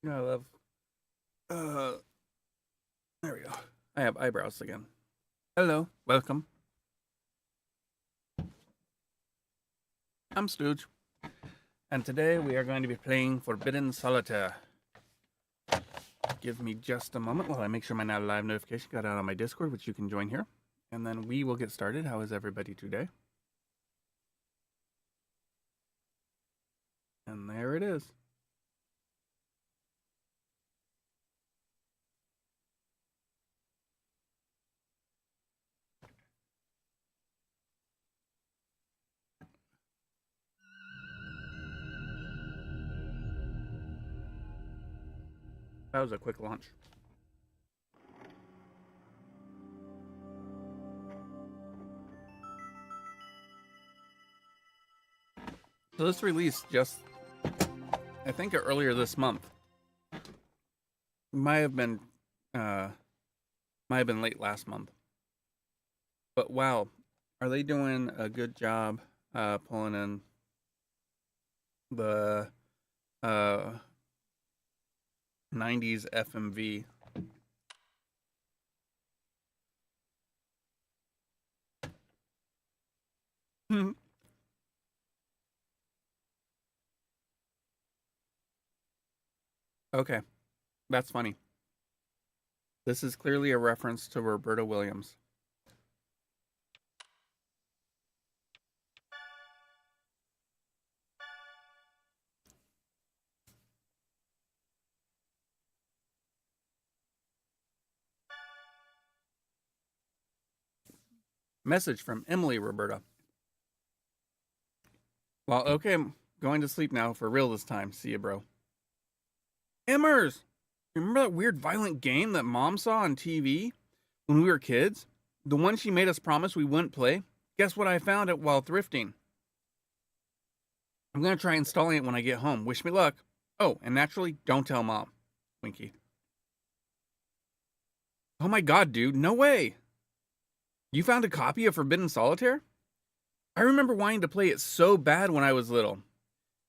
I love. Uh, there we go. I have eyebrows again. Hello, welcome. I'm Stooge, and today we are going to be playing Forbidden Solitaire. Give me just a moment while I make sure my now live notification got out on my Discord, which you can join here, and then we will get started. How is everybody today? And there it is. That was a quick launch. So this released just, I think, earlier this month. Might have been late last month. But wow, are they doing a good job pulling in the 90s FMV? Okay, that's funny. This is clearly a reference to Roberta Williams. Message from Emily Roberta. Well, okay, I'm going to sleep now for real this time. See you, bro. Emmers! Remember that weird violent game that Mom saw on TV when we were kids? The one she made us promise we wouldn't play? Guess what I found it while thrifting? I'm gonna try installing it when I get home. Wish me luck. Oh, and naturally, don't tell Mom. Winky. Oh my god, dude, no way! You found a copy of Forbidden Solitaire? I remember wanting to play it so bad when I was little.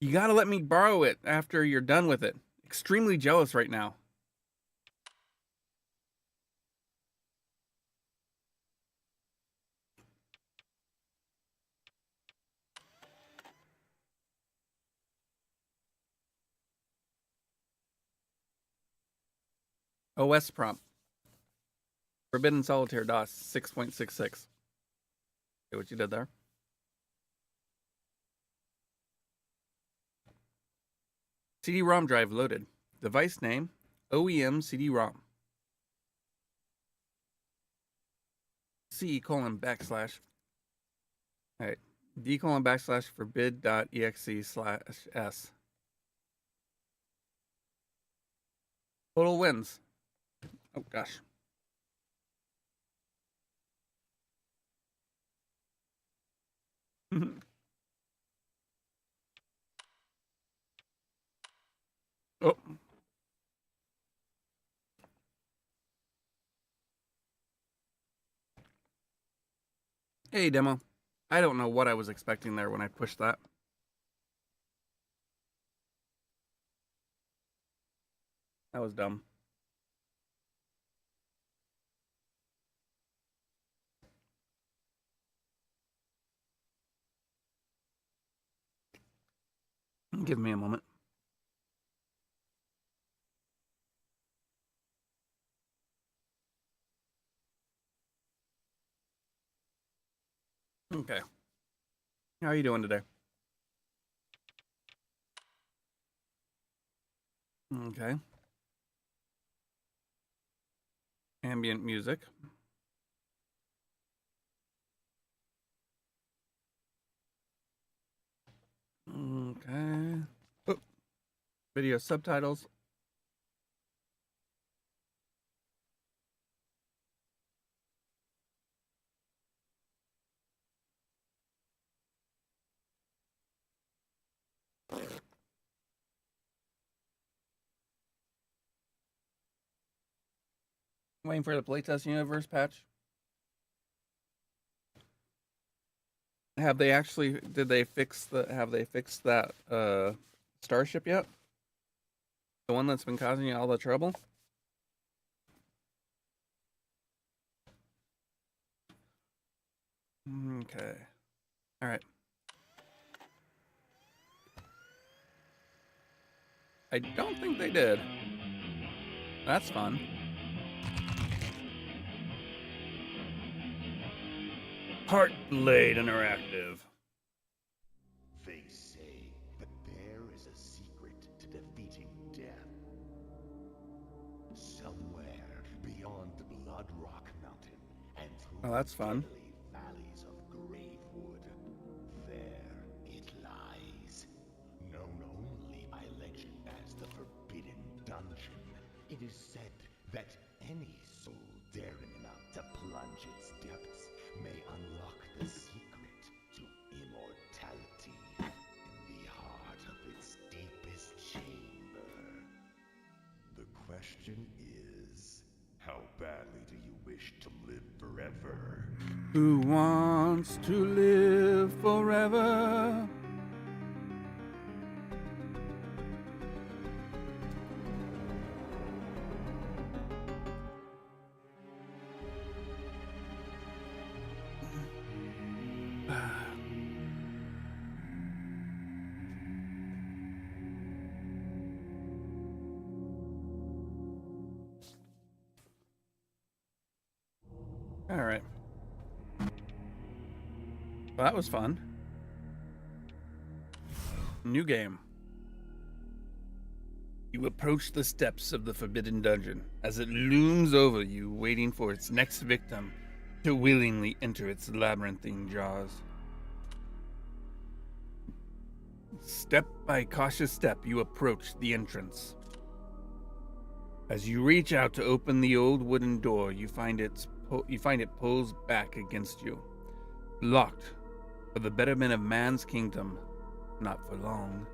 You gotta let me borrow it after you're done with it. Extremely jealous right now. OS prompt. Forbidden Solitaire DOS 6.66. See what you did there? CD-ROM drive loaded. Device name, OEM CD-ROM. C:// Alright. D:// forbid.exe/s. Total wins. Oh gosh. Oh. Hey, demo. I don't know what I was expecting there when I pushed that. That was dumb. Give me a moment. Okay. How are you doing today? Okay. Ambient music. Okay. Oh. Video subtitles. Waiting for the playtest universe patch. Have they actually? Did they fix the? Have they fixed that starship yet? The one that's been causing you all the trouble? Okay. Alright. I don't think they did. That's fun. Heart Blade Interactive. They say that there is a secret to defeating death. Somewhere beyond Blood Rock Mountain and through Oh, that's fun. deadly valleys of Gravewood. There it lies. Known only by legend as the Forbidden Dungeon. It is said that any soul daring enough to plunge its depths may unlock the secret to immortality in the heart of its deepest chamber. The question is, how badly do you wish to live forever? Who wants to live forever? All right. Well, that was fun. New game. You approach the steps of the Forbidden Dungeon as it looms over you, waiting for its next victim to willingly enter its labyrinthine jaws. Step by cautious step, you approach the entrance. As you reach out to open the old wooden door, you find it pulls back against you. Locked for the betterment of man's kingdom, not for long.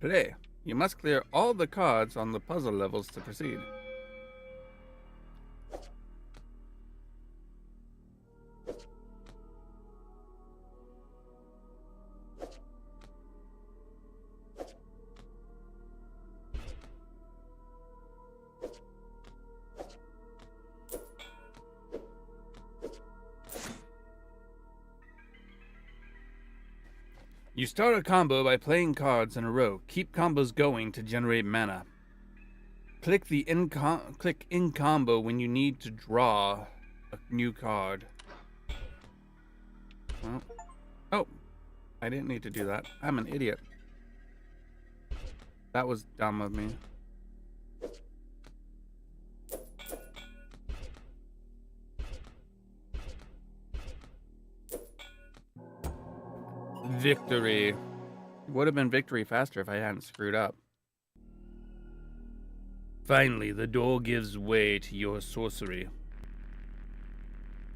Today, you must clear all the cards on the puzzle levels to proceed. You start a combo by playing cards in a row. Keep combos going to generate mana. Click in combo when you need to draw a new card. Well, oh, I didn't need to do that. I'm an idiot. That was dumb of me. Victory. Would have been victory faster if I hadn't screwed up. Finally, the door gives way to your sorcery.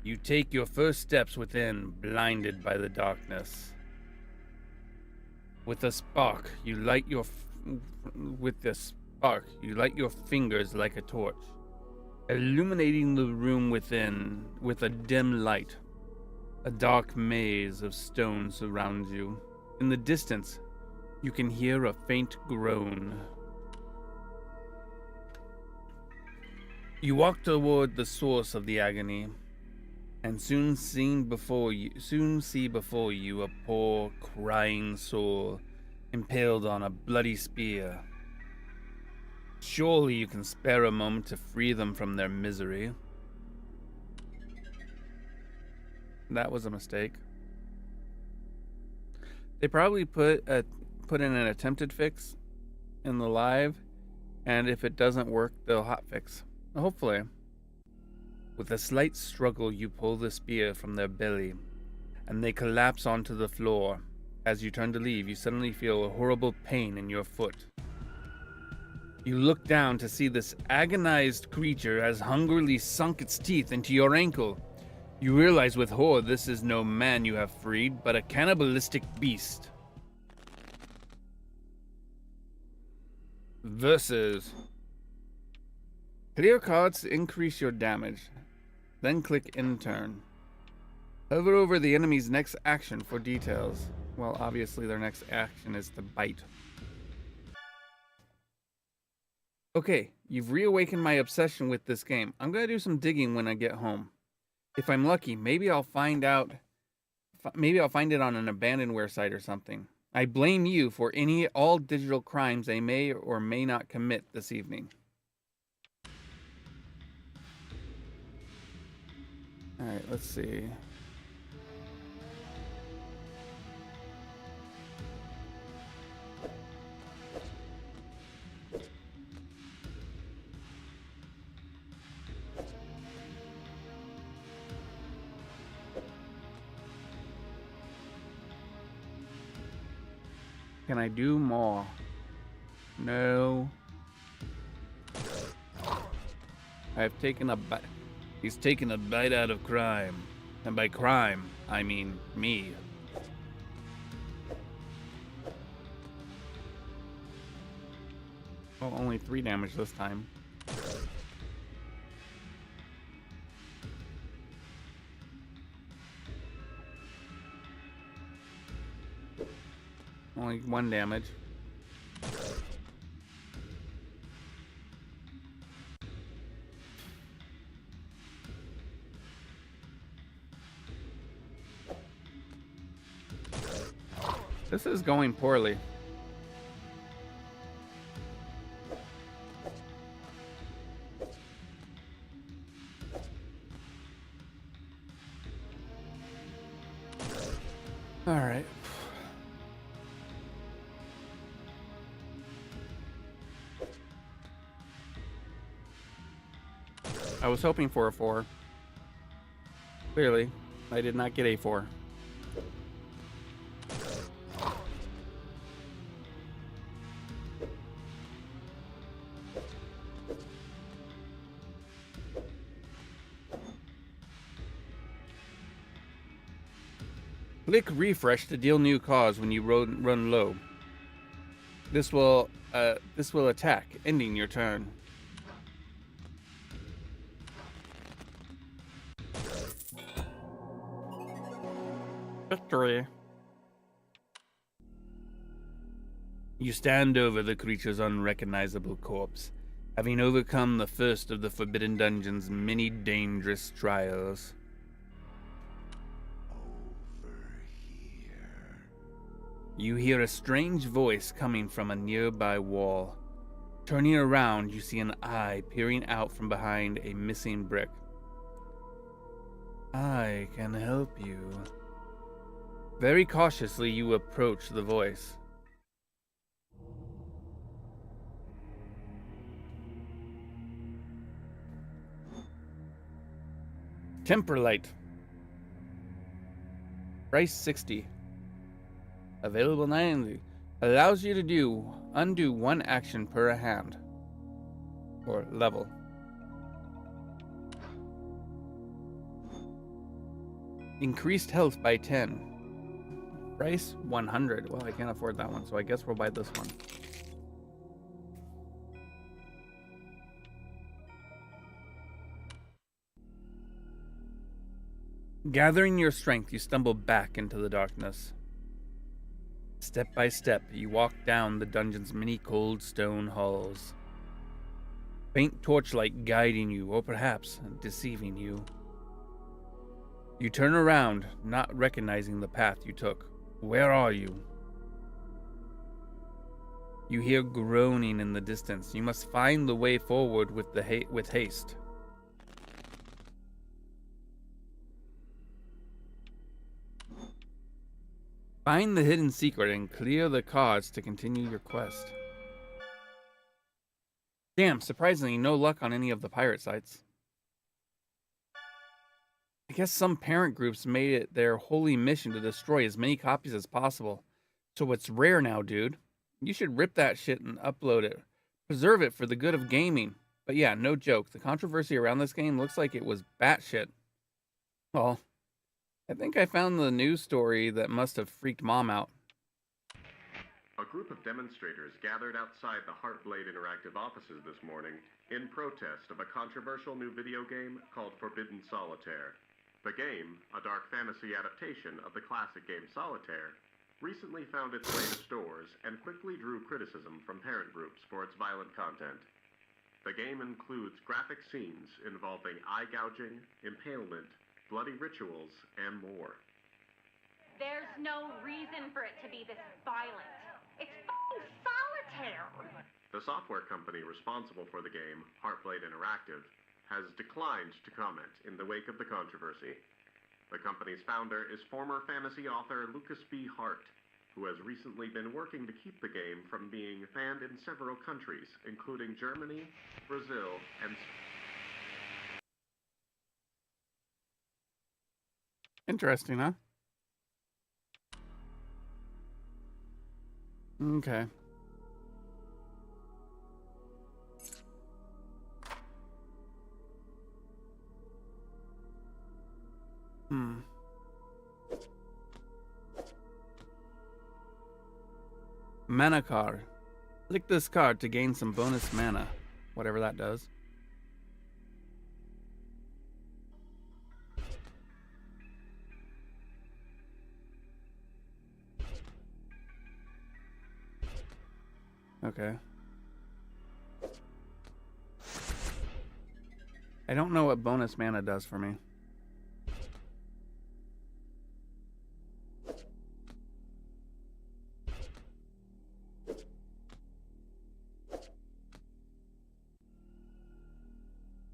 You take your first steps within, blinded by the darkness. With a spark, you light your fingers like a torch, illuminating the room within with a dim light. A dark maze of stone surrounds you. In the distance, you can hear a faint groan. You walk toward the source of the agony, and soon see before you a poor, crying soul impaled on a bloody spear. Surely you can spare a moment to free them from their misery. That was a mistake. They probably put in an attempted fix in the live, and if it doesn't work, they'll hotfix. Hopefully. With a slight struggle, you pull the spear from their belly, and they collapse onto the floor. As you turn to leave, you suddenly feel a horrible pain in your foot. You look down to see this agonized creature has hungrily sunk its teeth into your ankle. You realize with horror this is no man you have freed, but a cannibalistic beast. Versus. Clear cards to increase your damage. Then click in turn. Hover over the enemy's next action for details. Well, obviously their next action is to bite. Okay, you've reawakened my obsession with this game. I'm gonna do some digging when I get home. If I'm lucky, maybe I'll find it on an abandonware site or something. I blame you for all digital crimes I may or may not commit this evening. Alright, let's see. Can I do more? No. I've taken a bite. He's taken a bite out of crime. And by crime, I mean me. Oh, only 3 damage this time. Only 1 damage. This is going poorly. All right. I was hoping for a 4. Clearly, I did not get a 4. Click refresh to deal new cause when you run low. This will attack, ending your turn. Victory. You stand over the creature's unrecognizable corpse, having overcome the first of the Forbidden Dungeon's many dangerous trials. You hear a strange voice coming from a nearby wall. Turning around, you see an eye peering out from behind a missing brick. I can help you. Very cautiously, you approach the voice. Temperlight. Price 60. Available 90. Allows you to undo 1 action per hand. Or level. Increased health by 10. Price 100. Well, I can't afford that one, so I guess we'll buy this one. Gathering your strength, you stumble back into the darkness. Step by step, you walk down the dungeon's many cold stone halls. Faint torchlight guiding you, or perhaps deceiving you. You turn around, not recognizing the path you took. Where are you? You hear groaning in the distance. You must find the way forward with haste. Find the hidden secret and clear the cards to continue your quest. Damn, surprisingly, no luck on any of the pirate sites. I guess some parent groups made it their holy mission to destroy as many copies as possible. So it's rare now, dude. You should rip that shit and upload it. Preserve it for the good of gaming. But yeah, no joke. The controversy around this game looks like it was batshit. Well, I think I found the news story that must have freaked Mom out. A group of demonstrators gathered outside the Heartblade Interactive offices this morning in protest of a controversial new video game called Forbidden Solitaire. The game, a dark fantasy adaptation of the classic game Solitaire, recently found its way to stores and quickly drew criticism from parent groups for its violent content. The game includes graphic scenes involving eye gouging, impalement, bloody rituals, and more. There's no reason for it to be this violent. It's fucking Solitaire! The software company responsible for the game, Heartblade Interactive, has declined to comment in the wake of the controversy. The company's founder is former fantasy author Lucas B. Hart, who has recently been working to keep the game from being banned in several countries, including Germany, Brazil, and Interesting, huh? Okay. Mana card. Click this card to gain some bonus mana, whatever that does. Okay. I don't know what bonus mana does for me.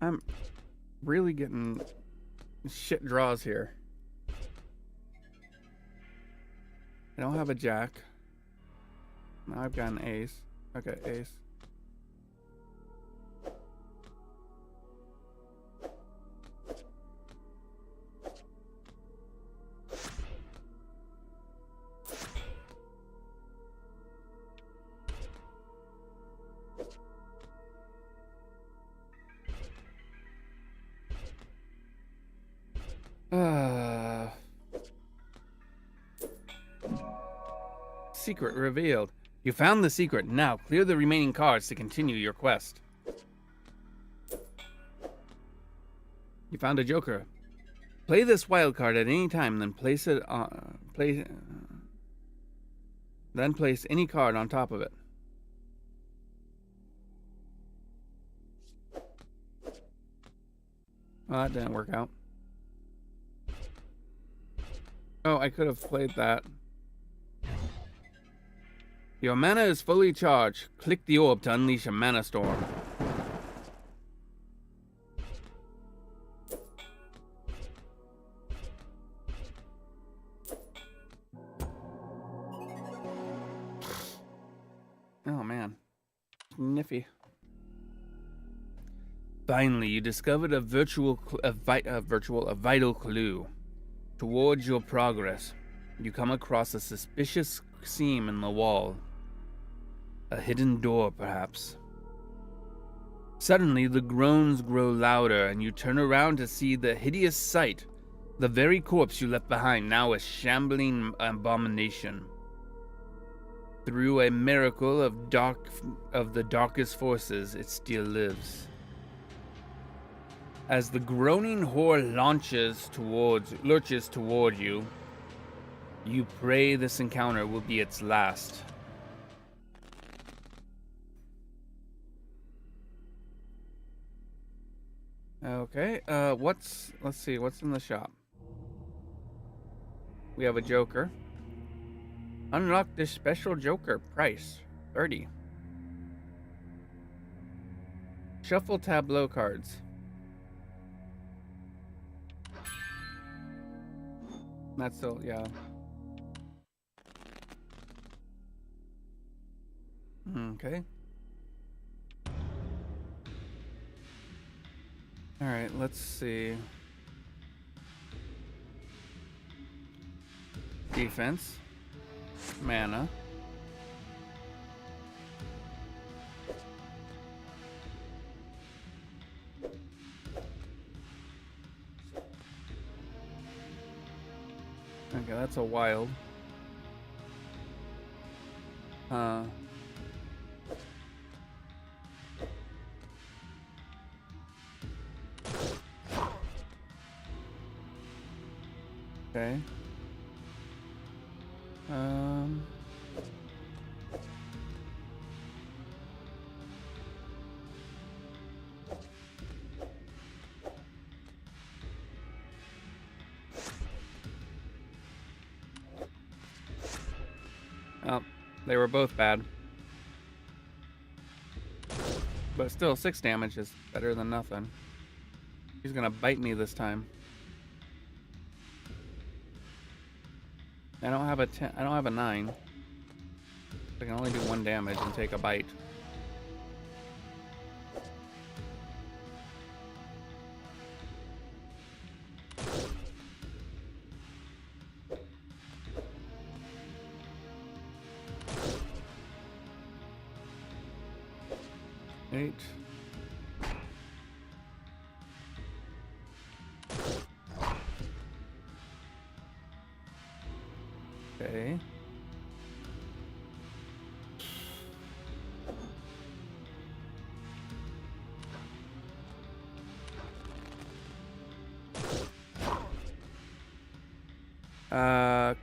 I'm really getting shit draws here. I don't have a jack. Now I've got an ace. Okay, ace. Secret revealed. You found the secret. Now clear the remaining cards to continue your quest. You found a joker. Play this wild card at any time, then place it on then place any card on top of it. Well, that didn't work out. Oh, I could have played that. Your mana is fully charged. Click the orb to unleash a mana storm. Oh man, sniffy. Finally, you discovered a vital clue. Towards your progress, you come across a suspicious seam in the wall. A hidden door, perhaps. Suddenly, the groans grow louder, and you turn around to see the hideous sight. The very corpse you left behind, now a shambling abomination. Through a miracle of the darkest forces, it still lives. As the groaning horde lurches toward you, you pray this encounter will be its last. Okay, let's see, what's in the shop? We have a joker. Unlock this special joker. Price, 30. Shuffle tableau cards. That's still, yeah. Okay. Alright, let's see. Defense. Mana. Okay, that's a wild. Okay. Oh, they were both bad. But still, 6 damage is better than nothing. He's gonna bite me this time. I don't have a 10. I don't have a 9. I can only do 1 damage and take a bite. Eight. Okay.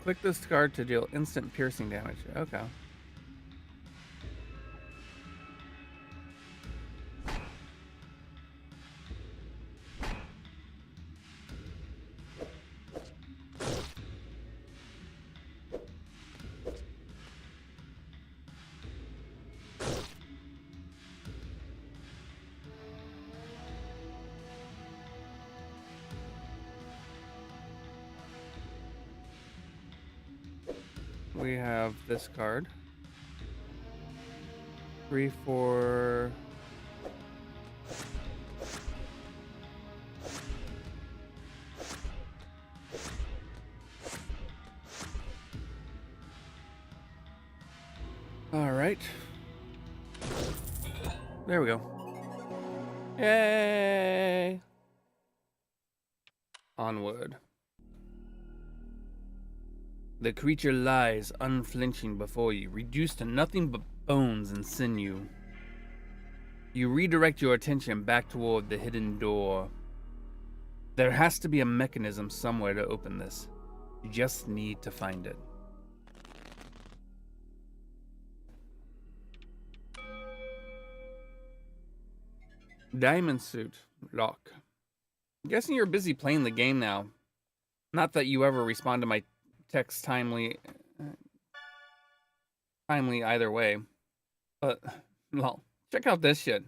Click this card to deal instant piercing damage. Okay. We have this card. 3, 4. All right. There we go. Yay! Onward. The creature lies unflinching before you, reduced to nothing but bones and sinew. You redirect your attention back toward the hidden door. There has to be a mechanism somewhere to open this. You just need to find it. Diamond suit. Lock. I'm guessing you're busy playing the game now. Not that you ever respond to my text timely either way. But, well, check out this shit.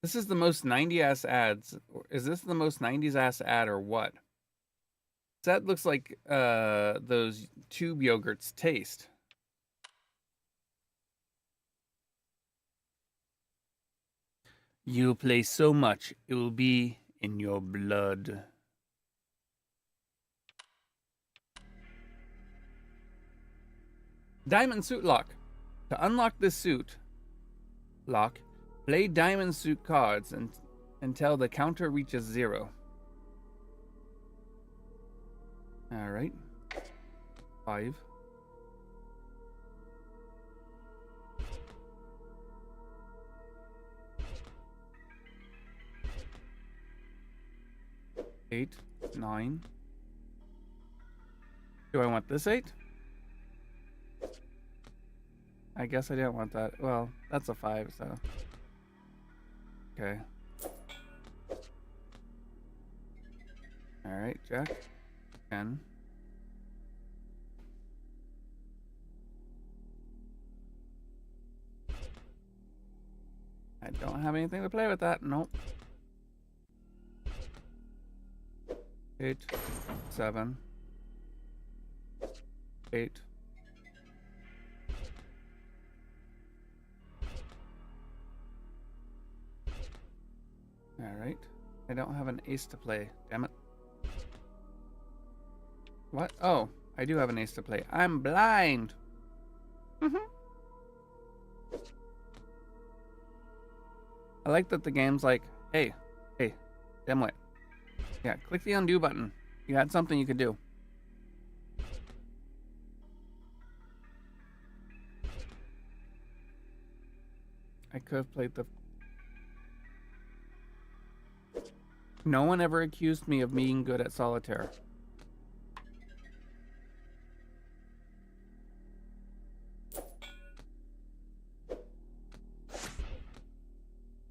This is the most 90s ads. Is this the most 90s ass ad or what? That looks like those tube yogurts taste. You'll play so much, it will be in your blood. Diamond suit lock. To unlock this suit lock, play diamond suit cards until the counter reaches 0. All right. 5. 8, 9. Do I want this 8? I guess I didn't want that. Well, that's a 5, so. Okay. Alright, Jack. 10. I don't have anything to play with that. Nope. 8, 7. 8. Alright. I don't have an ace to play. Damn it. What? Oh, I do have an ace to play. I'm blind! I like that the game's like, hey, dimwit. Yeah, click the undo button. You had something you could do. I could have played the... No one ever accused me of being good at Solitaire.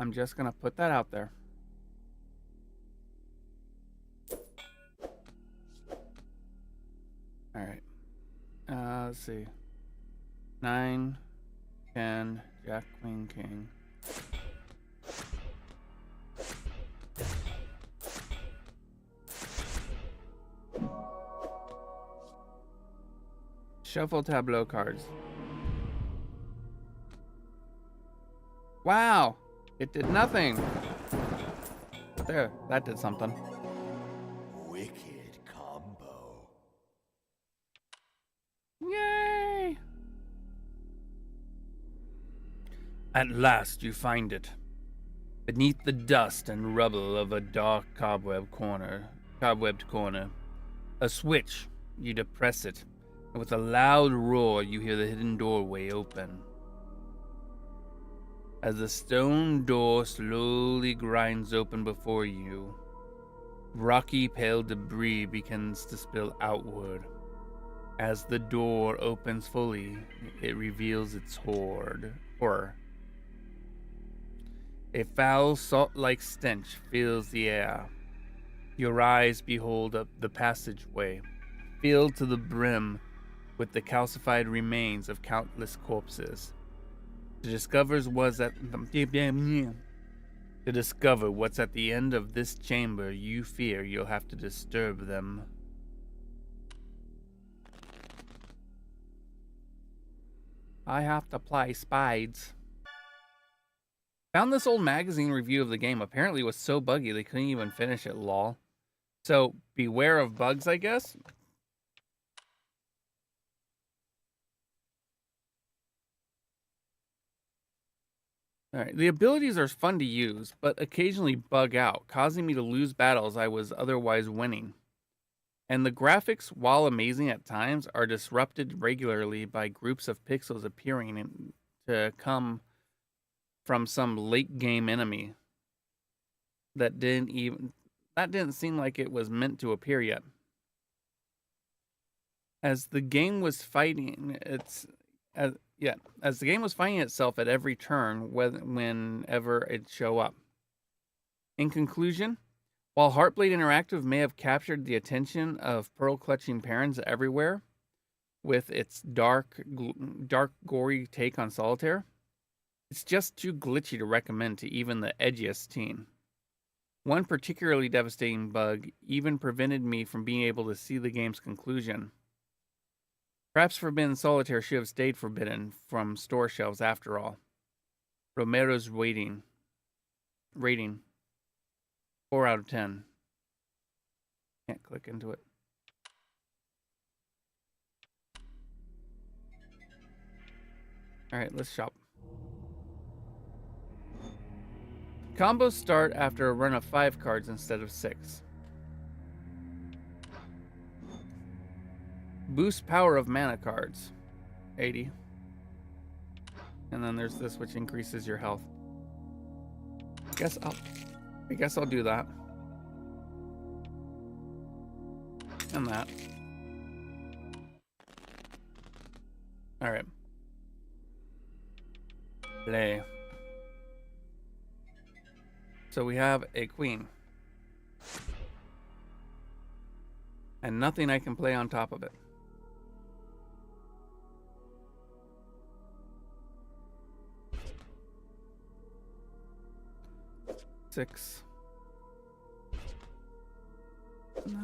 I'm just gonna put that out there. All right. Let's see. 9, 10, Jack, Queen, King. Shuffle tableau cards. Wow! It did nothing. But there, that did something. Wicked combo. Yay! At last you find it. Beneath the dust and rubble of a dark cobwebbed corner. A switch. You depress it, and with a loud roar you hear the hidden doorway open. As the stone door slowly grinds open before you, rocky pale debris begins to spill outward. As the door opens fully, it reveals its horror. A foul, salt-like stench fills the air. Your eyes behold up the passageway, filled to the brim with the calcified remains of countless corpses. To discover what's at the end of this chamber, you fear you'll have to disturb them. I have to play Spades. Found this old magazine review of the game. Apparently it was so buggy they couldn't even finish it, lol. So beware of bugs, I guess. Alright, the abilities are fun to use, but occasionally bug out, causing me to lose battles I was otherwise winning. And the graphics, while amazing at times, are disrupted regularly by groups of pixels appearing to come from some late game enemy that didn't seem like it was meant to appear yet. As the game was fighting itself at every turn whenever it show up. In conclusion, while Heartblade Interactive may have captured the attention of pearl-clutching parents everywhere with its dark, gory take on Solitaire, it's just too glitchy to recommend to even the edgiest teen. One particularly devastating bug even prevented me from being able to see the game's conclusion. Perhaps Forbidden Solitaire should have stayed forbidden from store shelves after all. Romero's rating 4 out of 10. Can't click into it. Alright, let's shop. Combos start after a run of 5 cards instead of 6. Boost power of mana cards, 80. And then there's this which increases your health. I guess I'll do that. And that. Alright. Play. So we have a queen. And nothing I can play on top of it. Six,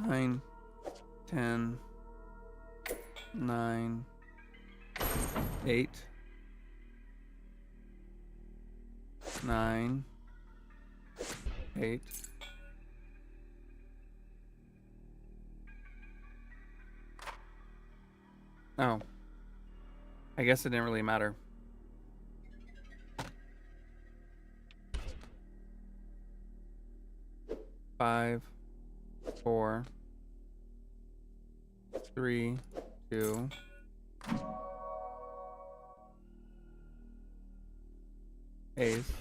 9, 10, 9, 8, 9, 8. Oh. I guess it didn't really matter. Five, 4, 3, 2. Ace.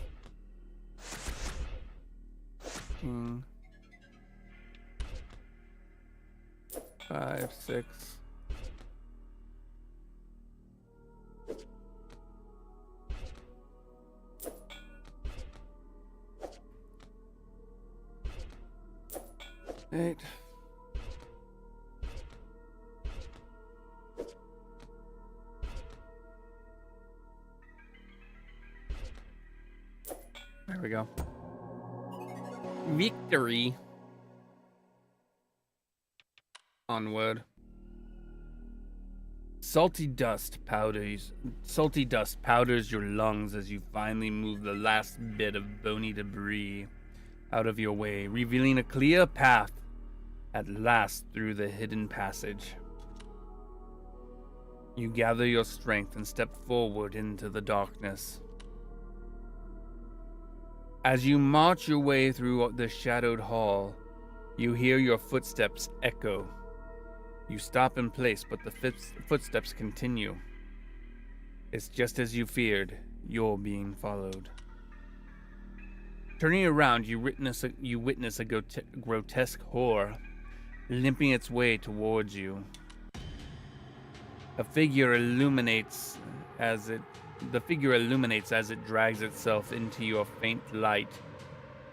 King. 5, 6. 8. There we go. Victory. Onward. Salty dust powders your lungs as you finally move the last bit of bony debris out of your way, revealing a clear path at last through the hidden passage. You gather your strength and step forward into the darkness. As you march your way through the shadowed hall, you hear your footsteps echo. You stop in place, but the footsteps continue. It's just as you feared. You're being followed. Turning around, you witness a grotesque horror limping its way towards you. The figure illuminates as it drags itself into your faint light.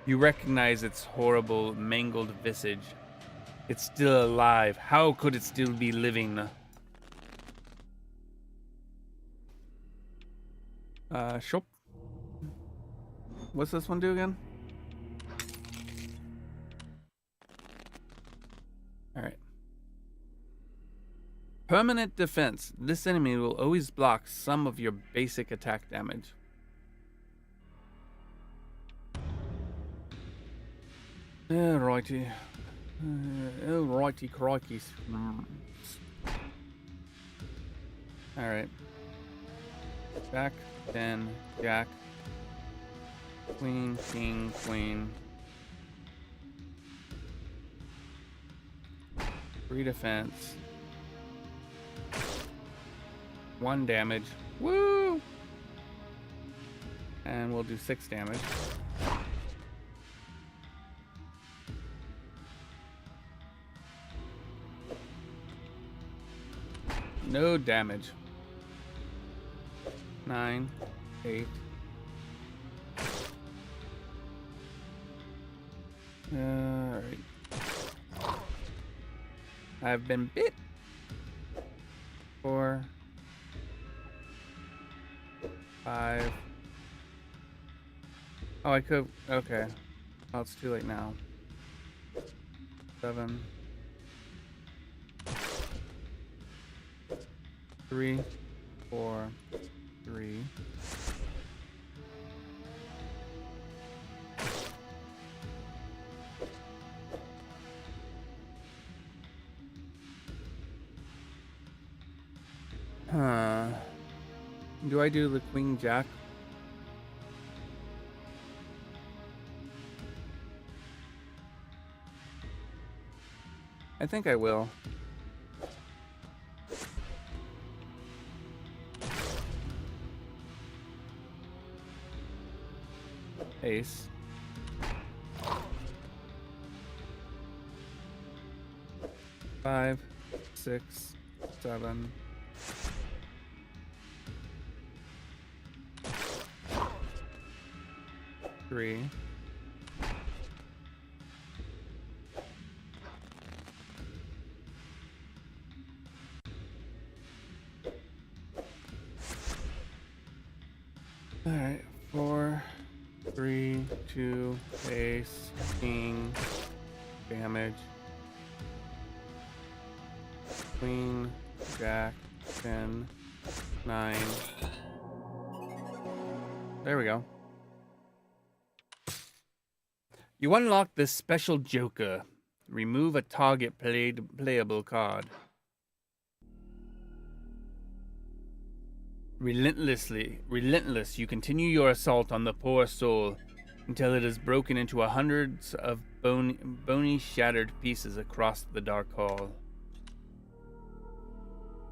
You recognize its horrible, mangled visage. It's still alive. How could it still be living? Shop. What's this one do again? Alright. Permanent defense. This enemy will always block some of your basic attack damage. Righty. Righty crikeys. Alright. Jack, 10, Jack. Queen, king, queen. 3 defense. 1 damage. Woo! And we'll do 6 damage. No damage. 9, 8. Alright. I've been bit. 4, 5. Oh, I could. Okay. Oh, it's too late now. 7. 3, 4, 3. Do I do the Queen Jack? I think I will. Ace. Five, 6, 7. Three. All right, 4, 3, 2, ace, king, damage, queen, jack, 10, 9. There we go. You unlock this special joker. Remove a target playable card. Relentless, you continue your assault on the poor soul until it is broken into hundreds of bony shattered pieces across the dark hall.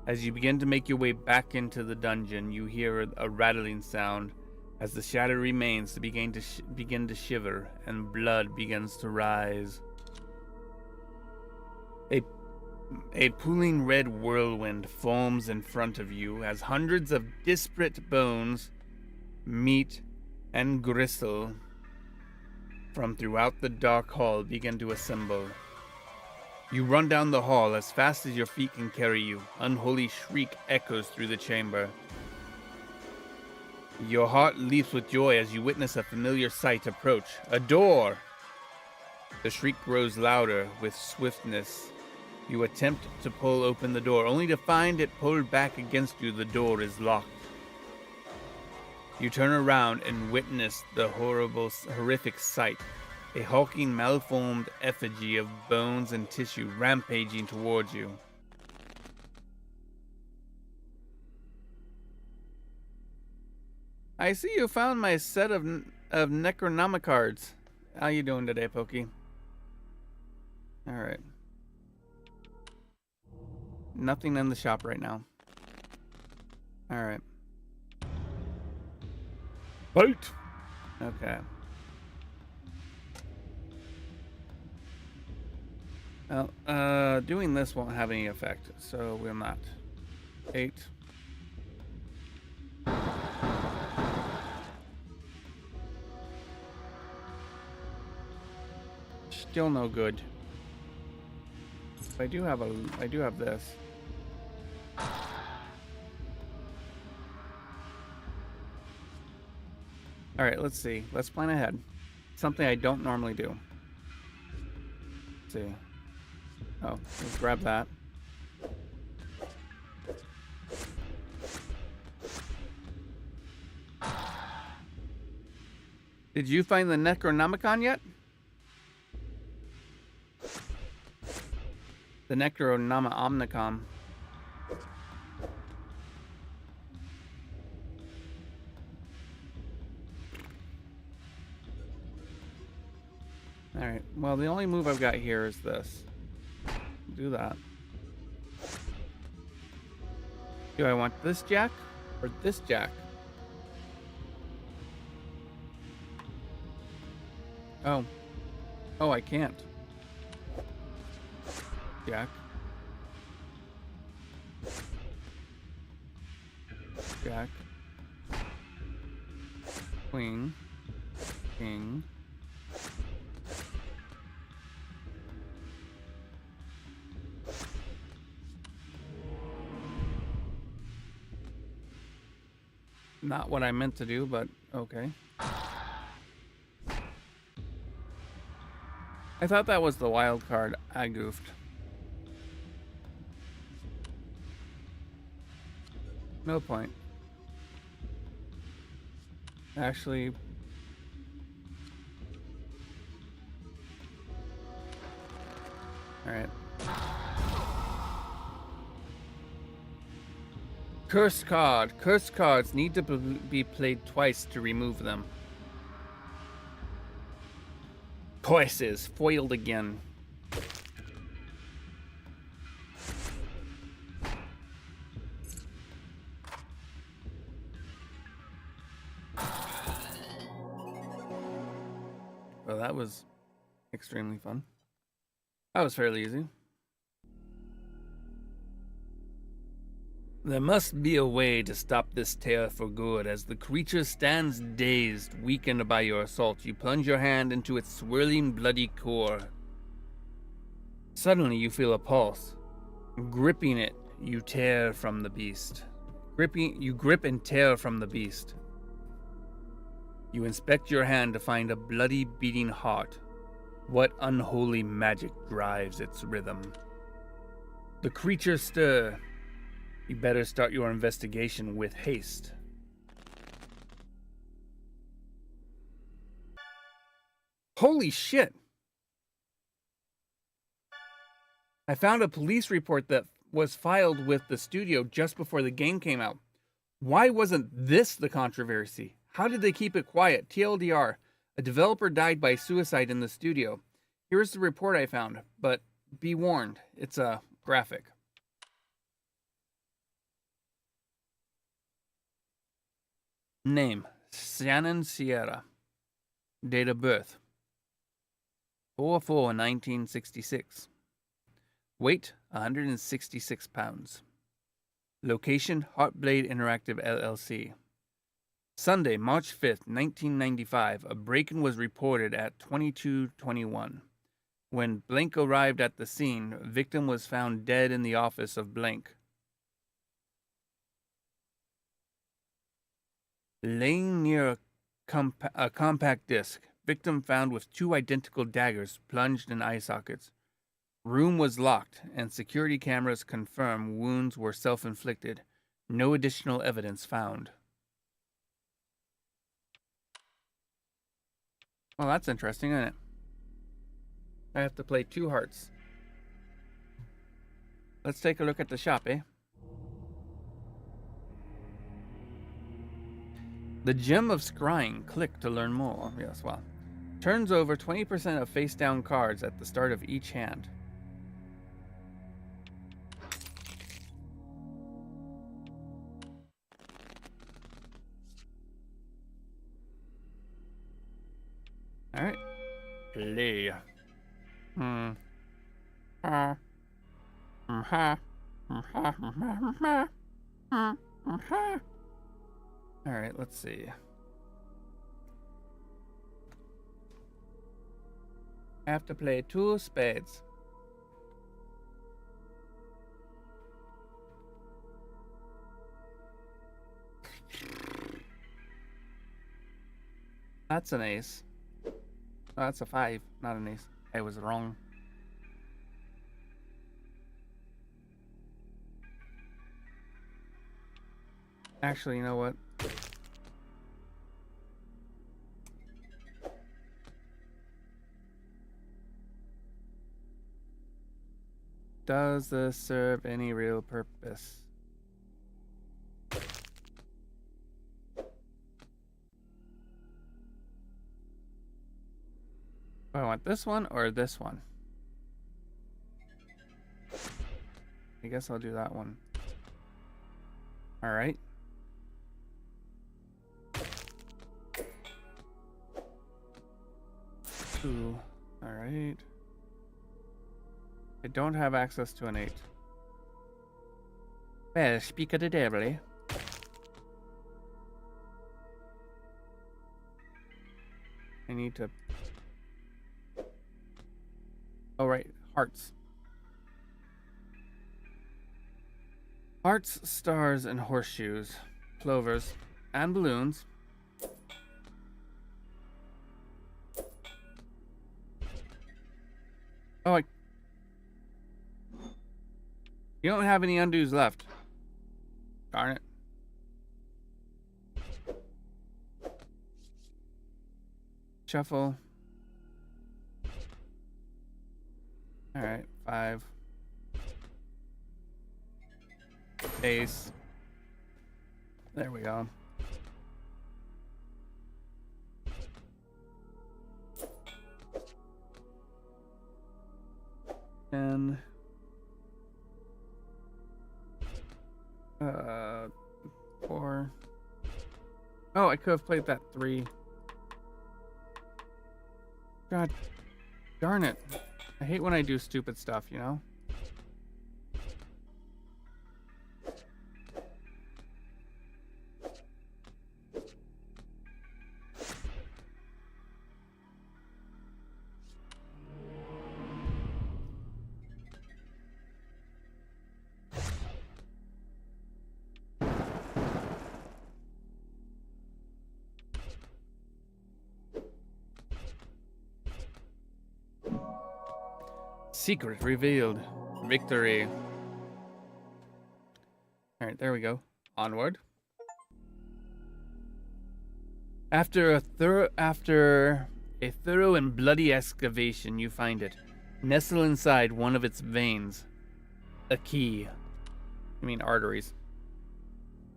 As you begin to make your way back into the dungeon, you hear a rattling sound as the shattered remains begin to shiver and blood begins to rise. A pooling red whirlwind forms in front of you as hundreds of disparate bones, meat, and gristle from throughout the dark hall begin to assemble. You run down the hall as fast as your feet can carry you. Unholy shriek echoes through the chamber. Your heart leaps with joy as you witness a familiar sight approach. A door! The shriek grows louder with swiftness. You attempt to pull open the door, only to find it pulled back against you. The door is locked. You turn around and witness the horrific sight. A hulking, malformed effigy of bones and tissue rampaging towards you. I see you found my set of Necronomicon cards. How you doing today, Pokey? Alright. Nothing in the shop right now. Alright. Fight! Okay. Well, doing this won't have any effect, so we'll not. 8. Still no good. I do have this. Alright, let's see. Let's plan ahead. Something I don't normally do. Let's see. Oh, let's grab that. Did you find the Necronomicon yet? The Necronomicon. Alright, well, the only move I've got here is this. Do that. Do I want this jack or this jack? Oh. Oh, I can't. Jack. Jack. Queen. King. Not what I meant to do, but okay. I thought that was the wild card. I goofed. No point. Actually, all right. Cursed card. Cursed cards need to be played twice to remove them. Choices foiled again. Well, that was extremely fun. That was fairly easy. There must be a way to stop this tear for good. As the creature stands dazed, weakened by your assault, you plunge your hand into its swirling, bloody core. Suddenly, you feel a pulse. Gripping it, you tear from the beast. You grip and tear from the beast. You inspect your hand to find a bloody, beating heart. What unholy magic drives its rhythm? The creature stir. You better start your investigation with haste. Holy shit! I found a police report that was filed with the studio just before the game came out. Why wasn't this the controversy? How did they keep it quiet? TLDR, a developer died by suicide in the studio. Here's the report I found, but be warned, it's a graphic. Name, Shannon Sierra. Date of birth, 4/4/1966. Weight, 166 pounds. Location, Heartblade Interactive LLC. Sunday, March 5th, 1995, a break-in was reported at 22:21. When Blank arrived at the scene, victim was found dead in the office of Blank. Laying near a compact disc, victim found with 2 identical daggers plunged in eye sockets. Room was locked, and security cameras confirm wounds were self-inflicted. No additional evidence found. Well, that's interesting, isn't it? I have to play 2 hearts. Let's take a look at the shop, eh? The Gem of Scrying. Click to learn more. Yes, well. Turns over 20% of face-down cards at the start of each hand. Alright. Play. Alright, let's see. I have to play 2 spades. That's an ace. Oh, that's a 5, not an ace. I was wrong. Actually, you know what? Does this serve any real purpose? Do I want this one or this one? I guess I'll do that one. Alright. Ooh, alright. I don't have access to an 8. Well, speak of the devil, eh? I need to... Oh, right. Hearts. Hearts, stars, and horseshoes. Clovers. And balloons. Oh, you don't have any undos left. Darn it. Shuffle. Alright, 5. Ace. There we go. And 4. Oh, I could have played that 3. God darn it. I hate when I do stupid stuff, you know? Secret revealed. Victory. Alright, there we go. Onward. After a thorough and bloody excavation, you find it. Nestle inside one of its veins. A key. I mean arteries.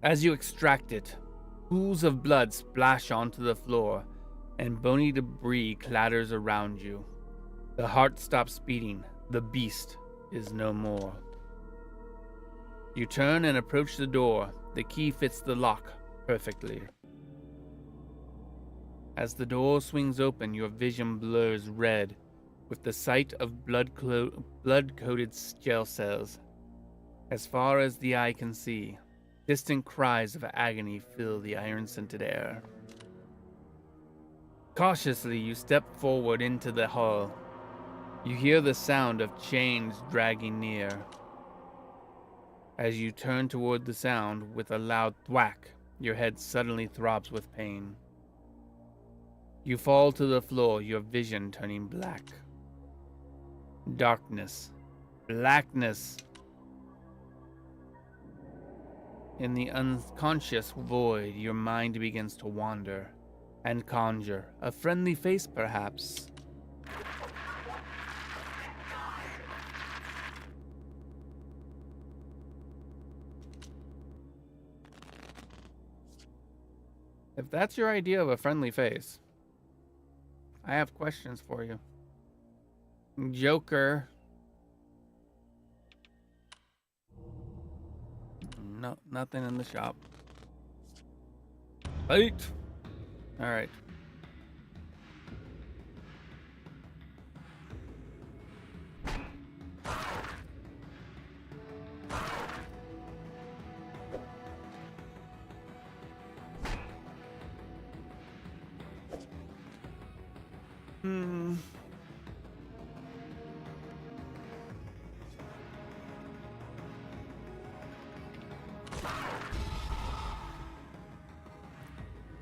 As you extract it, pools of blood splash onto the floor, and bony debris clatters around you. The heart stops beating. The beast is no more. You turn and approach the door. The key fits the lock perfectly. As the door swings open, your vision blurs red with the sight of blood-coated gel cells. As far as the eye can see, distant cries of agony fill the iron-scented air. Cautiously, you step forward into the hall. You hear the sound of chains dragging near. As you turn toward the sound with a loud thwack, your head suddenly throbs with pain. You fall to the floor, your vision turning black. Darkness. Blackness. In the unconscious void, your mind begins to wander and conjure a friendly face, perhaps. If that's your idea of a friendly face, I have questions for you. Joker. No, nothing in the shop. Fight! Alright.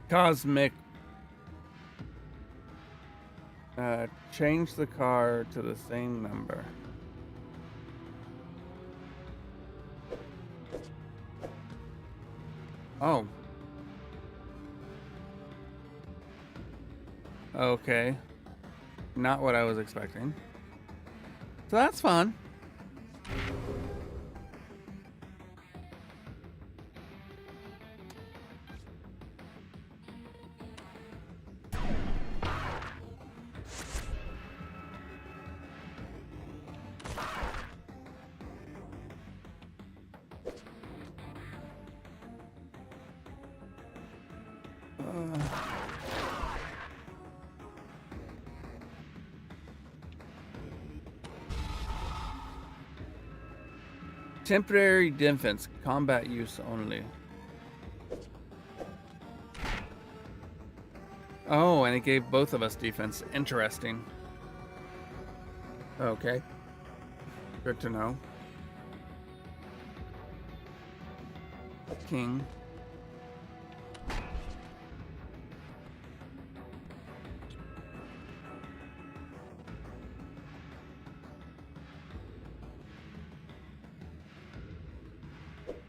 Cosmic. Change the car to the same number. Oh. Okay. Not what I was expecting. So that's fun. Temporary defense, combat use only. Oh, and it gave both of us defense. Interesting. Okay. Good to know. King.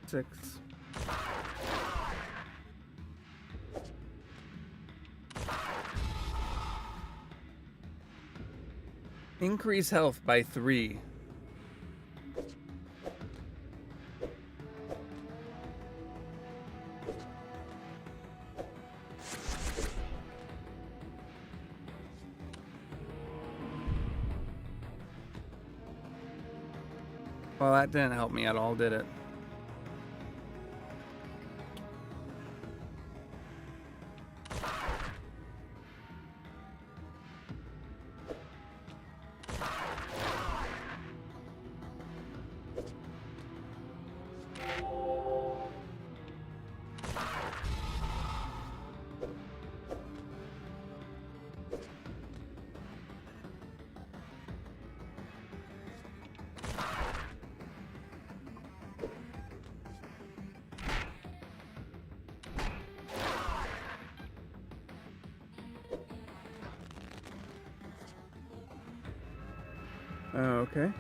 Six. Increase health by 3. Well, that didn't help me at all, did it? Okay.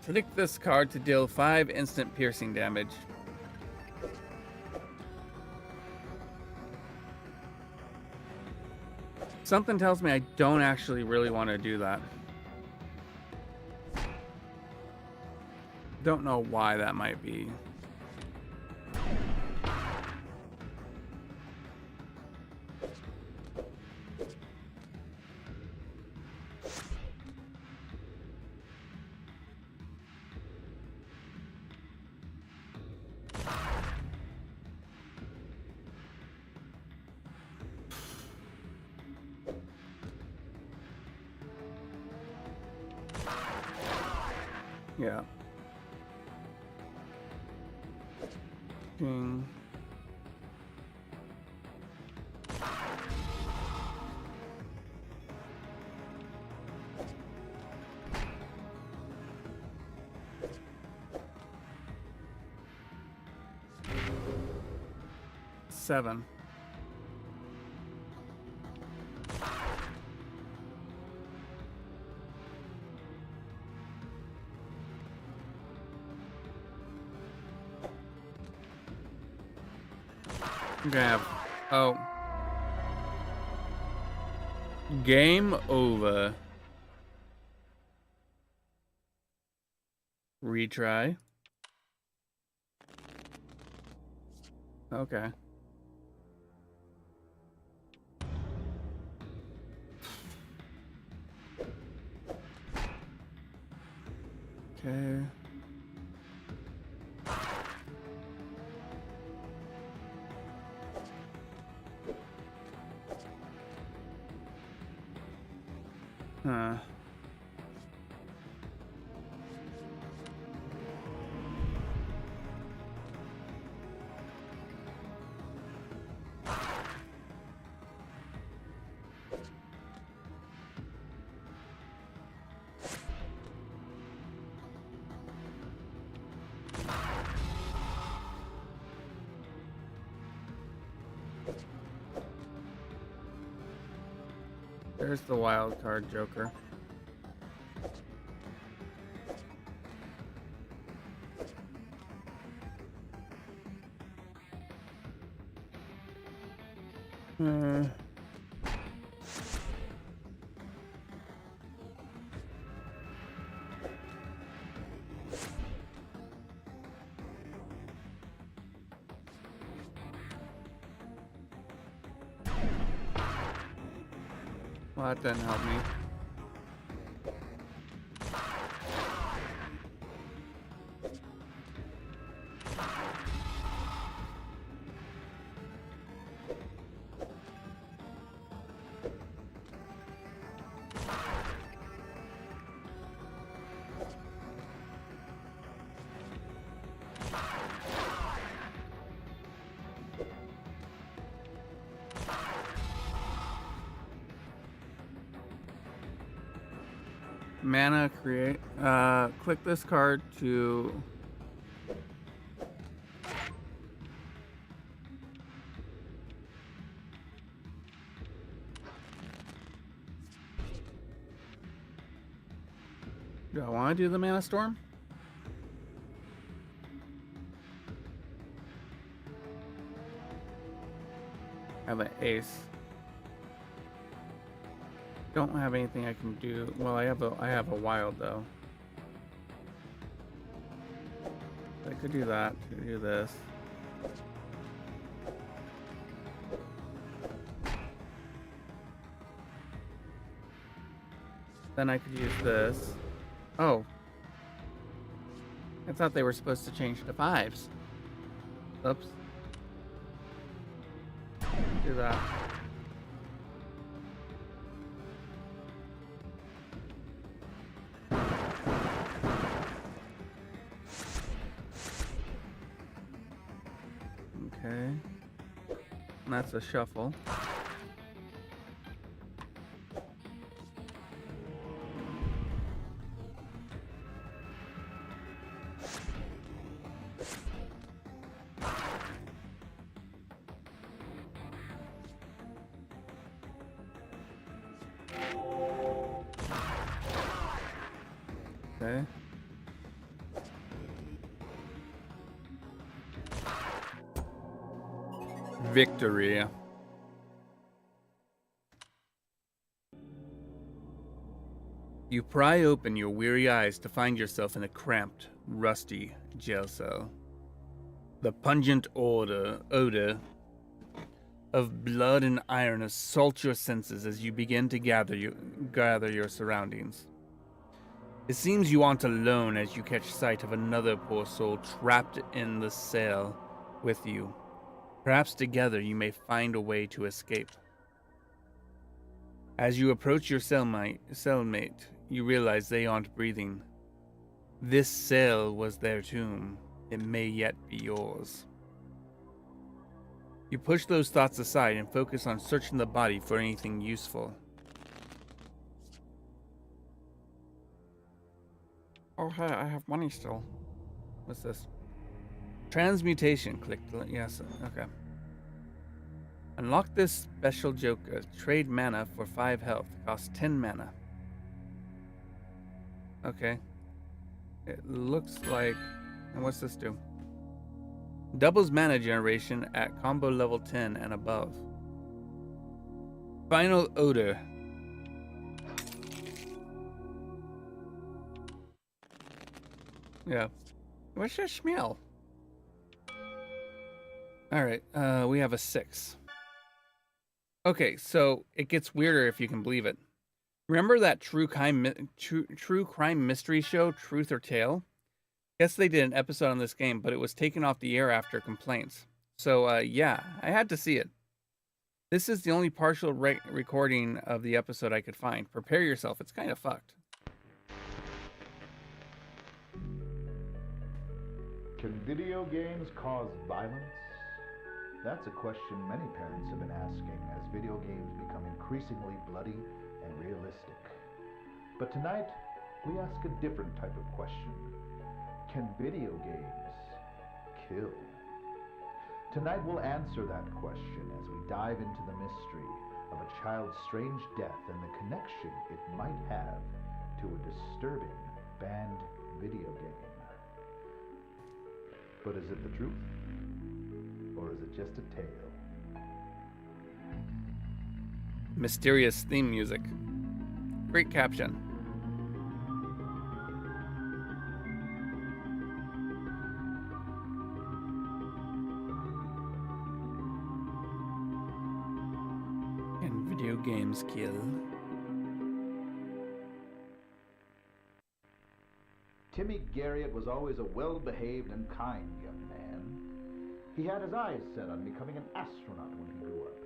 Select this card to deal 5 instant piercing damage. Something tells me I don't actually really want to do that. Don't know why that might be. Yeah. Ding. Seven. I'm gonna have. Oh. Game over. Retry. Okay. Okay. Huh. There's the wild card Joker. Uh, well, that didn't help me. Mana create. Click this card to. Do I want to do the Mana Storm? I have an ace. Don't have anything I can do. Well, I have a wild though. I could do that. Could do this. Then I could use this. Oh. I thought they were supposed to change to 5s. Oops. Do that. Okay. And that's a shuffle. Okay. Victory. You pry open your weary eyes to find yourself in a cramped, rusty jail cell. The pungent odor of blood and iron assaults your senses as you begin to gather your surroundings. It seems you aren't alone as you catch sight of another poor soul trapped in the cell with you. Perhaps together you may find a way to escape. As you approach your cellmate, you realize they aren't breathing. This cell was their tomb. It may yet be yours. You push those thoughts aside and focus on searching the body for anything useful. Oh, hey, I have money still. What's this? Transmutation. Click. Yes. Okay. Unlock this special joker. Trade mana for 5 health. Costs 10 mana. Okay. It looks like... And what's this do? Doubles mana generation at combo level 10 and above. Final odor. Yeah. What's your smell? Alright, we have a 6. Okay, so it gets weirder if you can believe it. Remember that true crime mystery show, Truth or Tale? Guess they did an episode on this game, but it was taken off the air after complaints. So, yeah, I had to see it. This is the only partial recording of the episode I could find. Prepare yourself, it's kind of fucked. Can video games cause violence? That's a question many parents have been asking as video games become increasingly bloody and realistic. But tonight, we ask a different type of question. Can video games kill? Tonight we'll answer that question as we dive into the mystery of a child's strange death and the connection it might have to a disturbing banned video game. But is it the truth? Or is it just a tale? Mysterious theme music. Great caption. Can video games kill? Timmy Garriott was always a well-behaved and kind young man. He had his eyes set on becoming an astronaut when he grew up.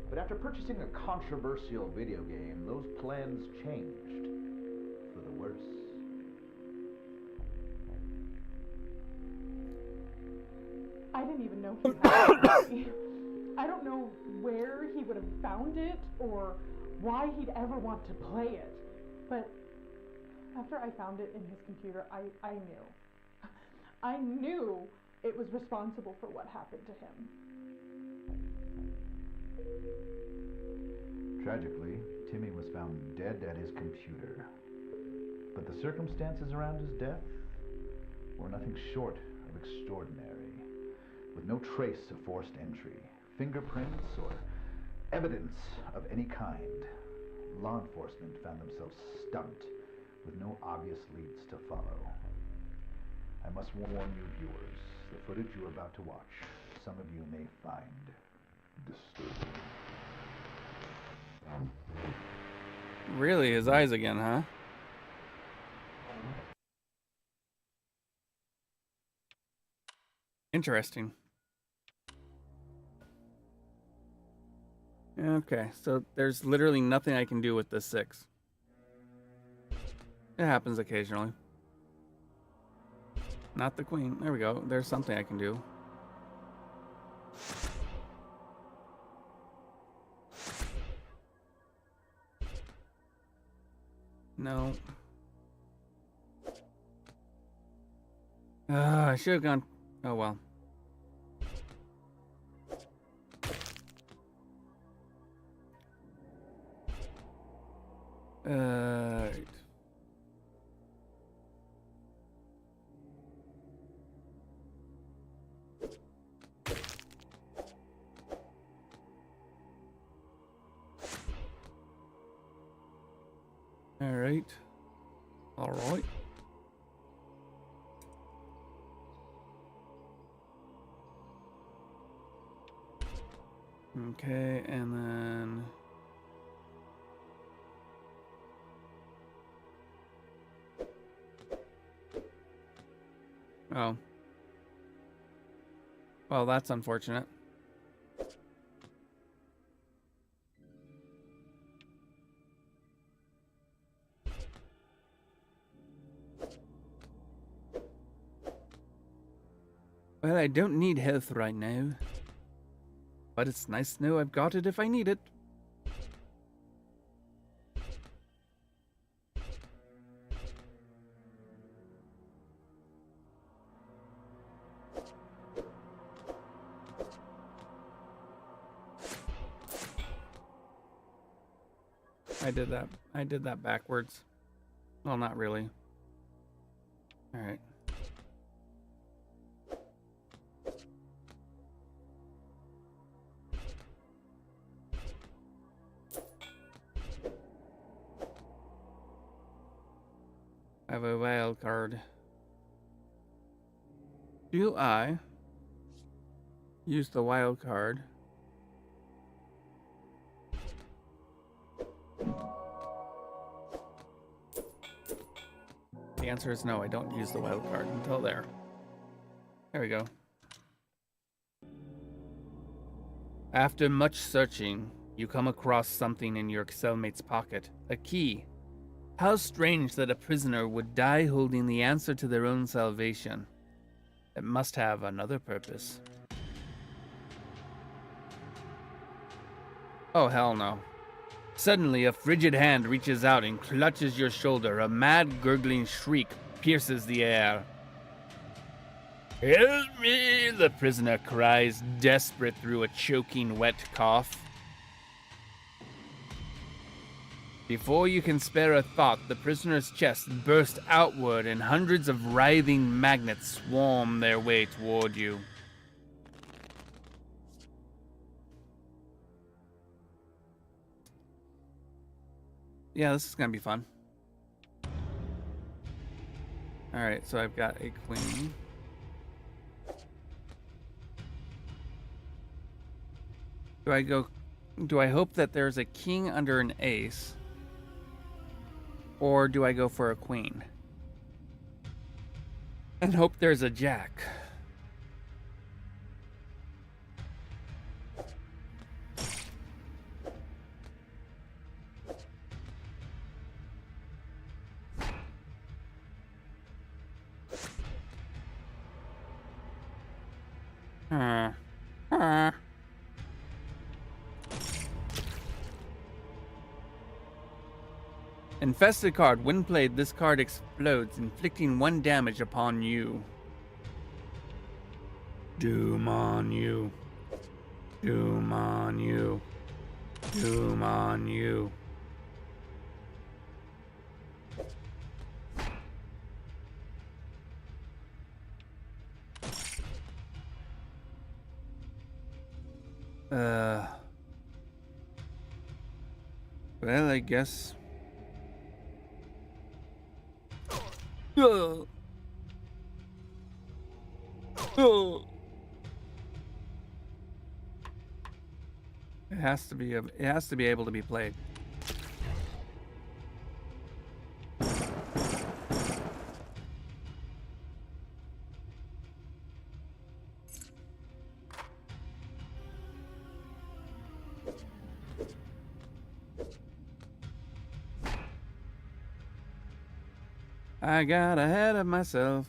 But after purchasing a controversial video game, those plans changed for the worse. I didn't even know he had a copy. I don't know where he would have found it or why he'd ever want to play it. But after I found it in his computer, I knew. I knew it was responsible for what happened to him. Tragically, Timmy was found dead at his computer. But the circumstances around his death were nothing short of extraordinary, with no trace of forced entry, fingerprints, or evidence of any kind. Law enforcement found themselves stumped, with no obvious leads to follow. I must warn you viewers, the footage you're about to watch, some of you may find disturbing. Really, his eyes again, huh? Interesting. Okay, so there's literally nothing I can do with this 6. It happens occasionally. Not the queen. There we go. There's something I can do. No. I should have gone... Oh, well. Right. All right. All right. Okay, and then... Oh. Well, that's unfortunate. Well, I don't need health right now. But it's nice to know I've got it if I need it. I did that backwards. Well, not really. All right. I have a wild card. Do I use the wild card? The answer is no, I don't use the wild card until there. There we go. After much searching, you come across something in your cellmate's pocket. A key. How strange that a prisoner would die holding the answer to their own salvation. It must have another purpose. Oh, hell no. Suddenly, a frigid hand reaches out and clutches your shoulder. A mad, gurgling shriek pierces the air. "Help me!" the prisoner cries, desperate through a choking, wet cough. Before you can spare a thought, the prisoner's chest bursts outward and hundreds of writhing magnets swarm their way toward you. Yeah, this is gonna be fun. Alright, so I've got a queen. Do I hope that there's a king under an ace? Or do I go for a queen? And hope there's a jack. Infested card. When played, this card explodes, inflicting 1 damage upon you. Doom on you. Doom on you. Doom on you. Well, I guess. Oh. Oh. It has to be able to be played. I got ahead of myself.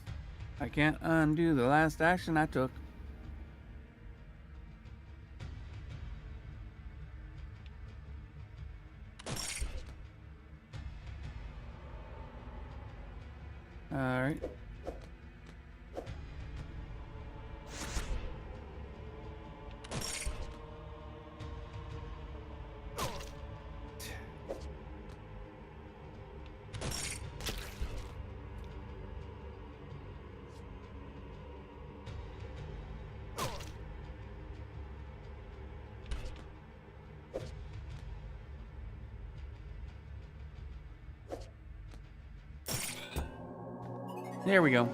I can't undo the last action I took. All right. There we go.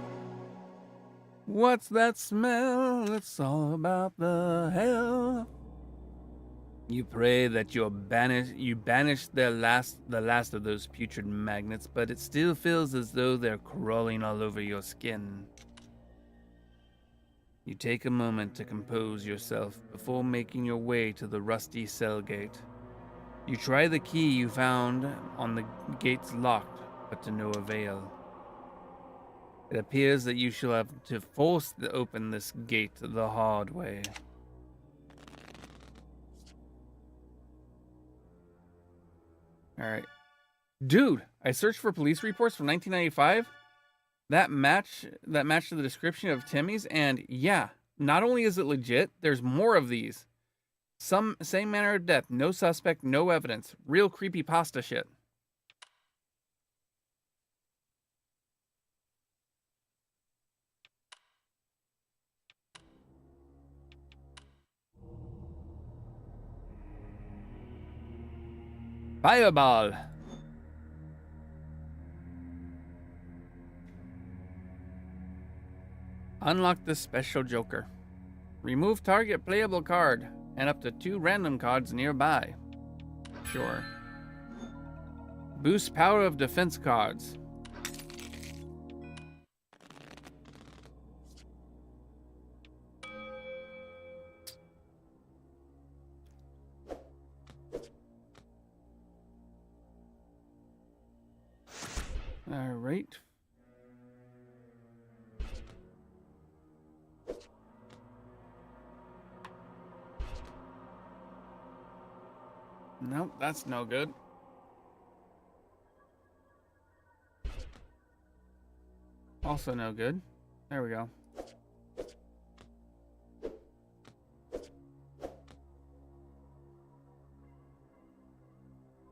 What's that smell? It's all about the hell. You pray that you banish the last of those putrid magnets, but it still feels as though they're crawling all over your skin. You take a moment to compose yourself before making your way to the rusty cell gate. You try the key you found on the gate's lock, but to no avail. It appears that you shall have to force to open this gate the hard way. Alright. Dude, I searched for police reports from 1995. That matched the description of Timmy's, and yeah, not only is it legit, there's more of these. Same manner of death, no suspect, no evidence. Real creepy pasta shit. Fireball. Unlock the special joker. Remove target playable card and up to 2 random cards nearby. Sure. Boost power of defense cards. All right. Nope, that's no good. Also no good. There we go.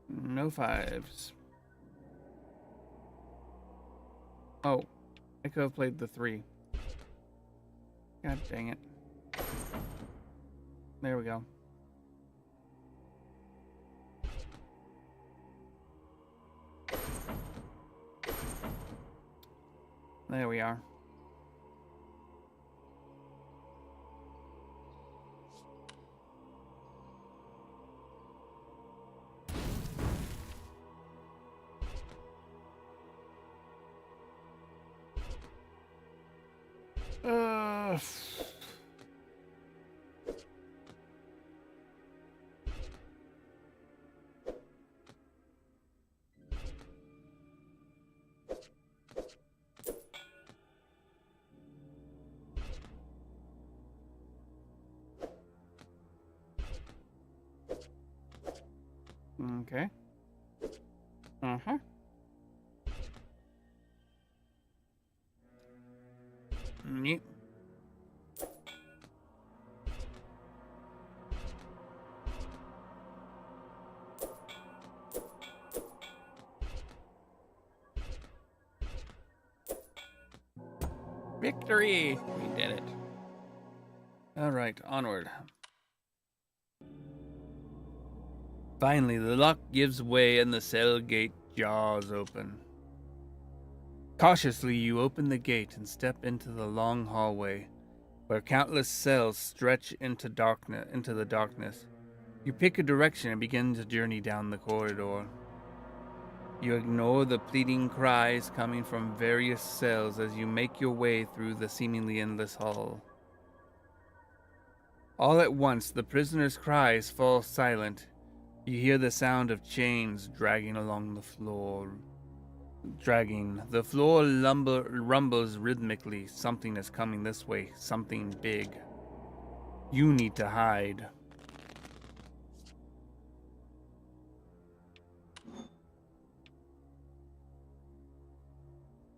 No 5s. Oh, I could have played the 3. God dang it. There we go. There we are. Okay. Uh-huh. Yep. Victory! We did it. All right, onward. Finally, the lock gives way and the cell gate jaws open. Cautiously, you open the gate and step into the long hallway, where countless cells stretch into the darkness. You pick a direction and begin to journey down the corridor. You ignore the pleading cries coming from various cells as you make your way through the seemingly endless hall. All at once, the prisoner's cries fall silent. You hear the sound of chains dragging along the floor. The floor rumbles rhythmically. Something is coming this way. Something big. You need to hide.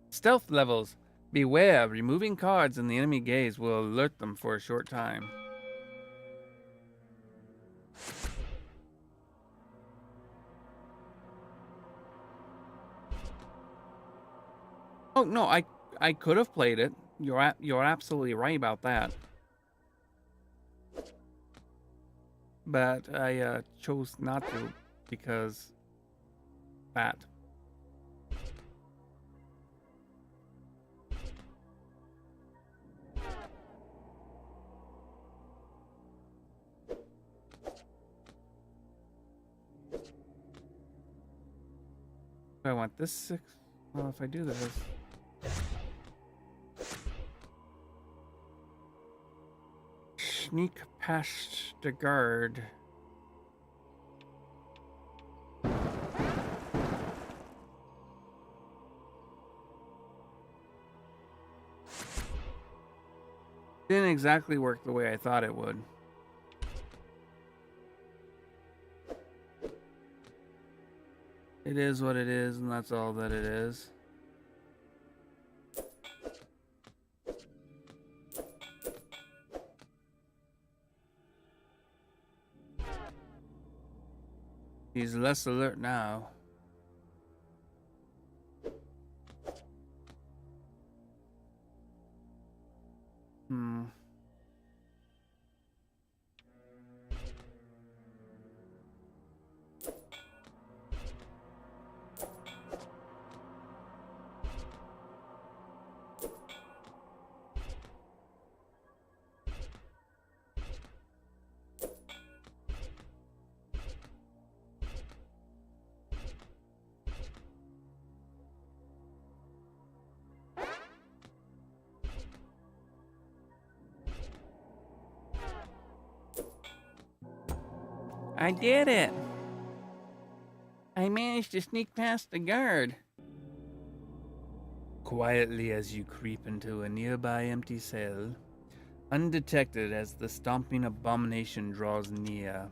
Stealth levels. Beware, removing cards in the enemy gaze will alert them for a short time. Oh no, I could have played it. You're absolutely right about that. But I chose not to because that. I want this 6. Well, if I do this. Sneak past the guard. Didn't exactly work the way I thought it would. It is what it is, and that's all that it is. He's less alert now. I did it! I managed to sneak past the guard. Quietly as you creep into a nearby empty cell, undetected as the stomping abomination draws near,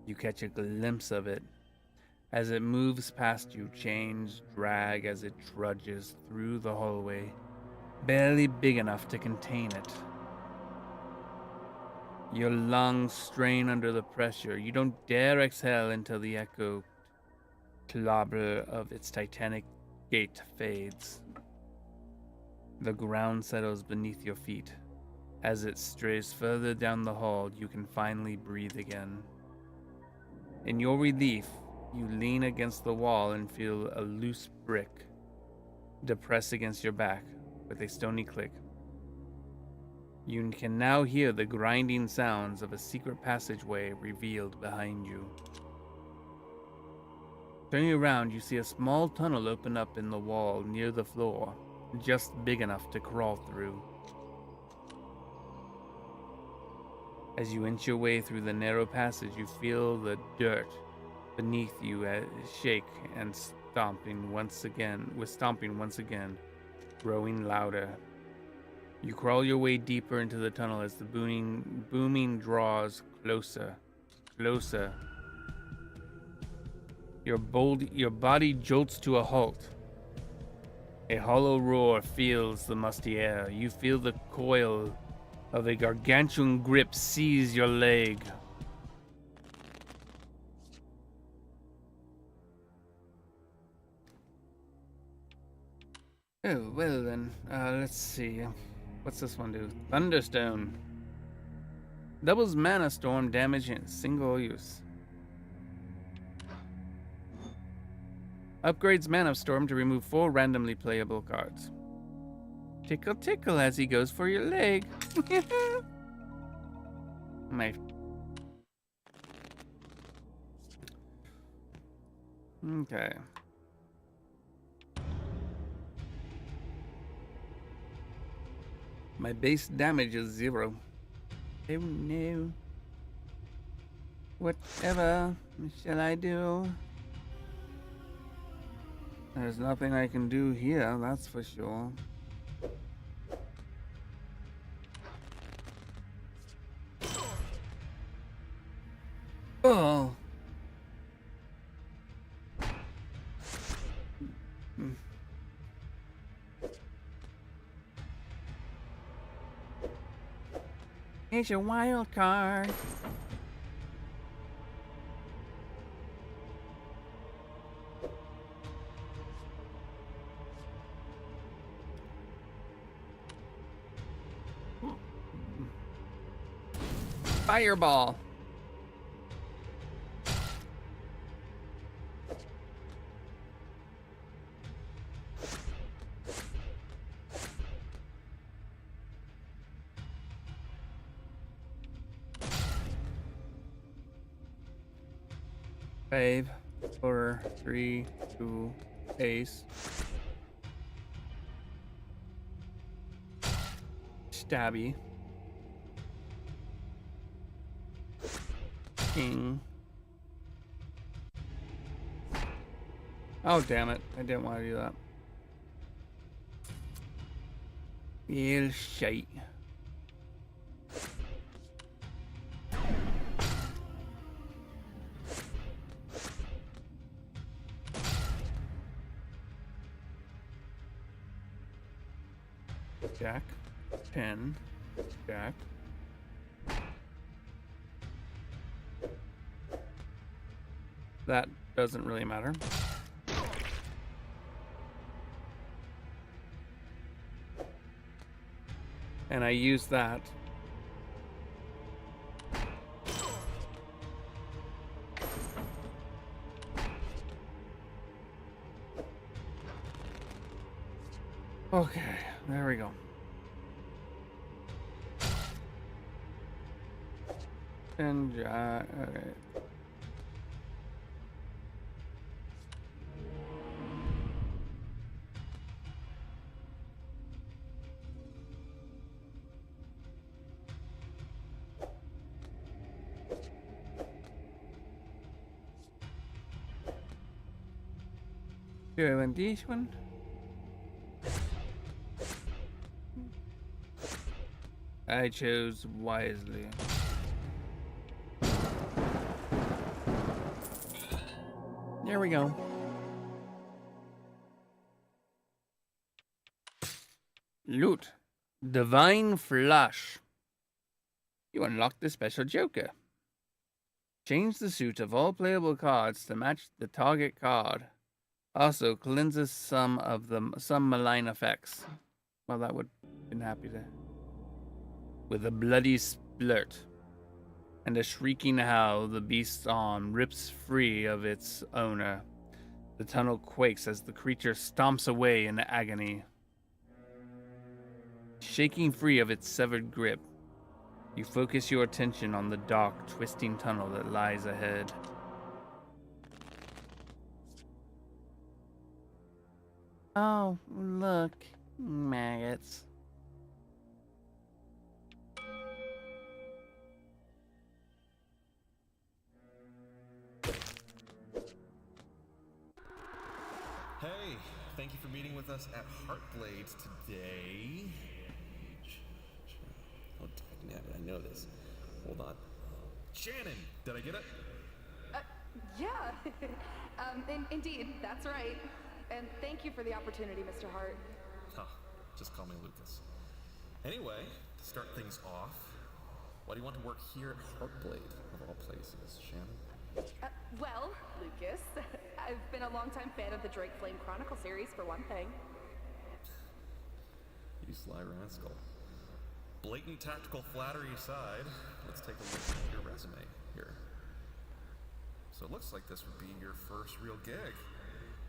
you catch a glimpse of it as it moves past you, chains drag as it trudges through the hallway, barely big enough to contain it. Your lungs strain under the pressure. You don't dare exhale until the echo clobber of its titanic gate fades. The ground settles beneath your feet. As it strays further down the hall, you can finally breathe again. In your relief, you lean against the wall and feel a loose brick depress against your back with a stony click. You can now hear the grinding sounds of a secret passageway revealed behind you. Turning around, you see a small tunnel open up in the wall near the floor, just big enough to crawl through. As you inch your way through the narrow passage, you feel the dirt beneath you shake and stomping once again, growing louder. You crawl your way deeper into the tunnel as the booming draws closer. Your body jolts to a halt. A hollow roar fills the musty air. You feel the coil of a gargantuan grip seize your leg. Oh, well then, let's see. What's this one do? Thunderstone. Doubles mana storm damage in single use. Upgrades Mana Storm to remove 4 randomly playable cards. Tickle tickle as he goes for your leg. My... Okay. My base damage is 0. Oh no. Whatever shall I do? There's nothing I can do here, that's for sure. Oh. Here's your wild card. Fireball. Five, 4, 3, 2, ace. Stabby. King. Oh, damn it. I didn't want to do that. Well, shite. Jack, 10, Jack. That doesn't really matter. And I use that. Okay, there we go. And okay. Do I want this one? I chose wisely. There we go. Loot. Divine Flush. You unlock the special Joker. Change the suit of all playable cards to match the target card. Also cleanses some malign effects. Well, that would have been happy to. With a bloody splurt and a shrieking howl, the beast's arm rips free of its owner. The tunnel quakes as the creature stomps away in agony. Shaking free of its severed grip, you focus your attention on the dark, twisting tunnel that lies ahead. Oh, look, maggots. Hey, thank you for meeting with us at Heartblade today. Oh, dagnabbit, I know this. Hold on. Shannon, did I get it? Yeah. Indeed, that's right. And thank you for the opportunity, Mr. Hart. Huh, just call me Lucas. Anyway, to start things off, why do you want to work here at Heartblade, of all places, Shannon? Well, Lucas, I've been a longtime fan of the Drake Flame Chronicle series, for one thing. You sly rascal. Blatant tactical flattery aside, let's take a look at your resume here. So it looks like this would be your first real gig.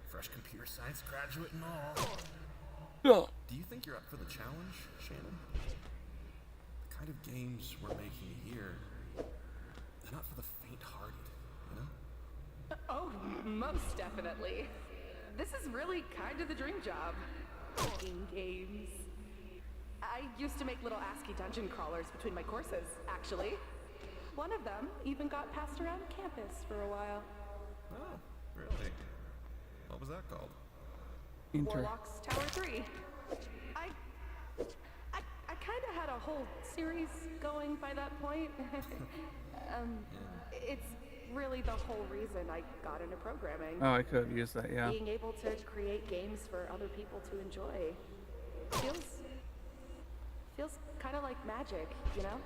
Fresh computer science graduate and all. Do you think you're up for the challenge, Shannon? The kind of games we're making here, they're not for the faint-hearted, you know? Oh, most definitely. This is really kind of the dream job. Making games. I used to make little ASCII dungeon crawlers between my courses, actually. One of them even got passed around campus for a while. Oh, really? What was that called? Warlock's Tower 3. I kind of had a whole series going by that point. It's really the whole reason I got into programming. Oh, I could have used that, yeah. Being able to create games for other people to enjoy feels kind of like magic, you know?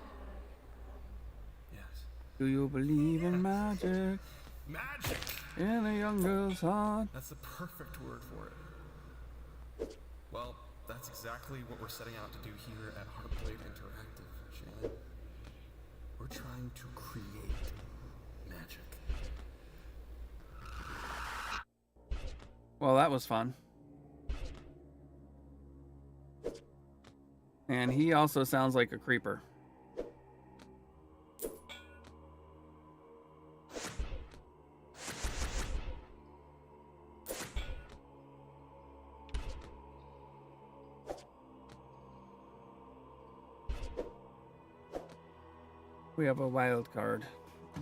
Yes. Do you believe in magic? Magic! In a young girl's heart. That's the perfect word for it. Well, that's exactly what we're setting out to do here at Heartblade Interactive, Shannon. We're trying to create magic. Well, that was fun. And he also sounds like a creeper. We have a wild card.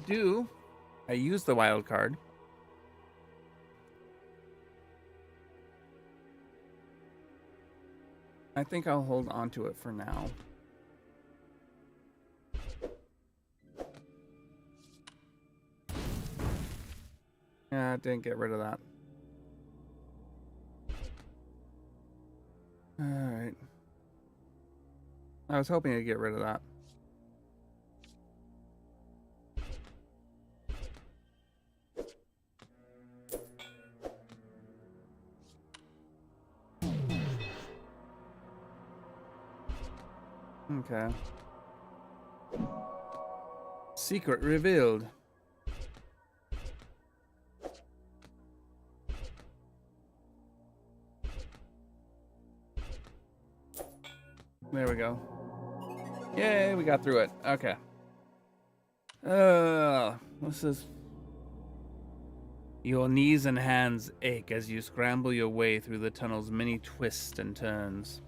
I use the wild card. I think I'll hold on to it for now. Yeah, I didn't get rid of that. Alright. I was hoping to get rid of that. Okay. Secret revealed. There we go. Yay, we got through it. Okay. This is... Your knees and hands ache as you scramble your way through the tunnel's many twists and turns.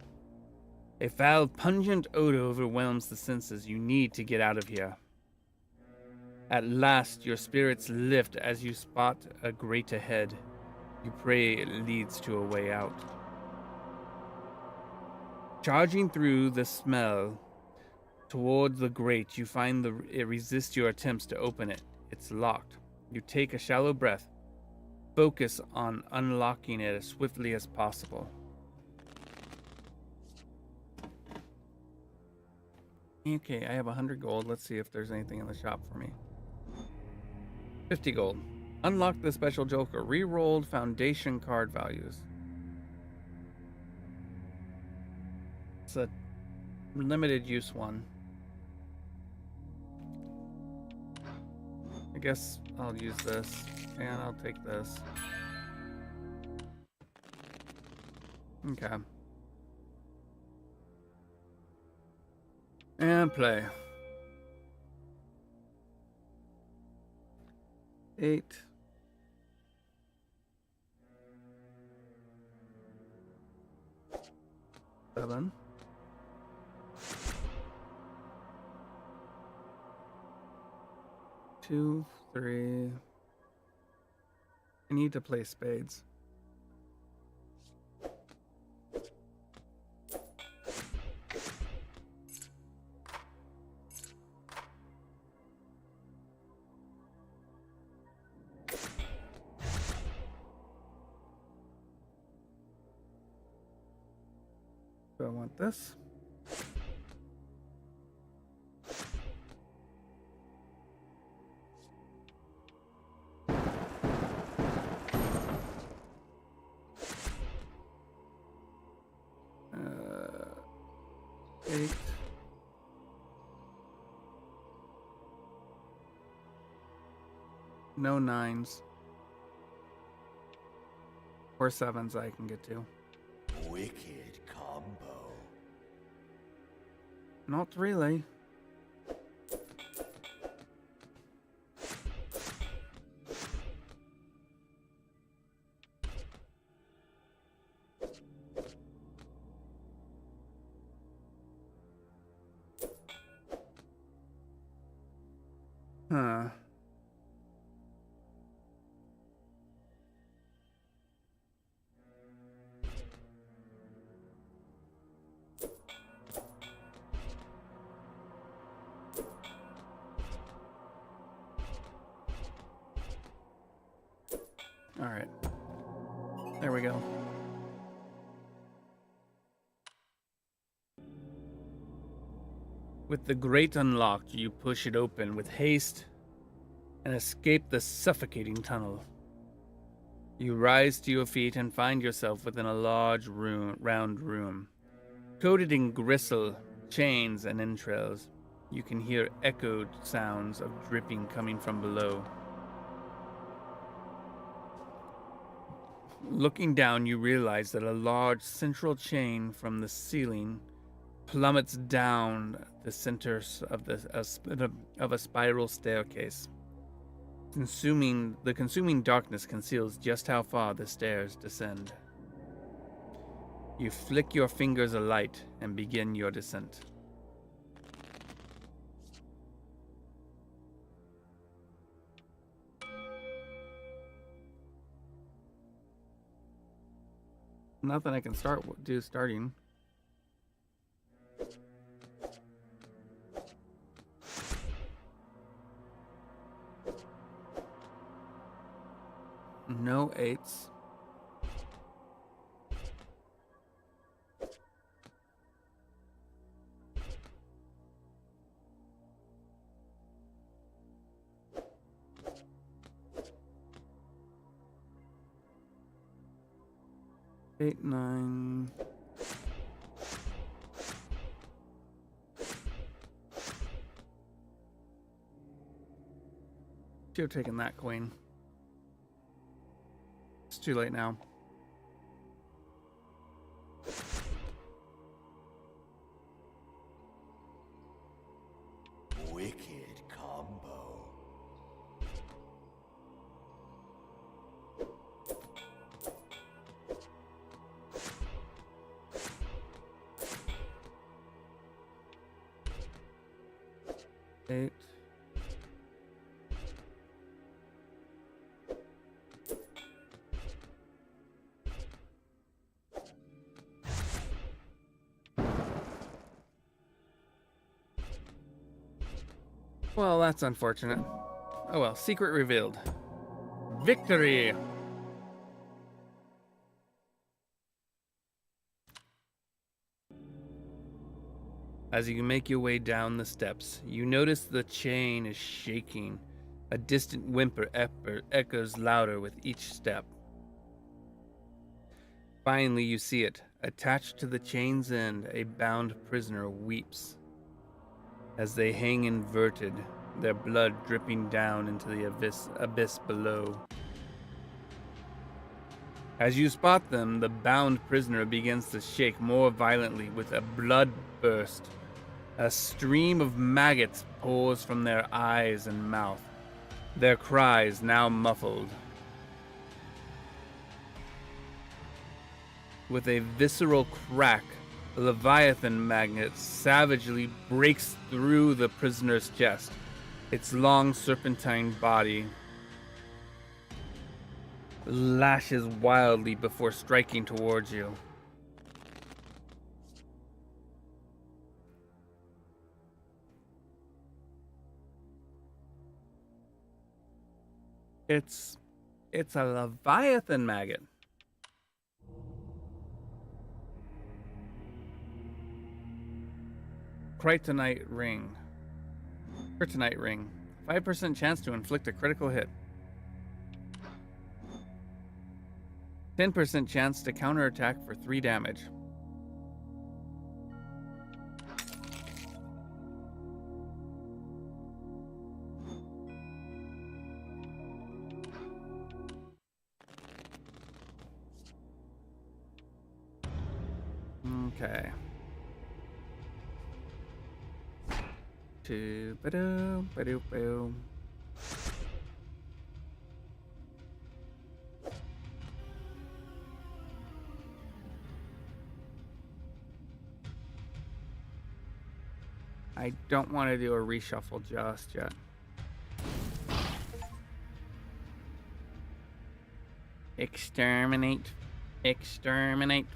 A foul, pungent odor overwhelms the senses. You need to get out of here. At last, your spirits lift as you spot a grate ahead. You pray it leads to a way out. Charging through the smell toward the grate, you find it resists your attempts to open it. It's locked. You take a shallow breath. Focus on unlocking it as swiftly as possible. Okay, I have 100 gold. Let's see if there's anything in the shop for me. 50 gold. Unlock the special joker. Rerolled foundation card values. It's a limited use one. I guess I'll use this, and I'll take this. Okay. And play. 8. 7. 2, 3. I need to play spades. So I want this. Eight. No 9s. Or 7s I can get to. Wicked combo. Not really. Huh. All right. There we go. With the grate unlocked, you push it open with haste and escape the suffocating tunnel. You rise to your feet and find yourself within a large round room. Coated in gristle, chains, and entrails, you can hear echoed sounds of dripping coming from below. Looking down, you realize that a large central chain from the ceiling plummets down the center of a spiral staircase. The consuming darkness conceals just how far the stairs descend. You flick your fingers alight and begin your descent. Nothing I can do starting. No 8s. 8, 9. Should have taken that coin. It's too late now. Wicked combo. Eight. Well, that's unfortunate. Oh well, secret revealed. Victory! As you make your way down the steps, you notice the chain is shaking. A distant whimper echoes louder with each step. Finally, you see it. Attached to the chain's end, a bound prisoner weeps. As they hang inverted, their blood dripping down into the abyss below. As you spot them, the bound prisoner begins to shake more violently with a blood burst. A stream of maggots pours from their eyes and mouth, their cries now muffled. With a visceral crack, the Leviathan magnet savagely breaks through the prisoner's chest, its long serpentine body lashes wildly before striking towards you. It's a Leviathan maggot. Kryptonite ring. 5% chance to inflict a critical hit. 10% chance to counterattack for 3 damage. Okay. Ba-doom. I don't want to do a reshuffle just yet. Exterminate. Exterminate.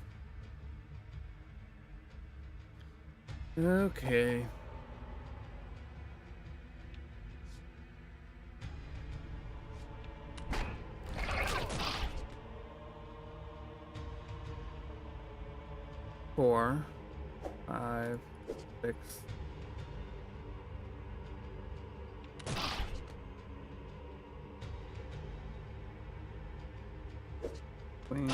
Okay. Four, 5, 6. Queen.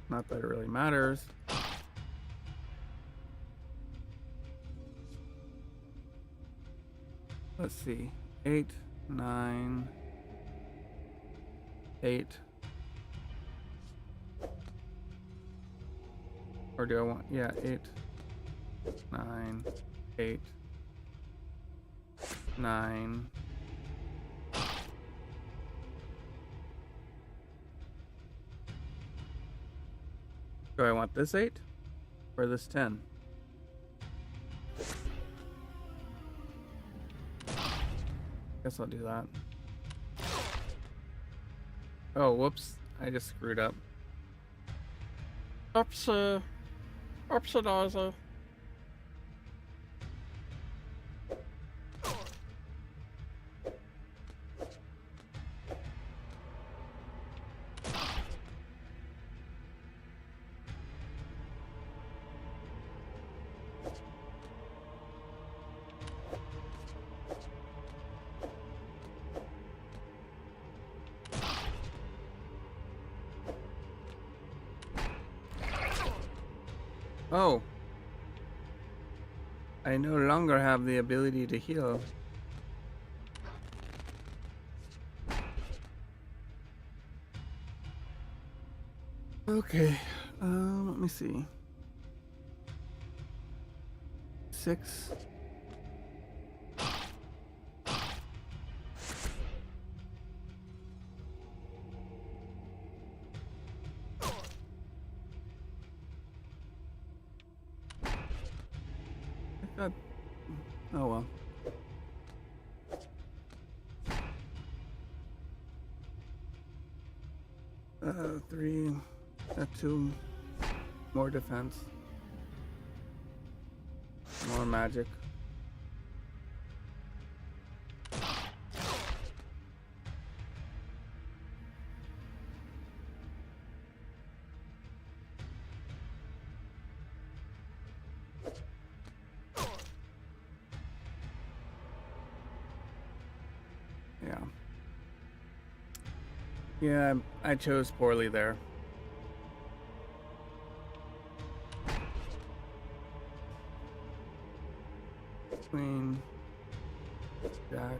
Not that it really matters. Let's see. 8, 9, 8. Or do I want, yeah, 8, 9, 8, 9. Do I want this 8 or this 10? Guess I'll do that. Oh, whoops. I just screwed up. Oopsie. Oopsie daisy. Oh. I no longer have the ability to heal. Okay. Let me see. 6. Oh well. 3. 2. More defense. More magic. Yeah. Yeah, I chose poorly there. Queen. Jack.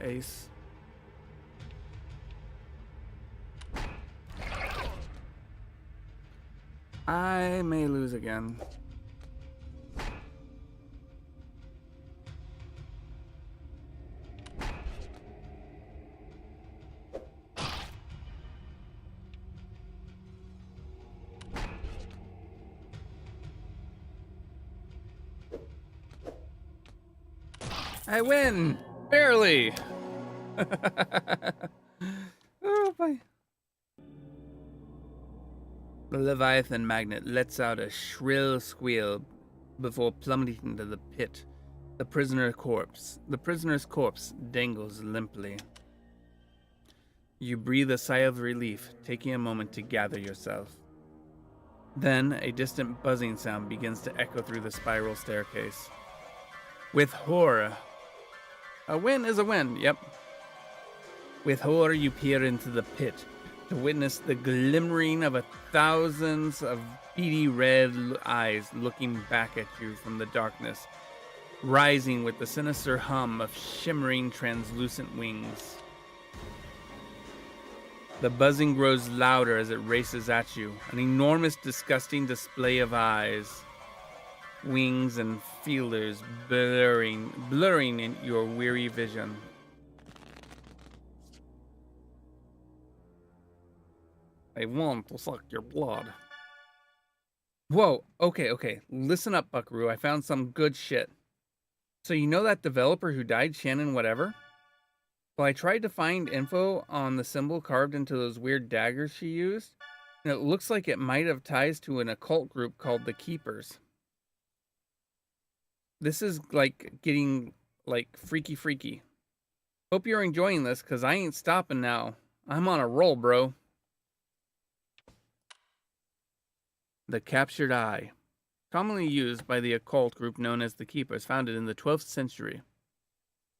Ace. I may lose again. I win! Barely! Oh boy. The Leviathan magnet lets out a shrill squeal before plummeting into the pit. The prisoner's corpse dangles limply. You breathe a sigh of relief, taking a moment to gather yourself. Then, a distant buzzing sound begins to echo through the spiral staircase. With horror... A win is a win, yep. With horror, you peer into the pit to witness the glimmering of thousands of beady red eyes looking back at you from the darkness, rising with the sinister hum of shimmering translucent wings. The buzzing grows louder as it races at you, an enormous, disgusting display of eyes, wings and feelers blurring in your weary vision. I want to suck your blood. Whoa, okay. Listen up, Buckaroo. I found some good shit. So you know that developer who died, Shannon whatever? Well, I tried to find info on the symbol carved into those weird daggers she used, and it looks like it might have ties to an occult group called the Keepers. This is like getting like freaky. Hope you're enjoying this, cause I ain't stopping now. I'm on a roll, bro. The Captured Eye, commonly used by the occult group known as the Keepers, founded in the 12th century.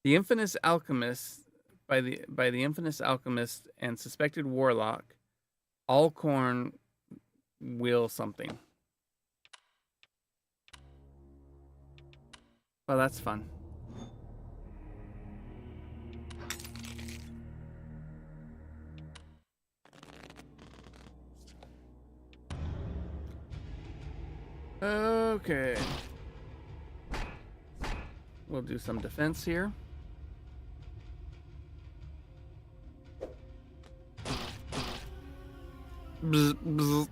The infamous alchemist, by the infamous alchemist and suspected warlock, Alcorn Will something. Well, that's fun. Okay. We'll do some defense here. Bzz, bzz.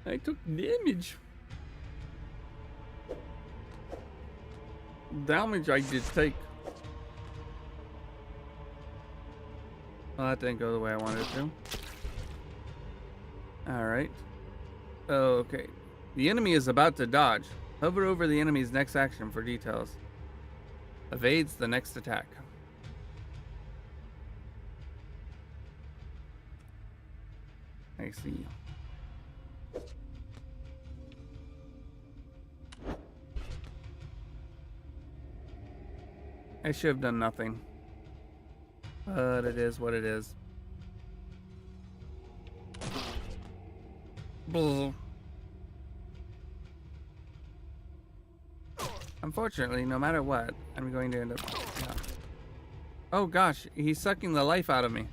I took damage. Damage I did take. Well, that didn't go the way I wanted it to. Alright. Okay. The enemy is about to dodge. Hover over the enemy's next action for details. Evades the next attack. I see. I should have done nothing. But it is what it is. Bull. Unfortunately, no matter what, I'm going to end up... Yeah. Oh gosh, he's sucking the life out of me.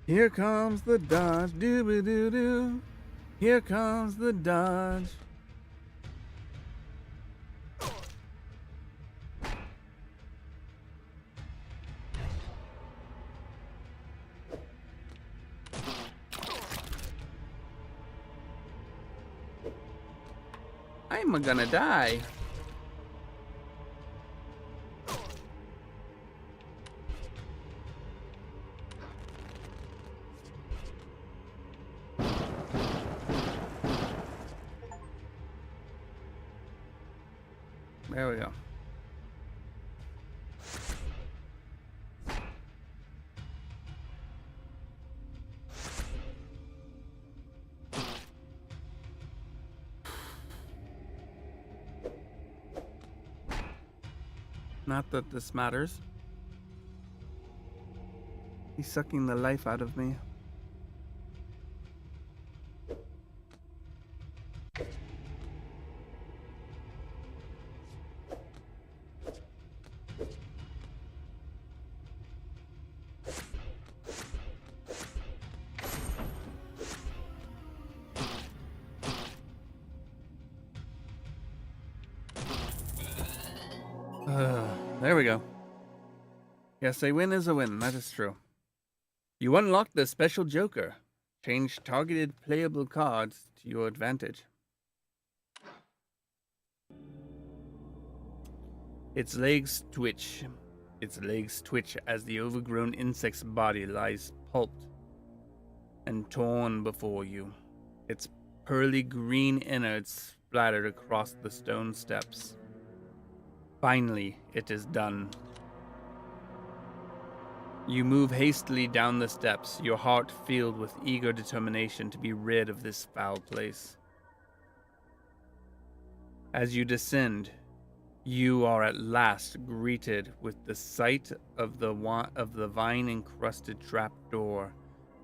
Here comes the dodge, doo-ba-doo-doo. Here comes the dodge. I'm gonna die. There we go. Not that this matters. He's sucking the life out of me. There we go. Yes, a win is a win. That is true. You unlock the special Joker. Change targeted playable cards to your advantage. Its legs twitch. Its legs twitch as the overgrown insect's body lies pulped and torn before you. Its pearly green innards splattered across the stone steps. Finally, it is done. You move hastily down the steps, your heart filled with eager determination to be rid of this foul place. As you descend, you are at last greeted with the sight of the vine-encrusted trapdoor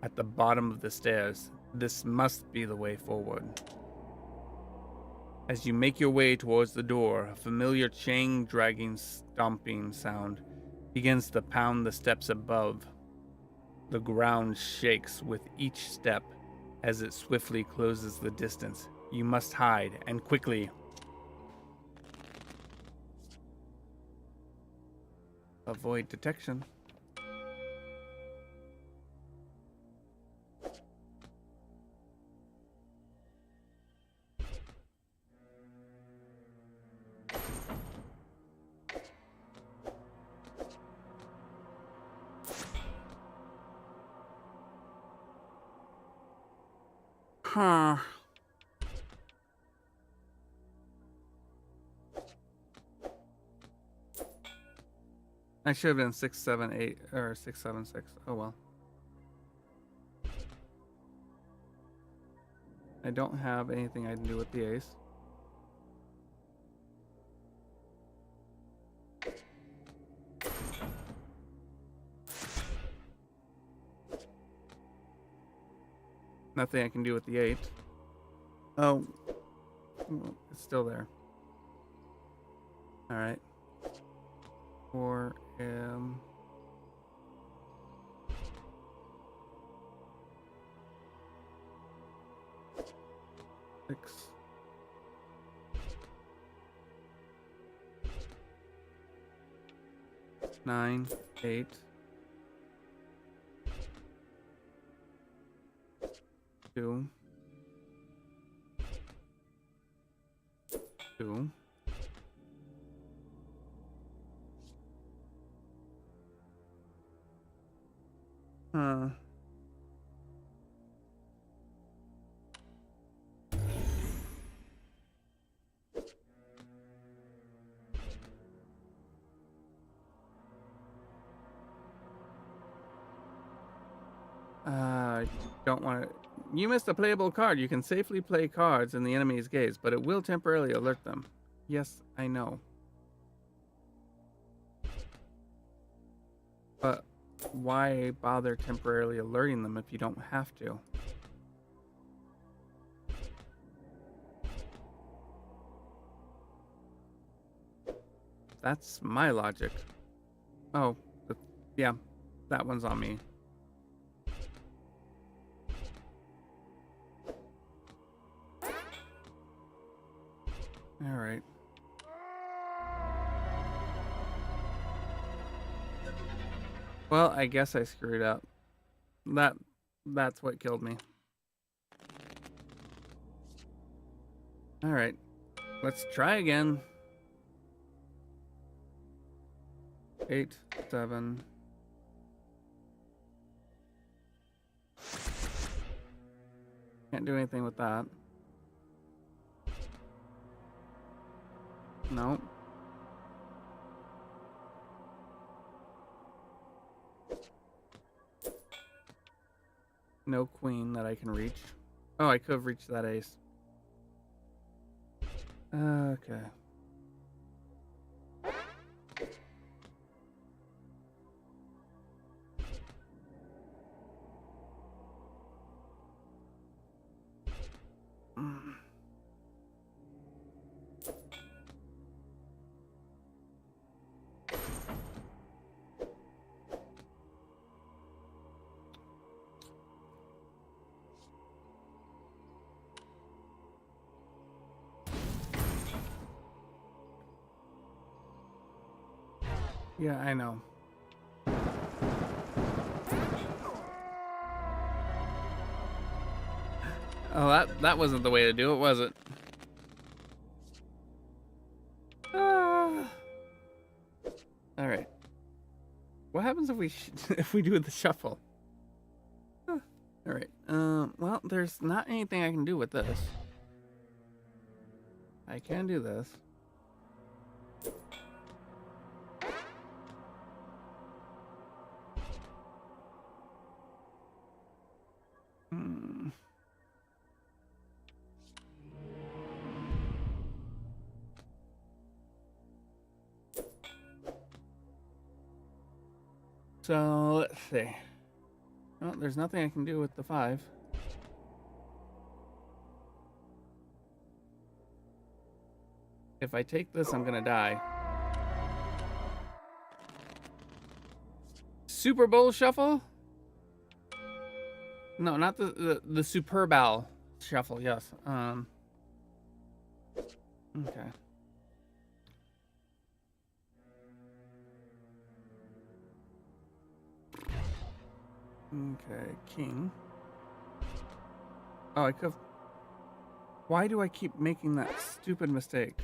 at the bottom of the stairs. This must be the way forward. As you make your way towards the door, a familiar chain-dragging stomping sound begins to pound the steps above. The ground shakes with each step as it swiftly closes the distance. You must hide, and quickly. Avoid detection. Huh. I should have been 6, 7, 8, or 6, 7, 6. Oh well. I don't have anything I can do with the ace. Nothing I can do with the 8. Oh, it's still there. All right. 4 6 9 8 2 2 Huh. I don't want to. You missed a playable card. You can safely play cards in the enemy's gaze, but it will temporarily alert them. Yes, I know. But why bother temporarily alerting them if you don't have to? That's my logic. Oh, yeah, that one's on me. All right. Well, I guess I screwed up. That's what killed me. All right. Let's try again. 8, 7. Can't do anything with that. No. No queen that I can reach. Oh, I could have reached that ace. Okay. Yeah, I know. Oh, that wasn't the way to do it, was it? All right. What happens if we if we do the shuffle? All right. Well, there's not anything I can do with this. I can do this. So let's see. Well, there's nothing I can do with the 5. If I take this, I'm gonna die. Super Bowl shuffle? No, not the Super Bowl shuffle. Yes. Okay. Okay, king. Oh, I could. Why do I keep making that stupid mistake?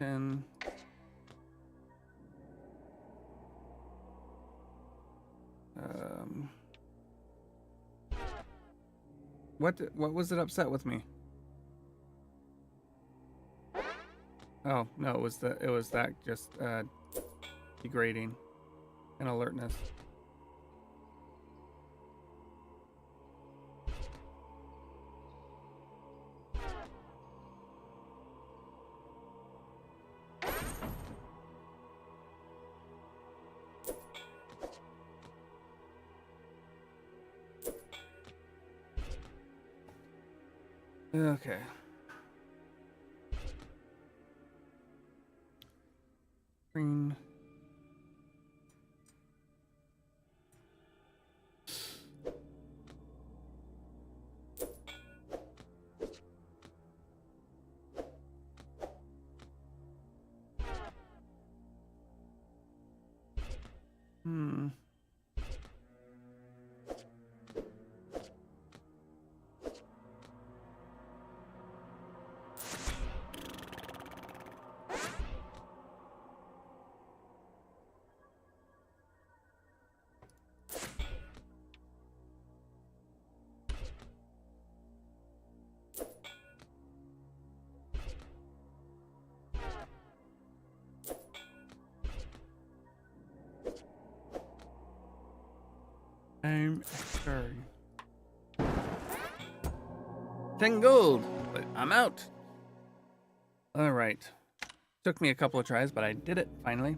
And what was it upset with me? Oh no, it was that just degrading and alertness. Okay. Green. I'm sorry. 10 gold, but I'm out. Alright. Took me a couple of tries, but I did it finally.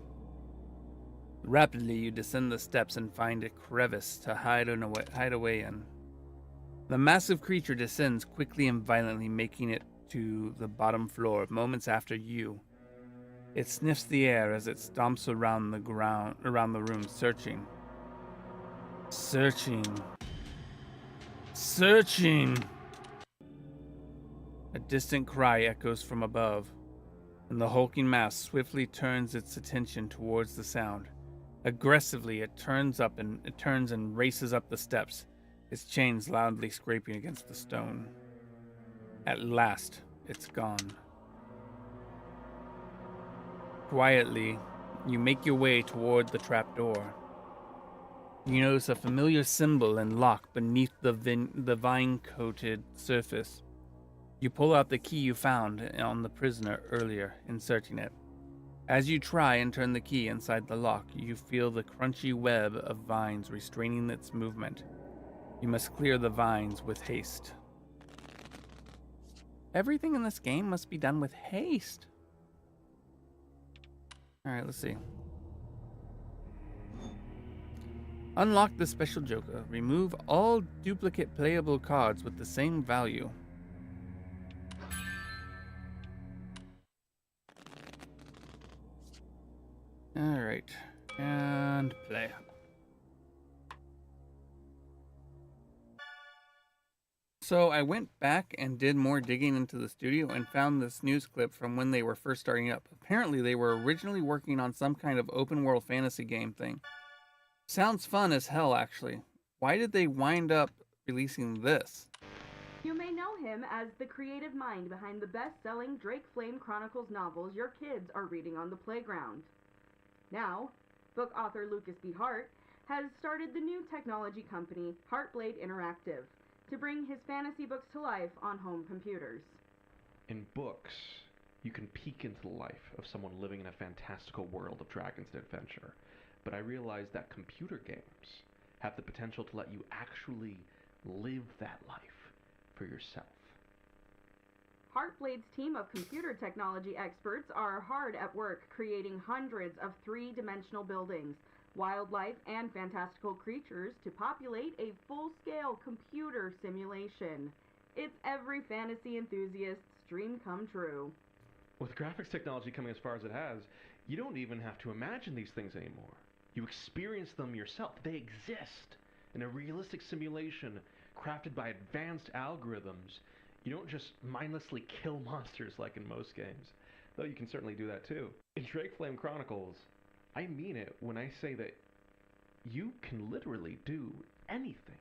Rapidly, you descend the steps and find a crevice to hide away in. The massive creature descends quickly and violently, making it to the bottom floor moments after you. It sniffs the air as it stomps around the room, searching. Searching! A distant cry echoes from above, and the hulking mass swiftly turns its attention towards the sound. Aggressively, it turns and races up the steps, its chains loudly scraping against the stone. At last, it's gone. Quietly, you make your way toward the trapdoor. You notice a familiar symbol and lock beneath the vine-coated surface. You pull out the key you found on the prisoner earlier, inserting it. As you try and turn the key inside the lock, you feel the crunchy web of vines restraining its movement. You must clear the vines with haste. Everything in this game must be done with haste. Alright, let's see. Unlock the special joker. Remove all duplicate playable cards with the same value. Alright, and play. So I went back and did more digging into the studio and found this news clip from when they were first starting up. Apparently they were originally working on some kind of open world fantasy game thing. Sounds fun as hell, actually. Why did they wind up releasing this? You may know him as the creative mind behind the best-selling Drake Flame Chronicles novels your kids are reading on the playground. Now, book author Lucas B. Hart has started the new technology company Heartblade Interactive to bring his fantasy books to life on home computers. In books, you can peek into the life of someone living in a fantastical world of dragons and adventure, but I realized that computer games have the potential to let you actually live that life for yourself. Heartblade's team of computer technology experts are hard at work creating hundreds of three-dimensional buildings, wildlife, and fantastical creatures to populate a full-scale computer simulation. It's every fantasy enthusiast's dream come true. With graphics technology coming as far as it has, you don't even have to imagine these things anymore. You experience them yourself. They exist in a realistic simulation crafted by advanced algorithms. You don't just mindlessly kill monsters like in most games, though you can certainly do that too. In Drake Flame Chronicles, I mean it when I say that you can literally do anything.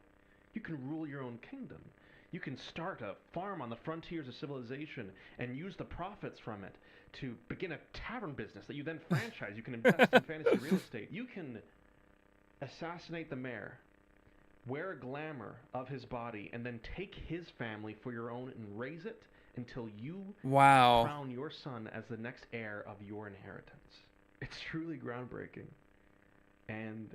You can rule your own kingdom. You can start a farm on the frontiers of civilization and use the profits from it to begin a tavern business that you then franchise. You can invest in fantasy real estate. You can assassinate the mayor, wear a glamour of his body, and then take his family for your own and raise it until you crown your son as the next heir of your inheritance. It's truly groundbreaking. And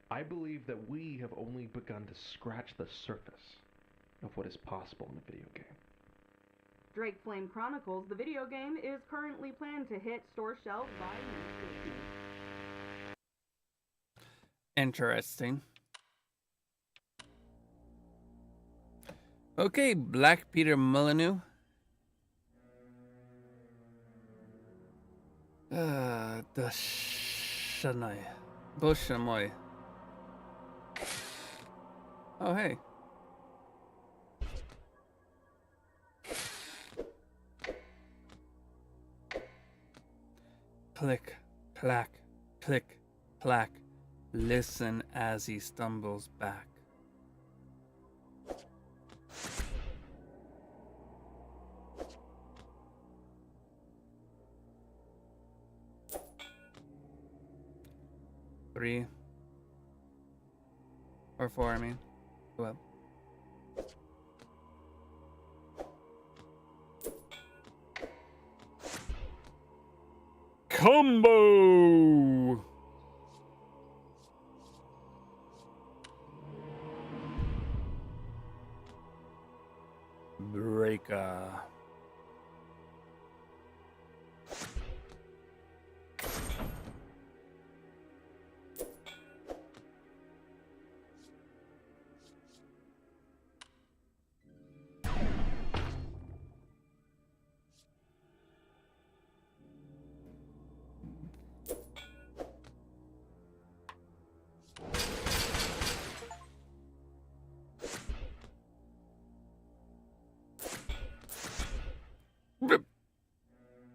I believe that we have only begun to scratch the surface of what is possible in a video game. Drake Flame Chronicles, the video game, is currently planned to hit store shelves by next year. Interesting. Okay, Black Peter Molyneux. The Shanai. Boshamoy. Oh, hey. Click, clack, click, clack. Listen as he stumbles back. Three. Or four, I mean. Well. Combo! Breaker.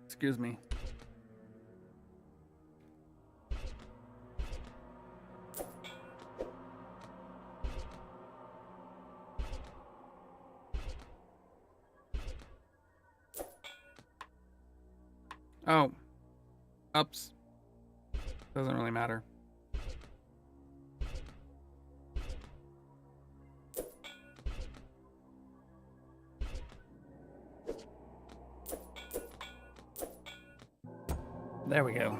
Excuse me. Oh. Ups. Doesn't really matter. There we go.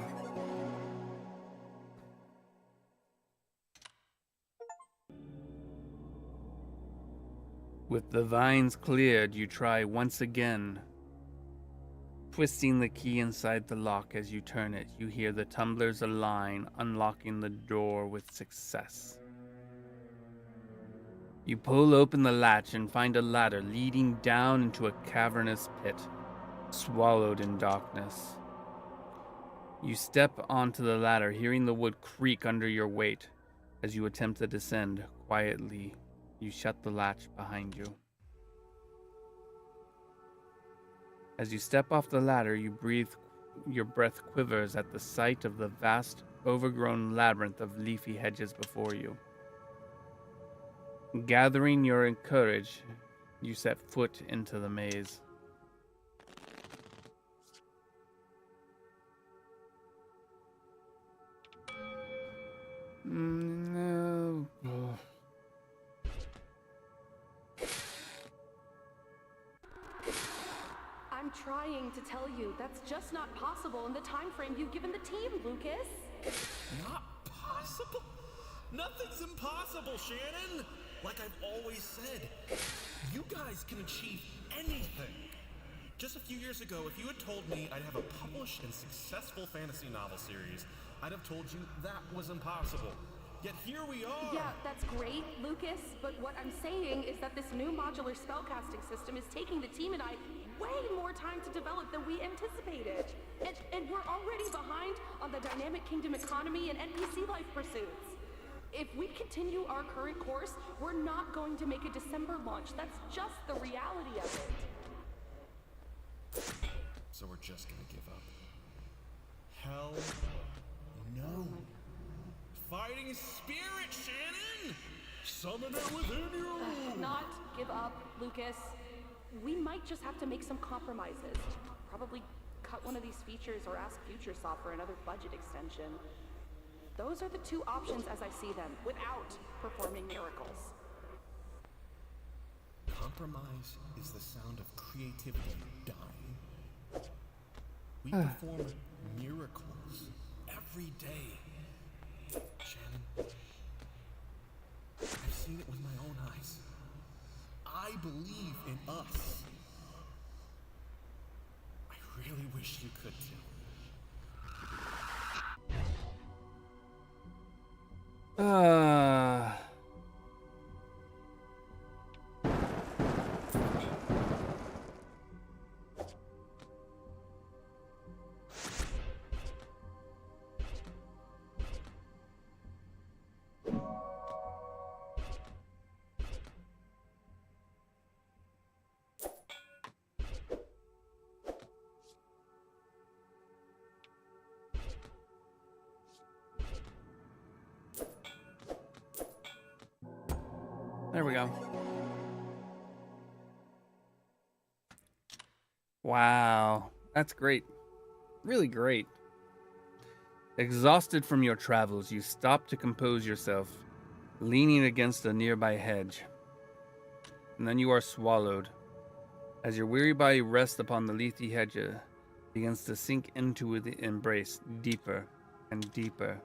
With the vines cleared, you try once again. Twisting the key inside the lock as you turn it, you hear the tumblers align, unlocking the door with success. You pull open the latch and find a ladder leading down into a cavernous pit, swallowed in darkness. You step onto the ladder, hearing the wood creak under your weight. As you attempt to descend, quietly, you shut the latch behind you. As you step off the ladder, your breath quivers at the sight of the vast, overgrown labyrinth of leafy hedges before you. Gathering your courage, you set foot into the maze. No. I'm trying to tell you, that's just not possible in the time frame you've given the team, Lucas. Not possible? Nothing's impossible, Shannon! Like I've always said, you guys can achieve anything. Just a few years ago, if you had told me I'd have a published and successful fantasy novel series, I'd have told you that was impossible. Yet here we are! Yeah, that's great, Lucas, but what I'm saying is that this new modular spellcasting system is taking the team and I way more time to develop than we anticipated. And we're already behind on the Dynamic Kingdom economy and NPC life pursuits. If we continue our current course, we're not going to make a December launch. That's just the reality of it. So we're just gonna give up? Hell no. Fighting spirit, Shannon! Summon it within you! Not give up, Lucas. We might just have to make some compromises. Probably cut one of these features or ask FutureSoft for another budget extension. Those are the two options as I see them, without performing miracles. Compromise is the sound of creativity dying. We perform miracles every day. Shannon, I've seen it with my own eyes. I believe in us. I really wish you could too. There we go. Wow, that's great. Really great. Exhausted from your travels, you stop to compose yourself, leaning against a nearby hedge. And then you are swallowed. As your weary body rests upon the leafy hedge, it begins to sink into the embrace deeper and deeper.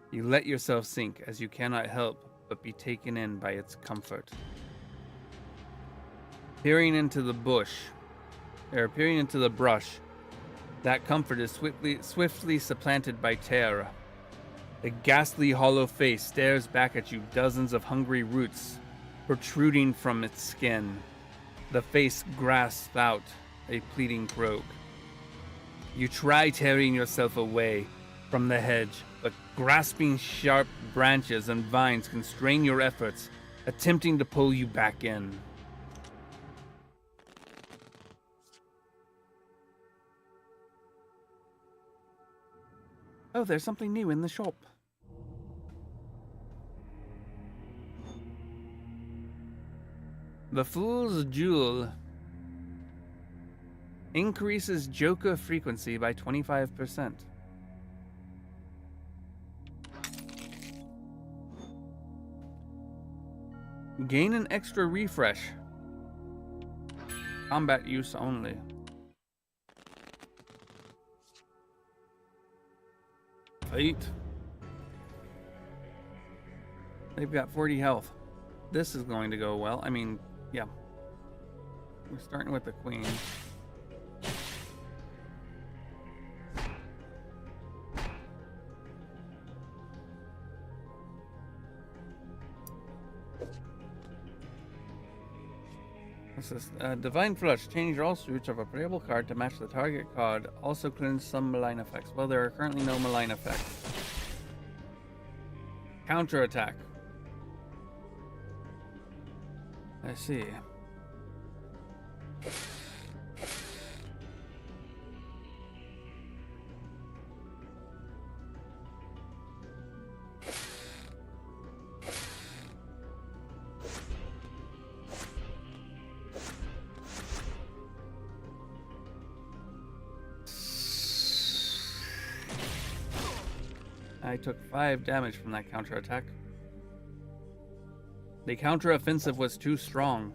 You let yourself sink as you cannot help but be taken in by its comfort. Peering into the bush, or peering into the brush, that comfort is swiftly supplanted by terror. The ghastly hollow face stares back at you, dozens of hungry roots protruding from its skin. The face grasps out a pleading croak. You try tearing yourself away from the hedge, but grasping sharp branches and vines constrain your efforts, attempting to pull you back in. Oh, there's something new in the shop. The Fool's Jewel increases Joker frequency by 25%. Gain an extra refresh. Combat use only. Fight. They've got 40 health. This is going to go well. I mean, yeah. We're starting with the queen. This is Divine Flush. Change all suits of a playable card to match the target card. Also cleanse some malign effects. Well, there are currently no malign effects. Counterattack. I see. I took 5 damage from that counterattack. The counteroffensive was too strong.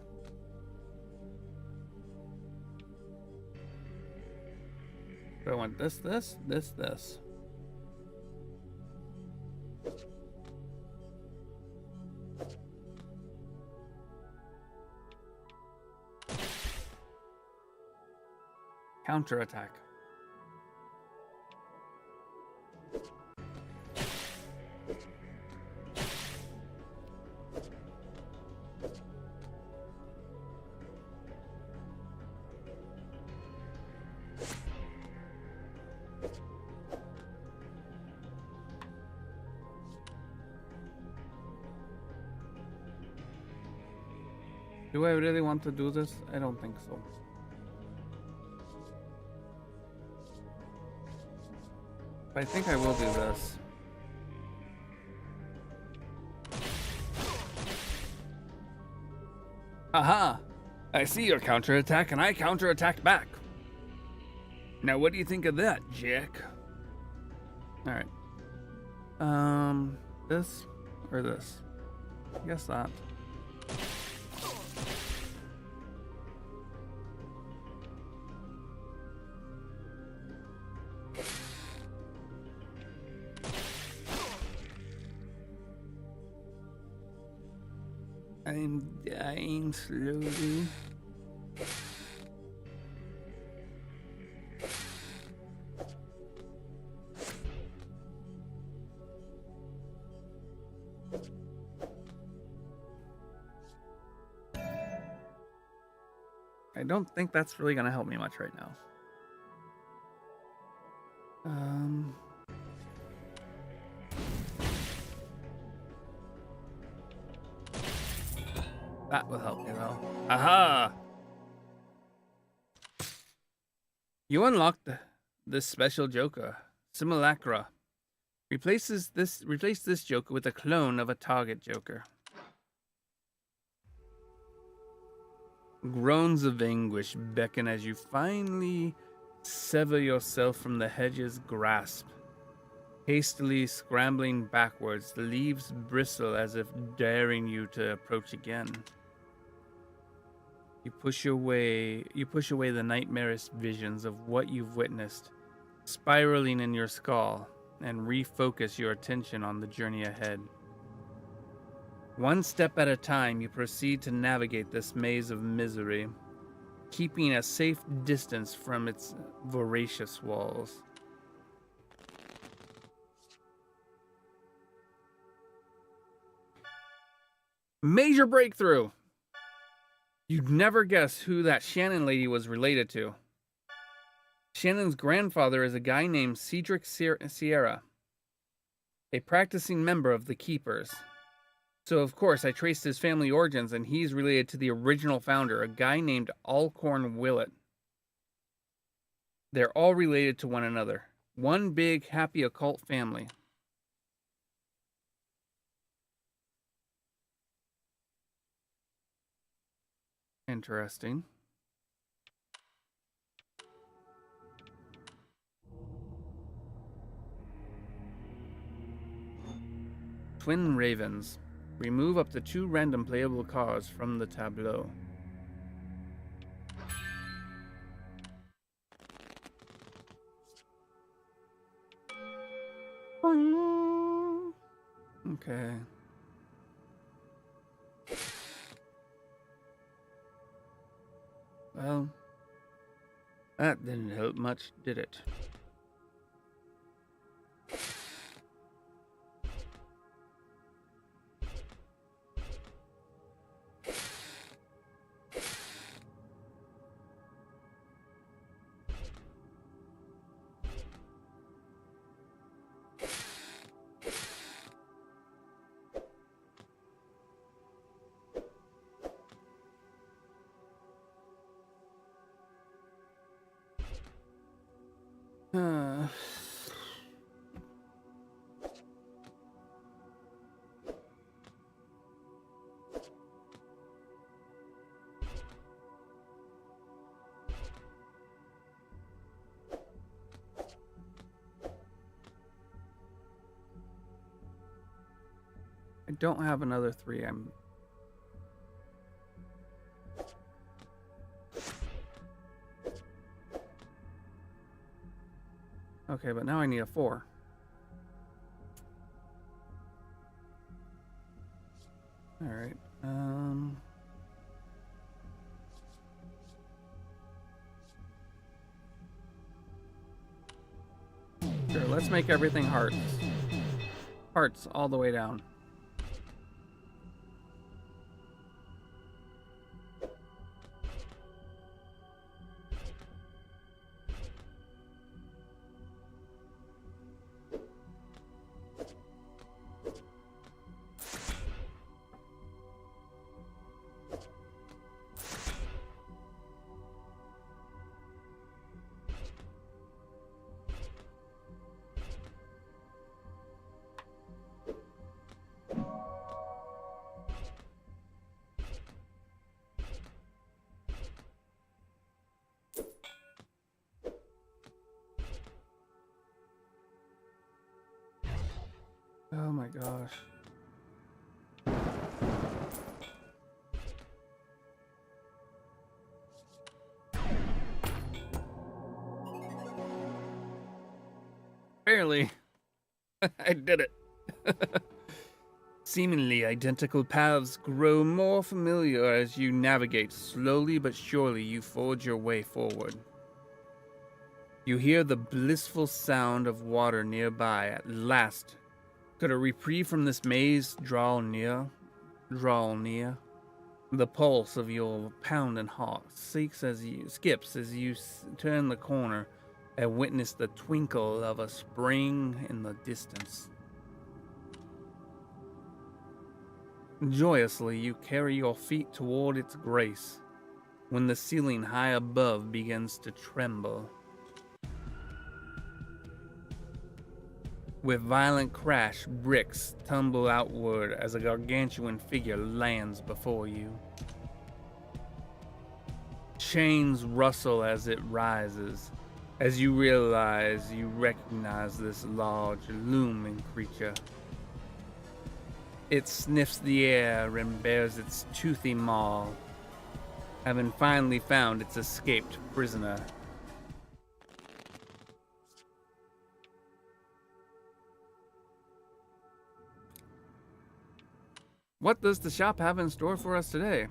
So I want this. Counterattack. Do I really want to do this? I don't think so. But I think I will do this. Aha! I see your counterattack and I counterattacked back. Now what do you think of that, Jack? Alright. This or this? I guess that. I'm dying slowly. I don't think that's really gonna help me much right now. That will help me though. Aha! You unlocked this special Joker, Simulacra. Replace this Joker with a clone of a target Joker. Groans of anguish beckon as you finally sever yourself from the hedge's grasp. Hastily scrambling backwards, the leaves bristle as if daring you to approach again. You push away the nightmarish visions of what you've witnessed, spiraling in your skull, and refocus your attention on the journey ahead. One step at a time, you proceed to navigate this maze of misery, keeping a safe distance from its voracious walls. Major breakthrough! You'd never guess who that Shannon lady was related to. Shannon's grandfather is a guy named Cedric Sierra, a practicing member of the Keepers. So, of course, I traced his family origins, and he's related to the original founder, a guy named Alcorn Willett. They're all related to one another. One big, happy occult family. Interesting. Twin Ravens. Remove up to 2 random playable cards from the tableau. Okay. Well, that didn't help much, did it? I don't have another 3. Okay, but now I need a 4. All right. Sure, let's make everything hearts. Hearts all the way down. Oh my gosh. Barely. I did it. Seemingly identical paths grow more familiar as you navigate. Slowly but surely, you forge your way forward. You hear the blissful sound of water nearby. At last, could a reprieve from this maze draw near? Draw near. The pulse of your pounding heart skips as you turn the corner and witness the twinkle of a spring in the distance. Joyously, you carry your feet toward its grace when the ceiling high above begins to tremble. With violent crash, bricks tumble outward as a gargantuan figure lands before you. Chains rustle as it rises, as you recognize this large, looming creature. It sniffs the air and bares its toothy maw, having finally found its escaped prisoner. What does the shop have in store for us today?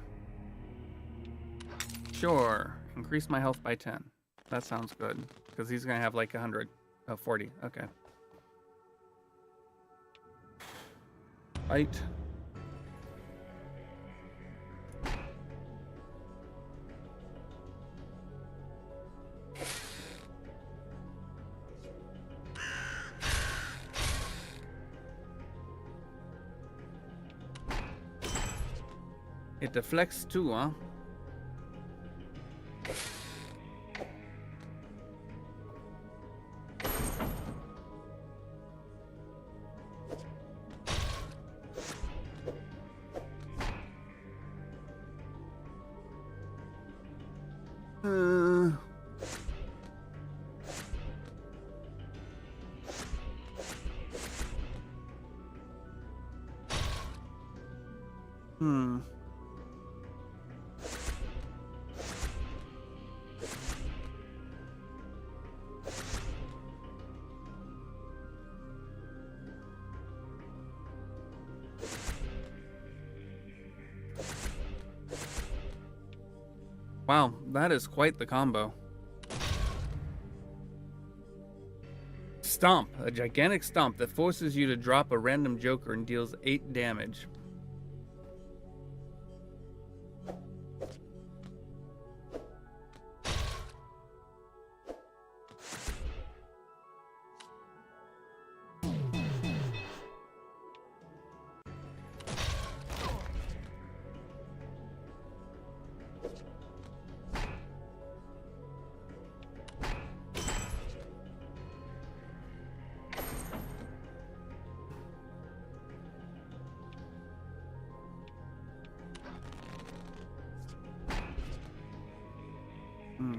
Sure. Increase my health by 10. That sounds good. Because he's going to have like 100. Oh, 40. Okay. Fight. It deflects too, huh? Wow, that is quite the combo. Stomp, a gigantic stomp that forces you to drop a random joker and deals 8 damage.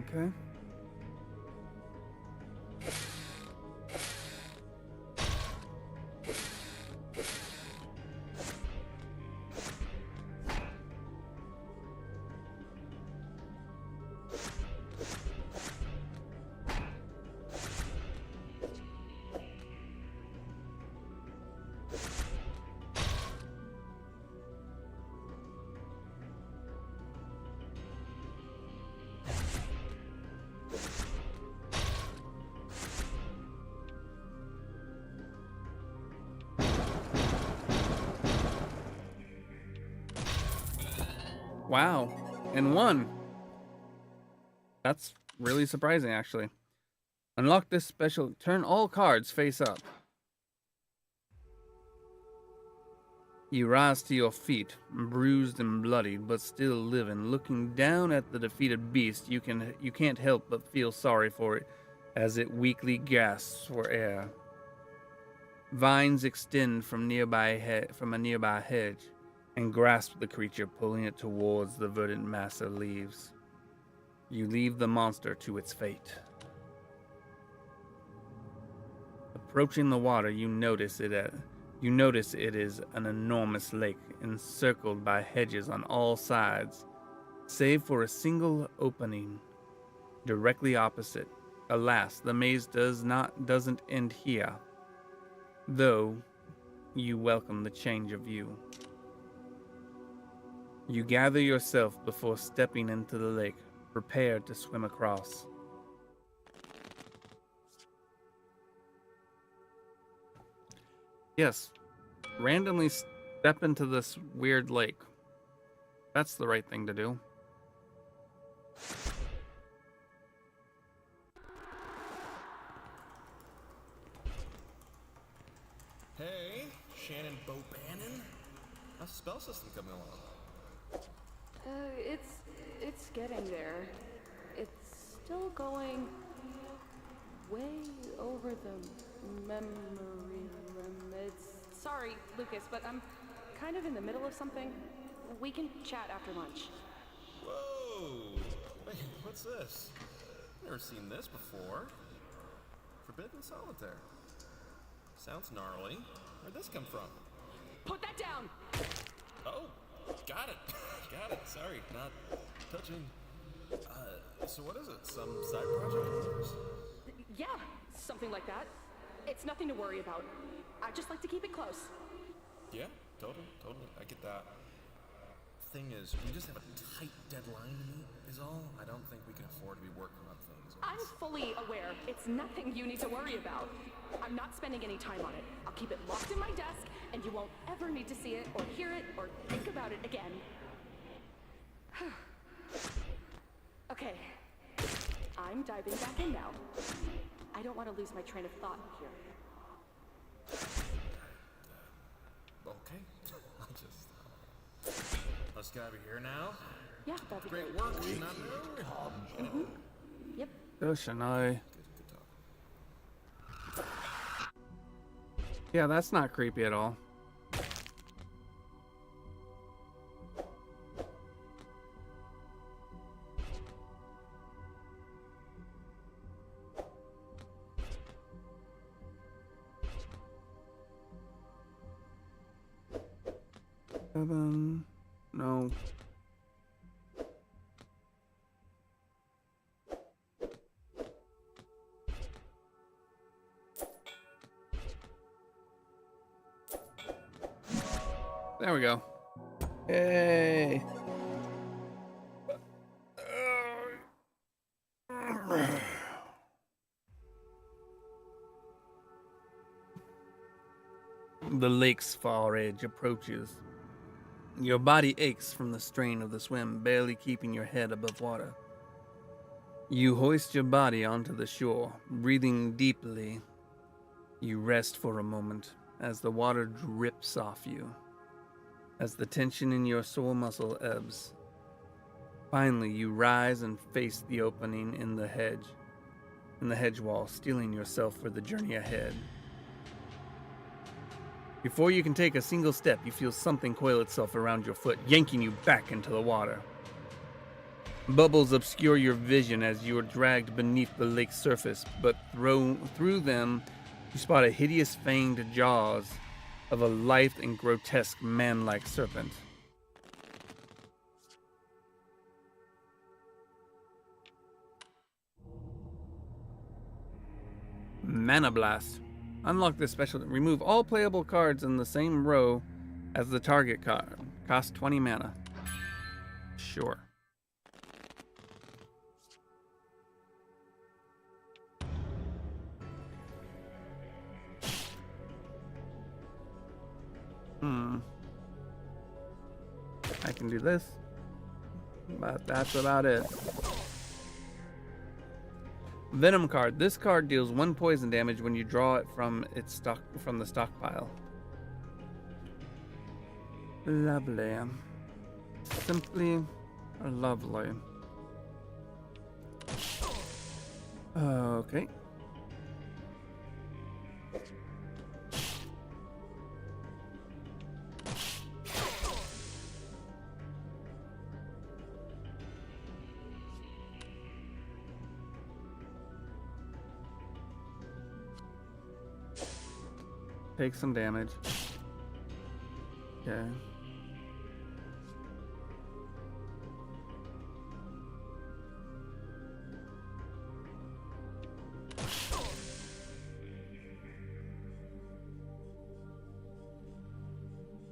Okay. Wow, and won. That's really surprising, actually. Unlock this special. Turn all cards face up. You rise to your feet, bruised and bloodied, but still living. Looking down at the defeated beast, you can't help but feel sorry for it, as it weakly gasps for air. Vines extend from a nearby hedge, and grasp the creature, pulling it towards the verdant mass of leaves. You leave the monster to its fate. Approaching the water, you notice it is an enormous lake, encircled by hedges on all sides, save for a single opening directly opposite. Alas, the maze doesn't end here, though you welcome the change of view. You gather yourself before stepping into the lake, prepared to swim across. Yes, randomly step into this weird lake. That's the right thing to do. Hey, Shannon Bobannon. How's the spell system coming along? It's getting there. It's still going way over the memory limits. Sorry, Lucas, but I'm kind of in the middle of something. We can chat after lunch. Whoa! Wait, what's this? Never seen this before. Forbidden Solitaire. Sounds gnarly. Where'd this come from? Put that down! Oh, got it. Got it. Sorry, not touching. So what is it? Some side project of yours? Yeah, something like that. It's nothing to worry about. I just like to keep it close. Yeah? Totally. I get that. Thing is, we just have a tight deadline to meet, is all. I don't think we can afford to be working on things. I'm fully aware. It's nothing you need to worry about. I'm not spending any time on it. I'll keep it locked in my desk, and you won't ever need to see it, or hear it, or think about it again. Okay. I'm diving back in now. I don't want to lose my train of thought here. Okay. Let's get out of here now. Yeah, that'd be Great great. work. Yep. Oh, Shania. Good talk. Yeah, that's not creepy at all. No. There we go. Yay. The lake's far edge approaches. Your body aches from the strain of the swim, barely keeping your head above water. You hoist your body onto the shore, breathing deeply. You rest for a moment as the water drips off you, as the tension in your sore muscle ebbs. Finally, you rise and face the opening in the hedge wall, steeling yourself for the journey ahead. Before you can take a single step, you feel something coil itself around your foot, yanking you back into the water. Bubbles obscure your vision as you are dragged beneath the lake's surface, but through them, you spot a hideous fanged jaws of a lithe and grotesque man-like serpent. Mana Blast. Unlock this special. Remove all playable cards in the same row as the target card. Cost 20 mana. Sure. I can do this, but that's about it. Venom card. This card deals 1 poison damage when you draw it from the stockpile. Lovely. Simply lovely. Okay. Take some damage. Okay.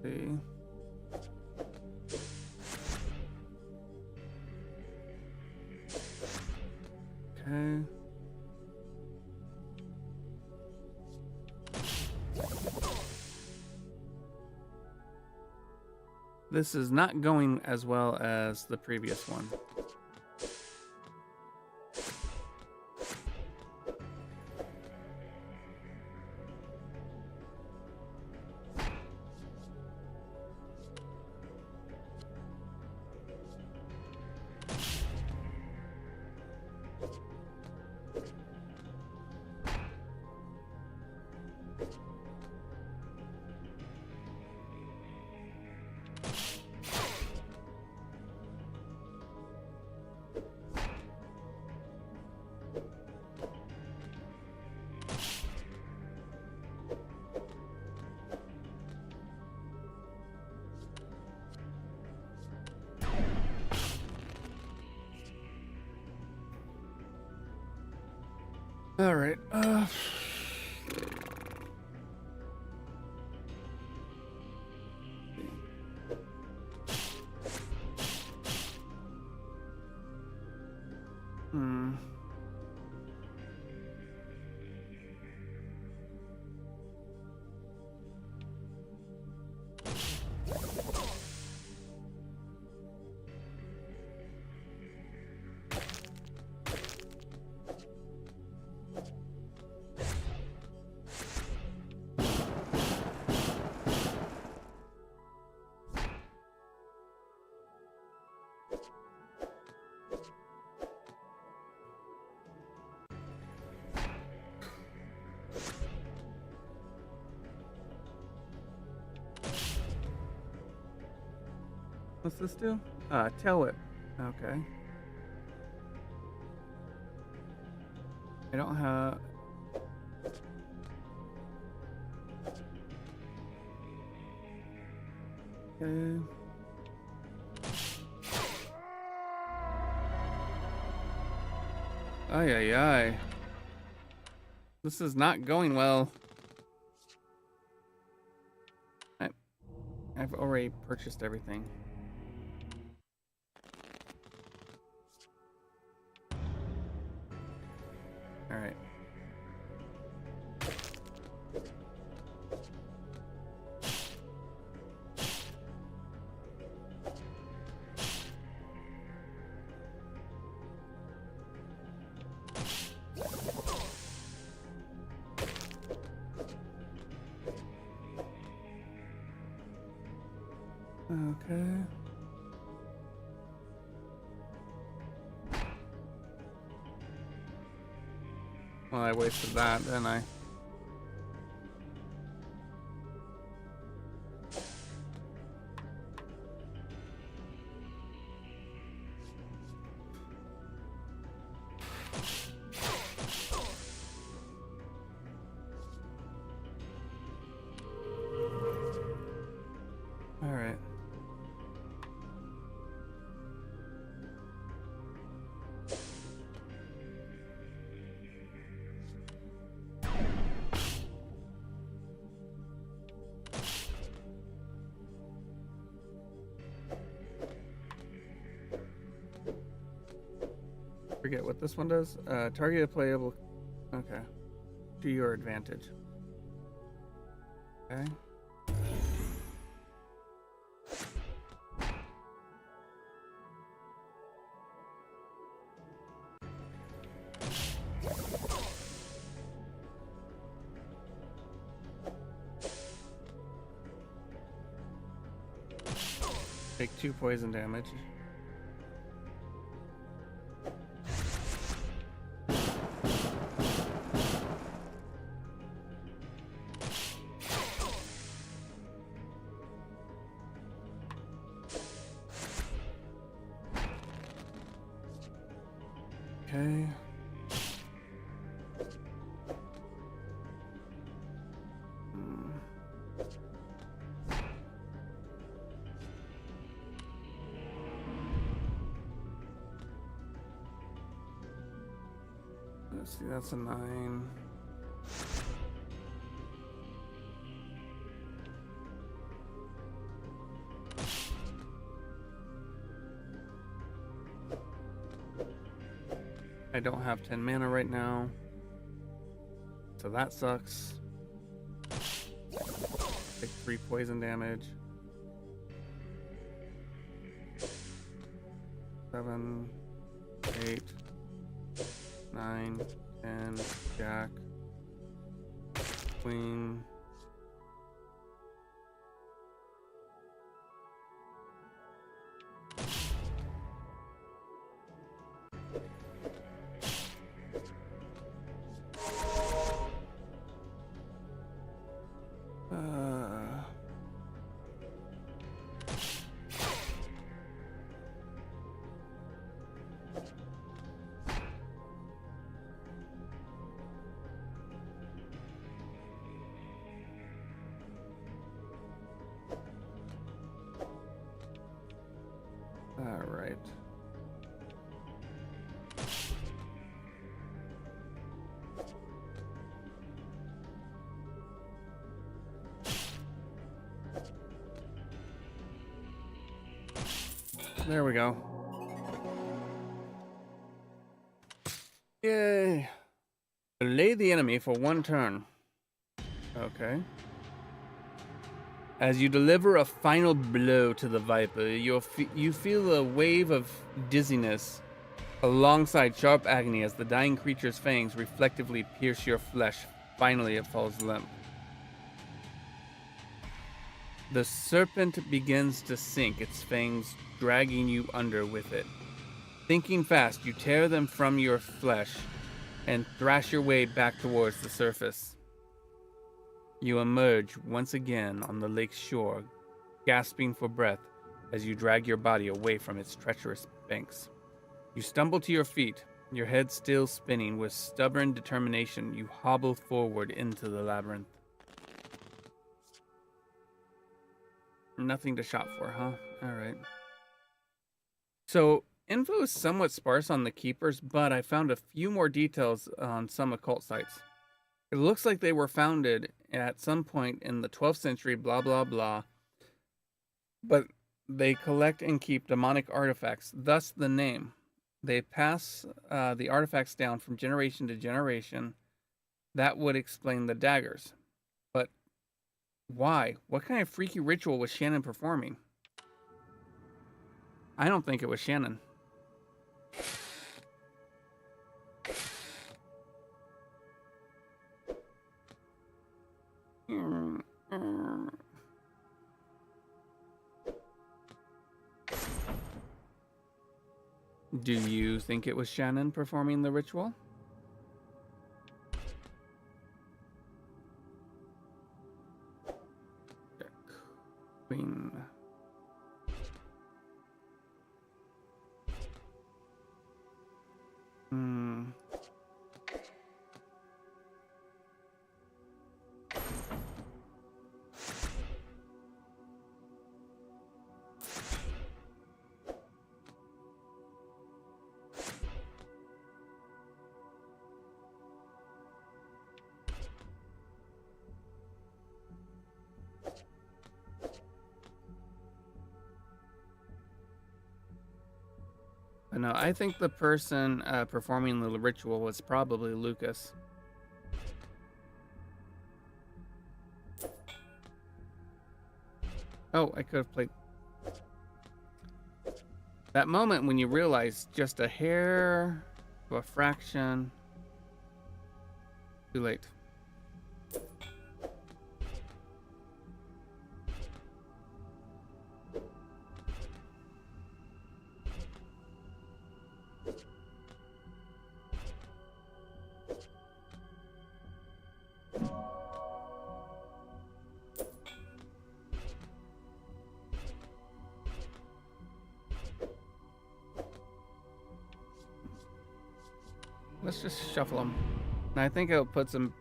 See. Okay. This is not going as well as the previous one. All right. Hmm. What's this do? Tail whip. Okay. I don't have... Okay. Ay, ay, ay. This is not going well. I've already purchased everything. All right. Okay. Well, I wasted that, didn't I? All right. Forget what this one does. Target a playable. Okay. To your advantage. Okay. Take 2 poison damage. Okay. Let's see, that's a 9. I don't have 10 mana right now, so that sucks. Take 3 poison damage. 7, 8, 9, 10, Jack, Queen. All right. There we go. Yay. Delay the enemy for 1 turn. Okay. As you deliver a final blow to the Viper, you feel a wave of dizziness alongside sharp agony as the dying creature's fangs reflectively pierce your flesh. Finally, it falls limp. The serpent begins to sink, its fangs dragging you under with it. Thinking fast, you tear them from your flesh and thrash your way back towards the surface. You emerge once again on the lake's shore, gasping for breath as you drag your body away from its treacherous banks. You stumble to your feet, your head still spinning. With stubborn determination, you hobble forward into the labyrinth. Nothing to shop for, huh? Alright. So, info is somewhat sparse on the keepers, but I found a few more details on some occult sites. It looks like they were founded at some point in the 12th century, blah, blah, blah. But they collect and keep demonic artifacts, thus the name. They pass the artifacts down from generation to generation. That would explain the daggers. But why? What kind of freaky ritual was Shannon performing? I don't think it was Shannon. Do you think it was Shannon performing the ritual? Queen. No, I think the person performing the ritual was probably Lucas. Oh, I could have played. That moment when you realize just a hair of a fraction. Too late. Let's just shuffle them. And I think it'll put some...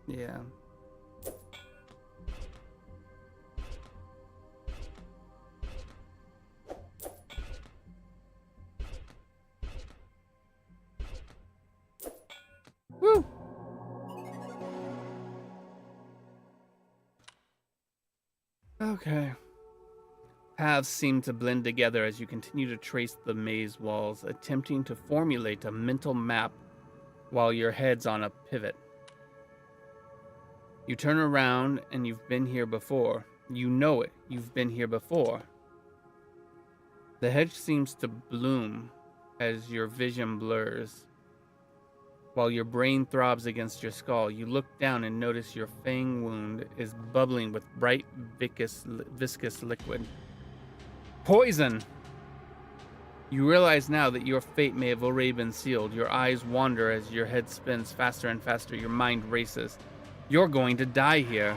Yeah. Woo! Okay. Paths seem to blend together as you continue to trace the maze walls, attempting to formulate a mental map while your head's on a pivot. You turn around and you've been here before. You know it. You've been here before. The hedge seems to bloom as your vision blurs. While your brain throbs against your skull, you look down and notice your fang wound is bubbling with bright, viscous liquid. Poison! You realize now that your fate may have already been sealed. Your eyes wander as your head spins faster and faster. Your mind races. You're going to die here.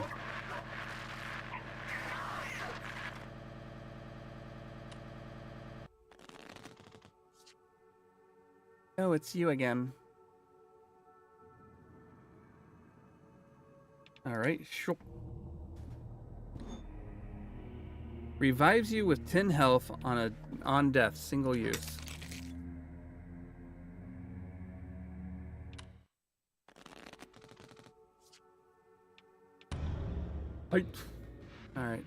Oh, it's you again. Alright, sure. Revives you with 10 health on death, single use. Alright.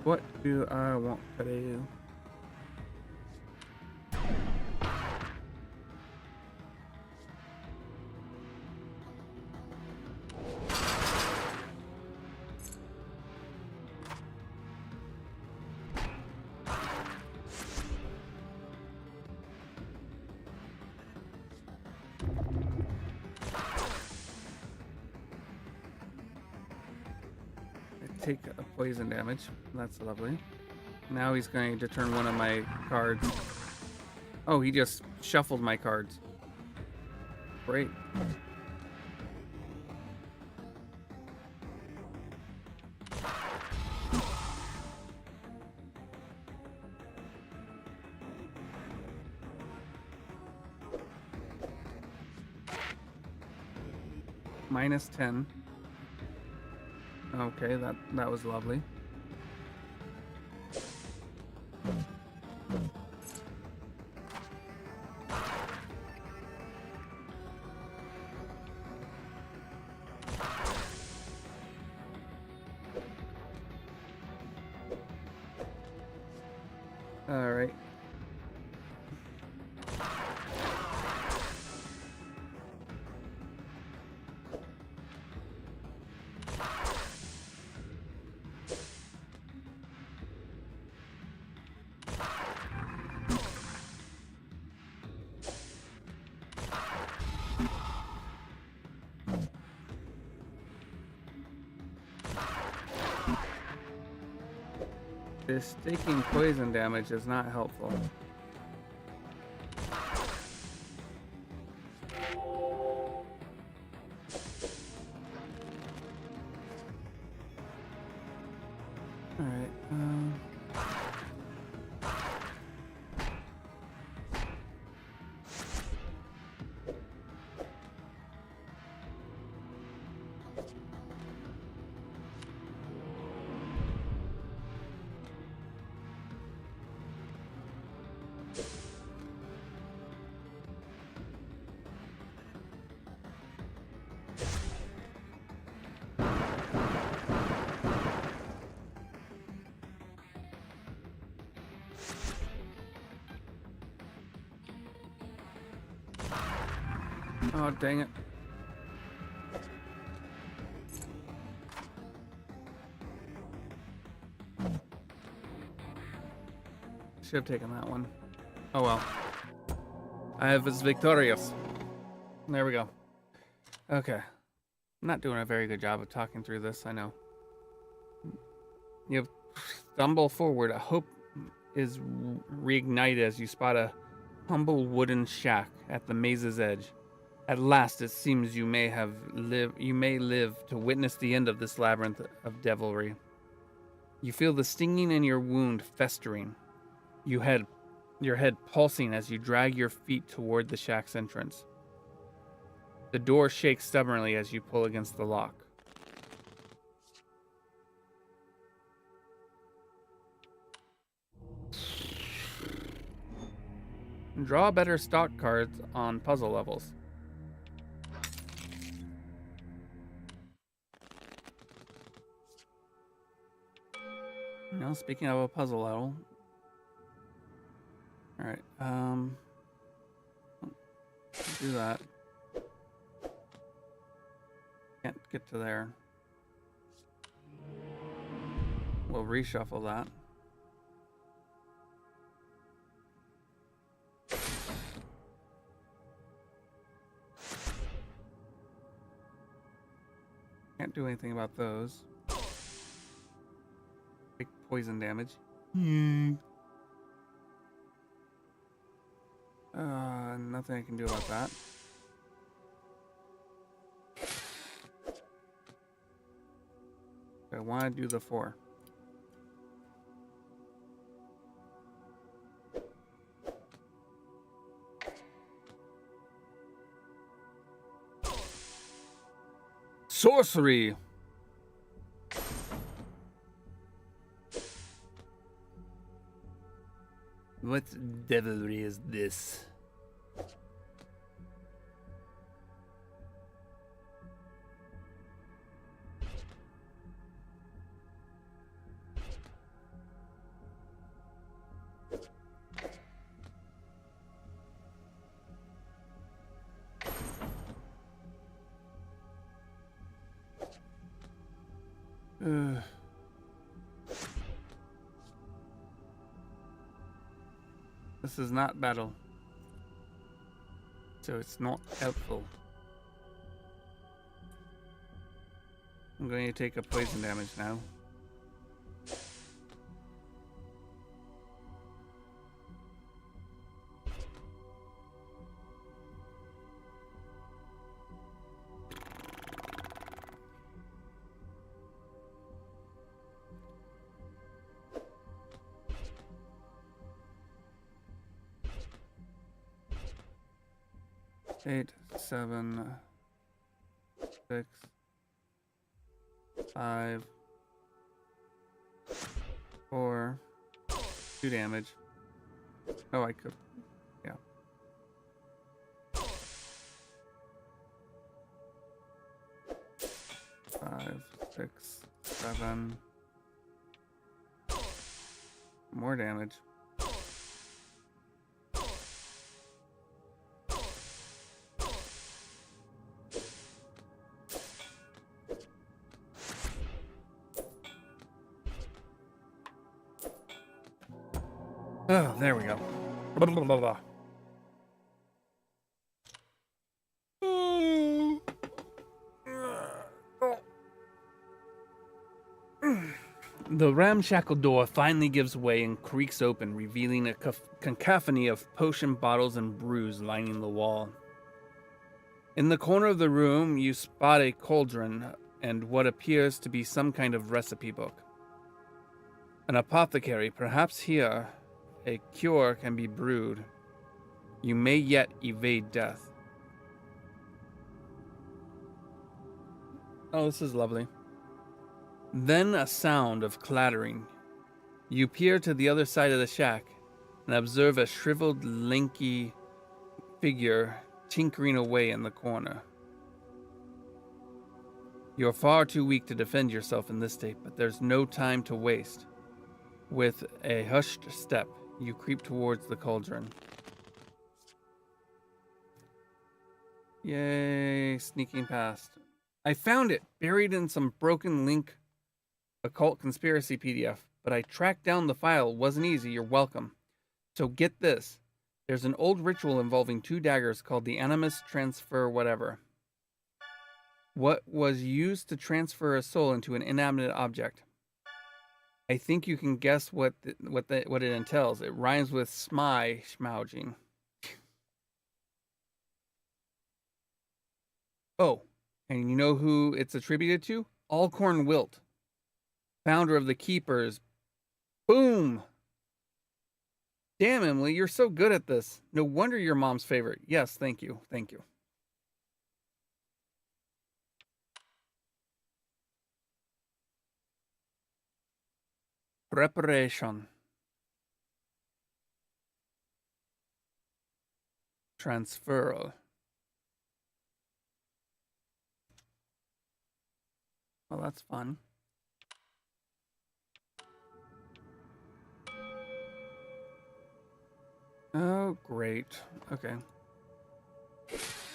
What do I want to do? Take a poison damage. That's lovely. Now he's going to turn one of my cards. Oh, he just shuffled my cards. Great. Minus 10. Okay, that was lovely. All right. This taking poison damage is not helpful. Alright, oh, dang it. Should have taken that one. Oh well. I was victorious. There we go. Okay. I'm not doing a very good job of talking through this, I know. You stumble forward. A hope is reignited as you spot a humble wooden shack at the maze's edge. At last, it seems you may live to witness the end of this labyrinth of devilry. You feel the stinging in your wound festering. Your head pulsing as you drag your feet toward the shack's entrance. The door shakes stubbornly as you pull against the lock. Draw better stock cards on puzzle levels. Now, speaking of a puzzle level. Alright, do that. Can't get to there. We'll reshuffle that. Can't do anything about those. Big poison damage. Nothing I can do about that. I want to do the 4. Sorcery! What devilry is this? This is not battle, so it's not helpful. I'm going to take a poison damage now. Eight, 7, 6, 5, 4, 2 damage. Oh, I could, yeah. Five, 6, 7. More damage. Oh, there we go. Blah, blah, blah, blah. The ramshackle door finally gives way and creaks open, revealing a cacophony of potion bottles and brews lining the wall. In the corner of the room, you spot a cauldron and what appears to be some kind of recipe book. An apothecary, perhaps here a cure can be brewed. You may yet evade death. Oh, this is lovely. Then a sound of clattering. You peer to the other side of the shack and observe a shriveled, lanky figure tinkering away in the corner. You're far too weak to defend yourself in this state, but there's no time to waste. With a hushed step, you creep towards the cauldron. Yay, sneaking past. I found it, buried in some broken link occult conspiracy PDF, but I tracked down the file. Wasn't easy, you're welcome. So get this. There's an old ritual involving 2 daggers called the Animus Transfer whatever. What was used to transfer a soul into an inanimate object. I think you can guess what it entails. It rhymes with schmouging. Oh, and you know who it's attributed to? Alcorn Wilt, founder of the Keepers. Boom! Damn, Emily, you're so good at this. No wonder you're mom's favorite. Yes, thank you. Thank you. Preparation. Transferal. Well, that's fun. Oh, great. Okay.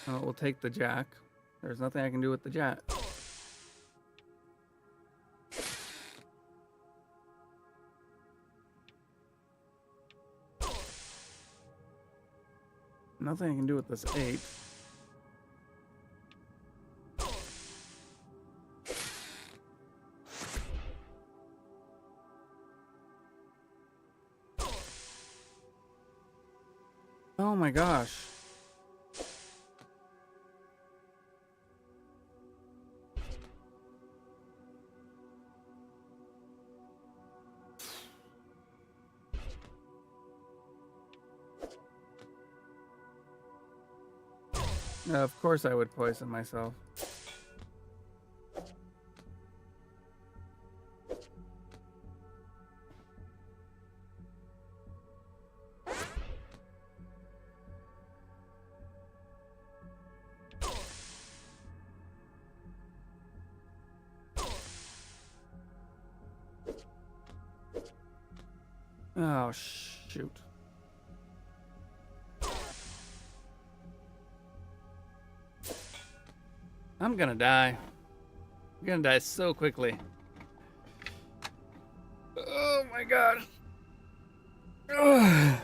Well, we'll take the jack. There's nothing I can do with the jack. Nothing I can do with this 8. Oh my gosh. Of course I would poison myself. Oh, shoot. I'm gonna die. I'm gonna die so quickly. Oh my god. Ugh.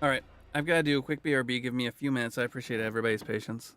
All right, I've got to do a quick BRB. Give me a few minutes. I appreciate everybody's patience.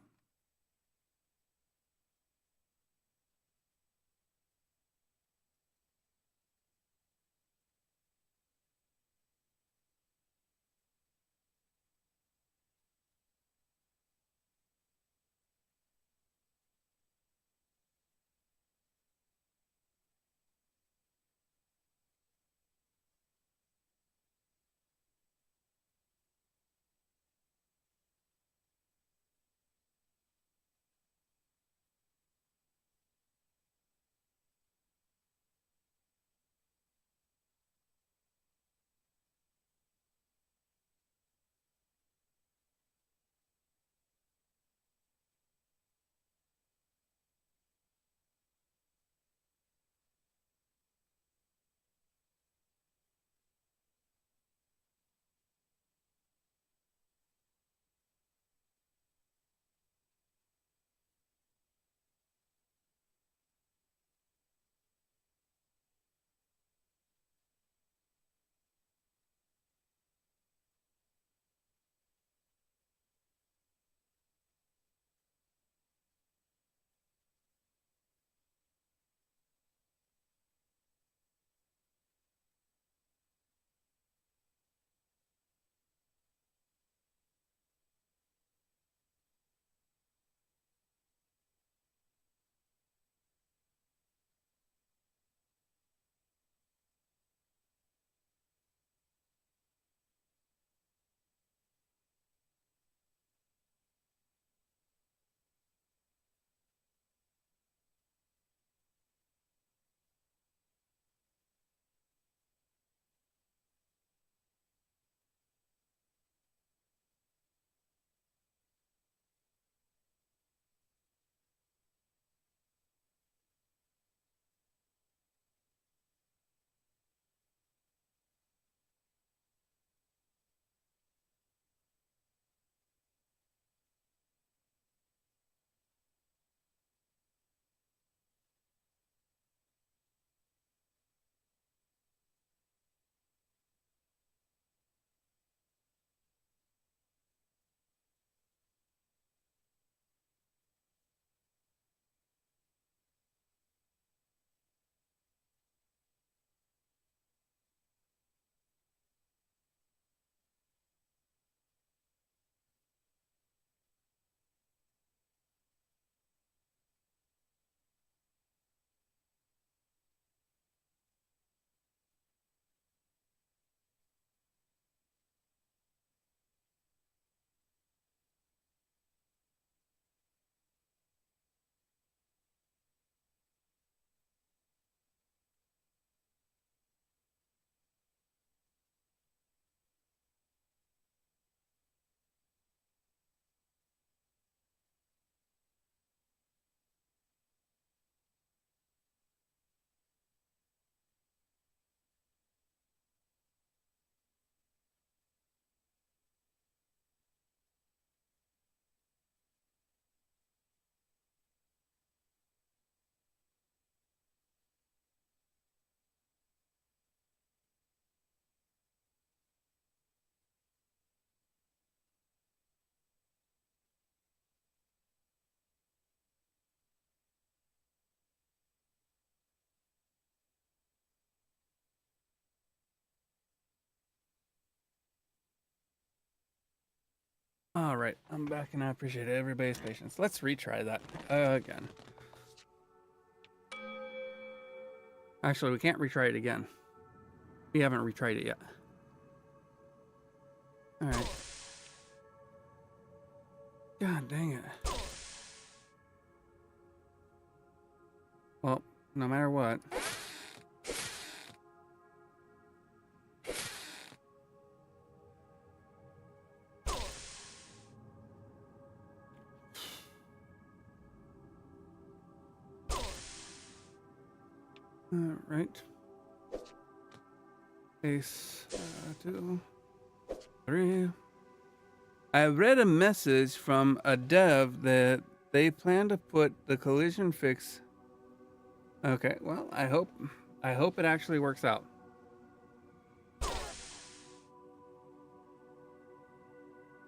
All right, I'm back and I appreciate everybody's patience. Let's retry that again. Actually, we can't retry it again. We haven't retried it yet. All right. God dang it. Well, no matter what. All right. Ace, 2, 3. I read a message from a dev that they plan to put the collision fix. Okay, well, I hope it actually works out.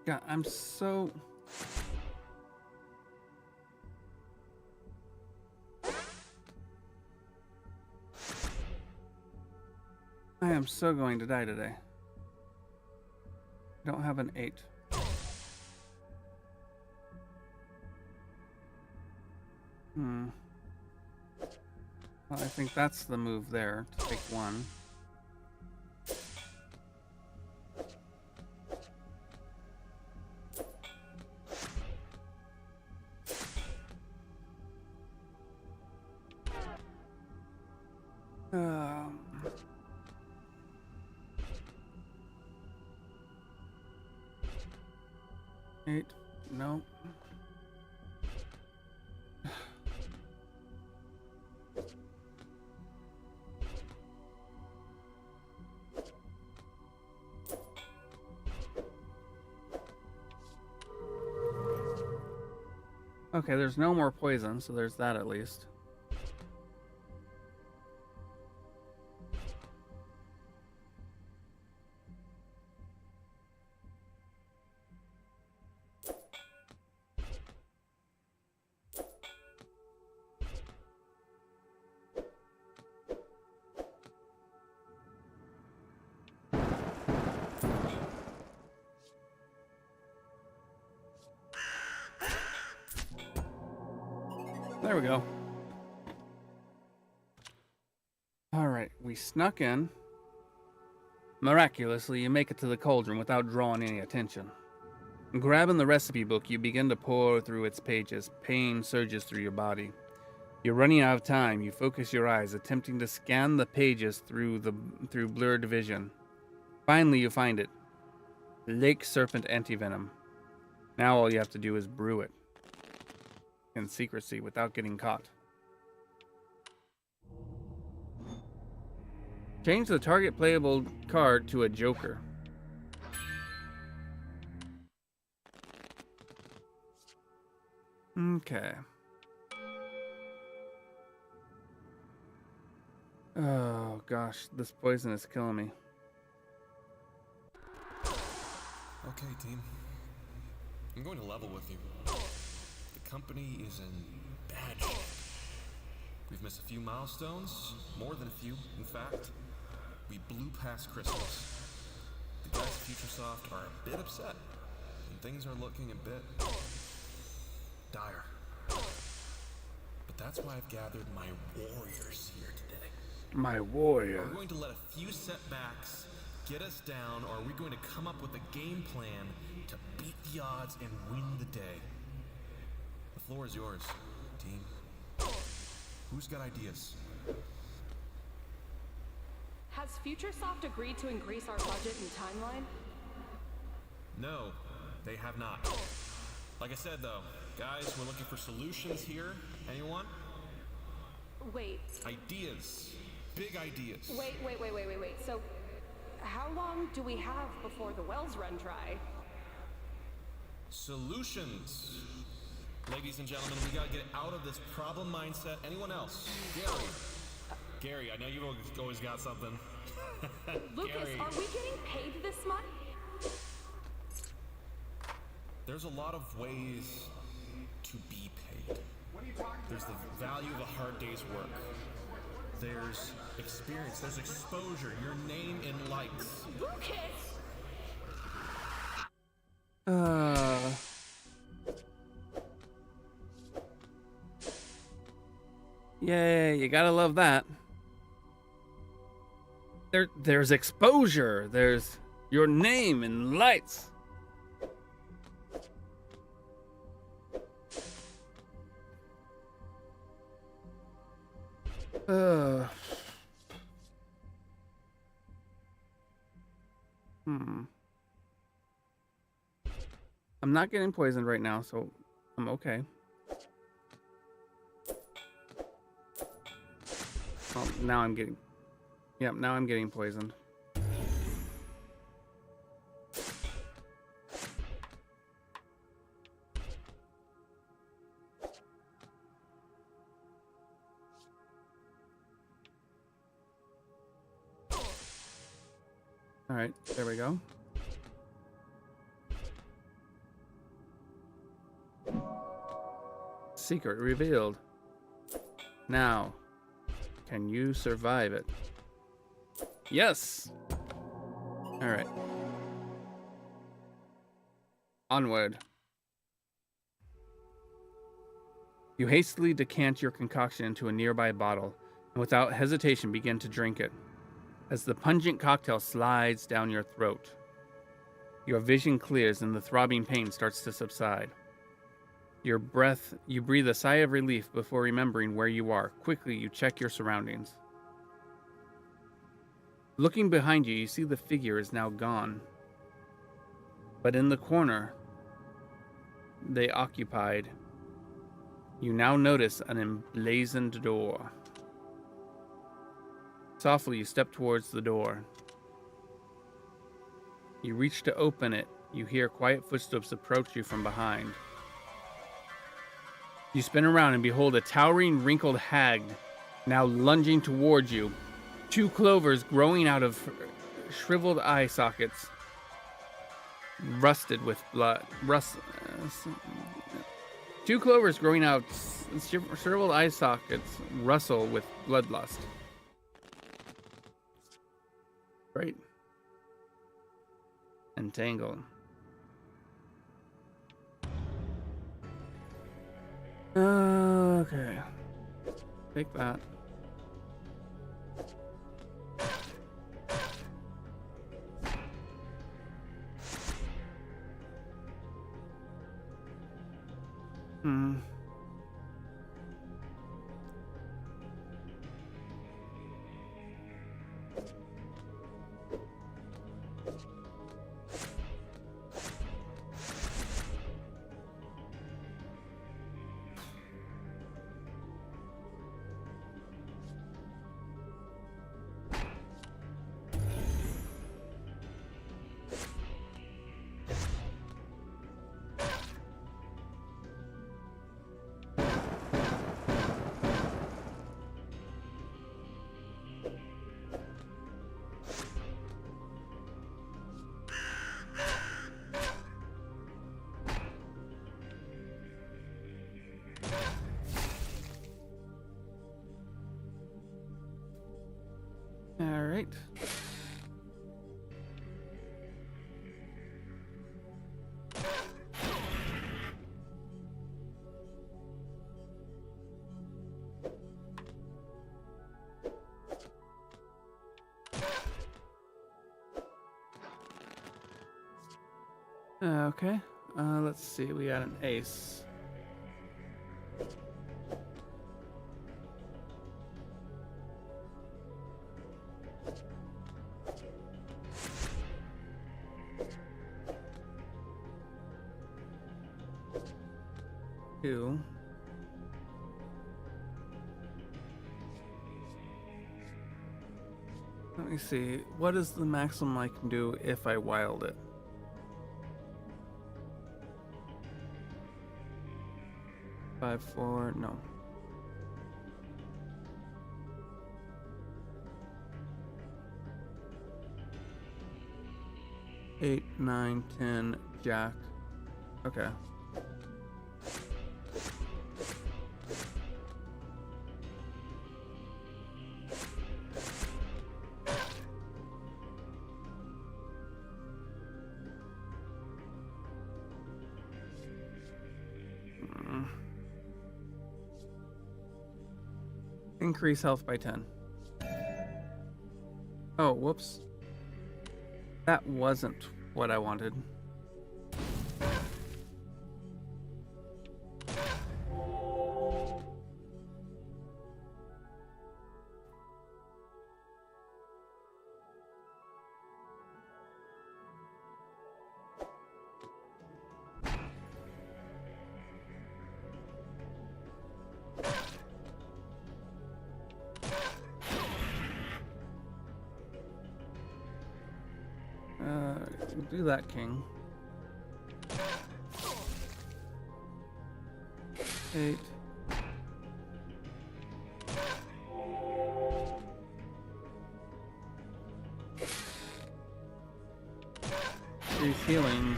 God, I'm so... I am so going to die today. I don't have an 8. Well, I think that's the move there, to take 1. Eight. No. Okay, there's no more poison, so there's that at least. There we go. Alright, we snuck in. Miraculously, you make it to the cauldron without drawing any attention. Grabbing the recipe book, you begin to pore through its pages. Pain surges through your body. You're running out of time. You focus your eyes, attempting to scan the pages through blurred vision. Finally, you find it. Lake Serpent Antivenom. Now all you have to do is brew it. In secrecy without getting caught. Change the target playable card to a joker. Okay. Oh gosh, this poison is killing me. Okay, team. I'm going to level with you. The company is in bad shape. We've missed a few milestones, more than a few, in fact. We blew past Christmas. The guys at Futuresoft are a bit upset, and things are looking a bit dire. But that's why I've gathered my warriors here today. My warrior. Are we going to let a few setbacks get us down, or are we going to come up with a game plan to beat the odds and win the day? The floor is yours, team. Who's got ideas? Has Futuresoft agreed to increase our budget and timeline? No, they have not. Like I said, though, guys, we're looking for solutions here. Anyone? Wait. Ideas. Big ideas. Wait. So, how long do we have before the wells run dry? Solutions. Ladies and gentlemen, we gotta get out of this problem mindset. Anyone else? Gary, I know you've always got something. Lucas, Gary. are we getting paid this month? There's a lot of ways to be paid. There's the value of a hard day's work. There's experience, there's exposure, your name in lights. Lucas! Yay, you gotta love that. There's exposure, there's your name in lights. I'm not getting poisoned right now, so I'm okay. Oh, now I'm getting... Yep, now I'm getting poisoned. Alright, there we go. Secret revealed. Now, can you survive it? Yes! Alright. Onward. You hastily decant your concoction into a nearby bottle, and without hesitation begin to drink it. As the pungent cocktail slides down your throat, your vision clears and the throbbing pain starts to subside. You breathe a sigh of relief before remembering where you are. Quickly, you check your surroundings. Looking behind you, you see the figure is now gone. But in the corner they occupied, you now notice an emblazoned door. Softly, you step towards the door. You reach to open it. You hear quiet footsteps approach you from behind. You spin around and behold a towering, wrinkled hag now lunging towards you. 2 clovers growing out of shriveled eye sockets, rusted with blood. 2 clovers growing out shriveled eye sockets rustle with bloodlust. Right. Entangled. Okay. Take that. All right. Okay. Let's see. We got an ace. Two. Let me see. What is the maximum I can do if I wild it? Five, 4, no. Eight, 9, 10, jack. Okay. Increase health by 10. Oh, whoops. That wasn't what I wanted. Do that, King. 8. She's healing.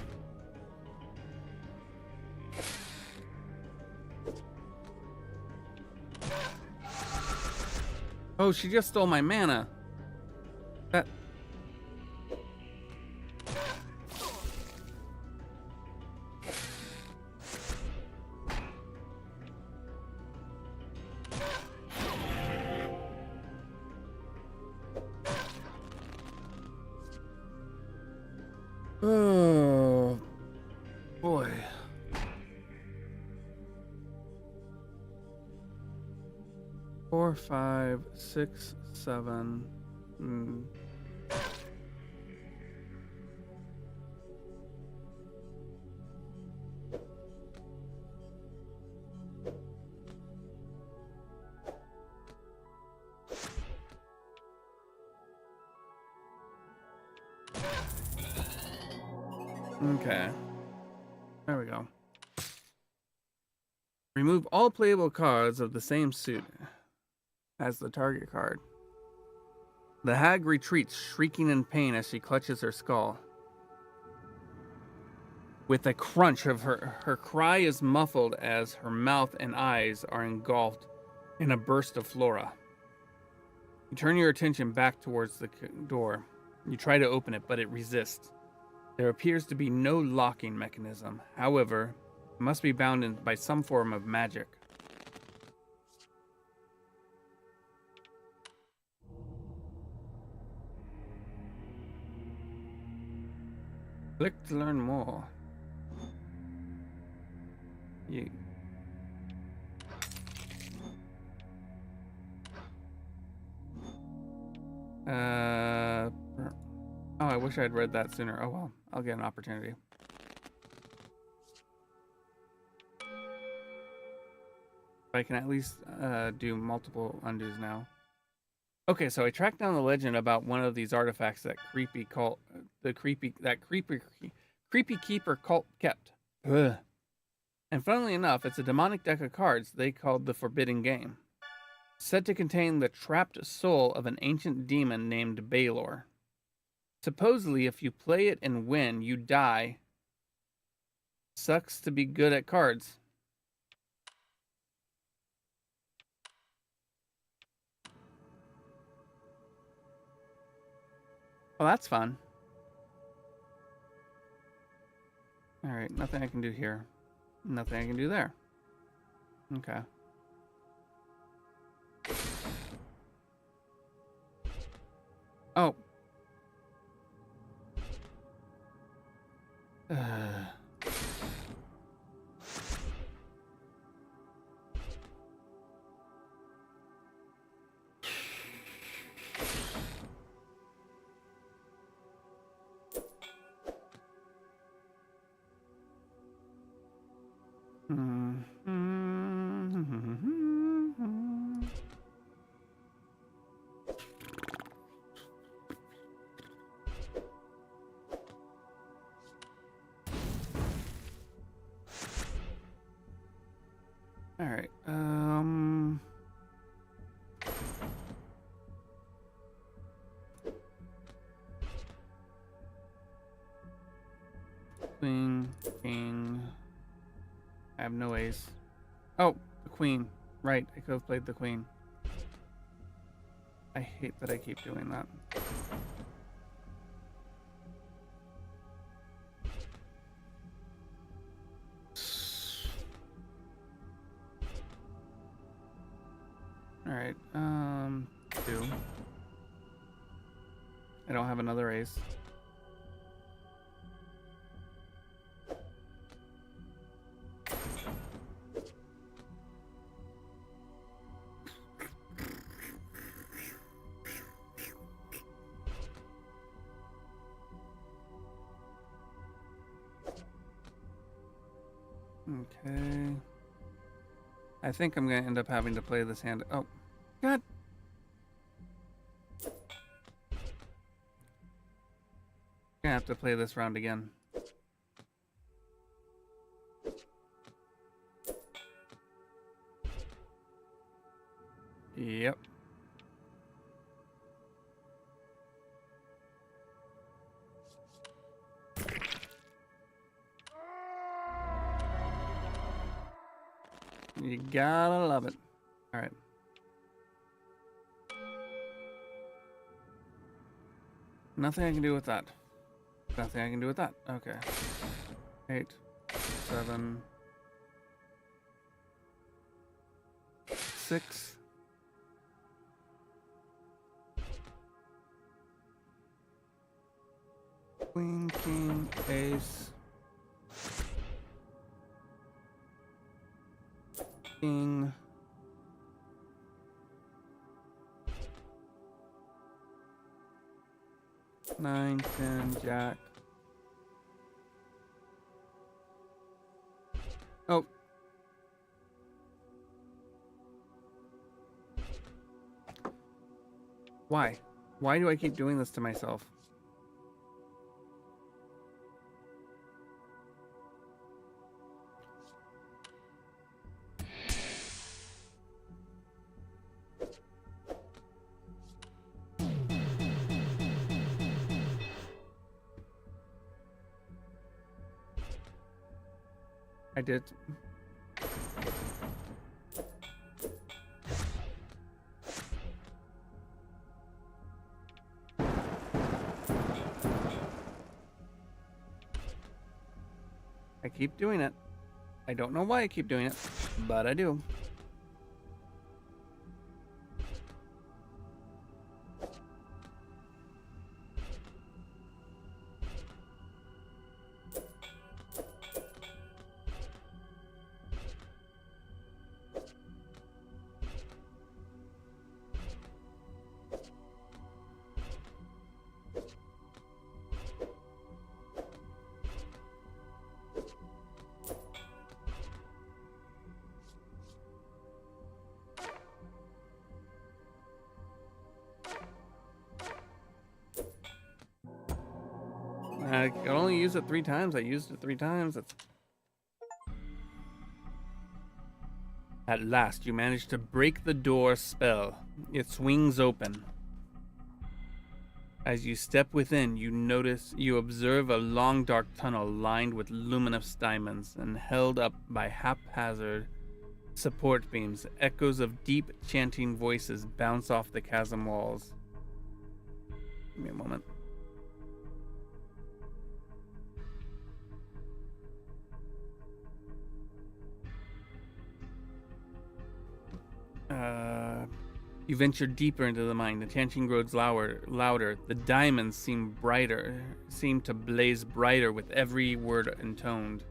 Oh, she just stole my mana. That... Oh, boy. Four, 5, 6, 7. Okay. There we go. Remove all playable cards of the same suit as the target card. The hag retreats, shrieking in pain as she clutches her skull. With a crunch of her cry is muffled as her mouth and eyes are engulfed in a burst of flora. You turn your attention back towards the door. You try to open it, but it resists. There appears to be no locking mechanism. However, it must be bound in by some form of magic. Click to learn more. You... Oh, I wish I'd read that sooner. Oh well, I'll get an opportunity. I can at least do multiple undos now. Okay, so I tracked down the legend about one of these artifacts that creepy keeper cult kept. Ugh. And funnily enough, it's a demonic deck of cards they called the Forbidden Game, said to contain the trapped soul of an ancient demon named Baylor. Supposedly, if you play it and win, you die. Sucks to be good at cards. Well, that's fun. Alright, nothing I can do here. Nothing I can do there. Okay. Oh. All right. Queen, king. I have no ace. Oh, the queen. Right, I could have played the queen. I hate that I keep doing that. All right, 2. I don't have another ace. Okay. I think I'm going to end up having to play this hand. Oh, God. I'm going to have to play this round again. Yep. You gotta love it. All right. Nothing I can do with that. Nothing I can do with that. Okay. 8, 7, 6. Queen, king, ace. King. Nine, 10, jack. Oh. Why? Why do I keep doing this to myself? I did. I keep doing it. I don't know why I keep doing it, but I do. I can only use it 3 times. I used it 3 times. At last, you manage to break the door spell. It swings open. As you step within, you observe a long dark tunnel lined with luminous diamonds and held up by haphazard support beams. Echoes of deep chanting voices bounce off the chasm walls. Give me a moment. You venture deeper into the mine. The chanting grows louder. The diamonds seem to blaze brighter with every word intoned.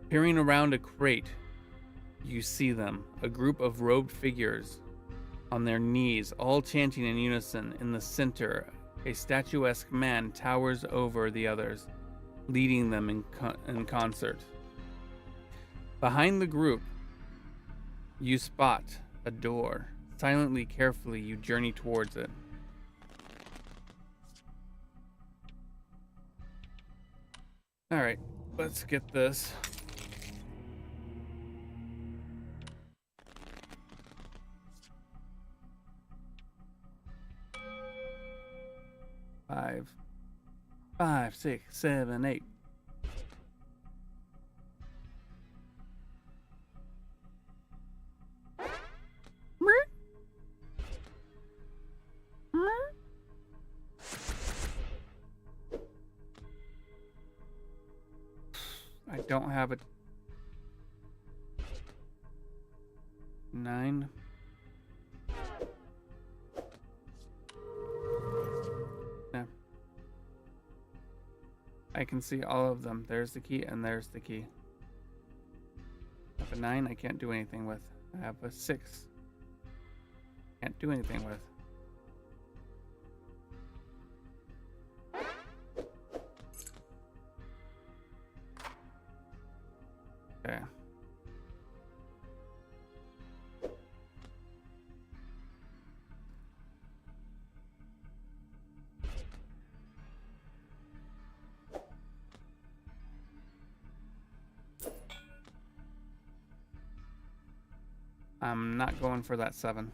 Peering around a crate, you see them, a group of robed figures on their knees, all chanting in unison. In the center, a statuesque man towers over the others, leading them in concert. Behind the group, you spot a door. Silently, carefully, you journey towards it. Alright, let's get this. Five, 6, 7, 8. I don't have a 9. Yeah. I can see all of them. There's the key and there's the key. I have a 9 I can't do anything with. I have a 6. Can't do anything with. Okay. I'm not going for that 7.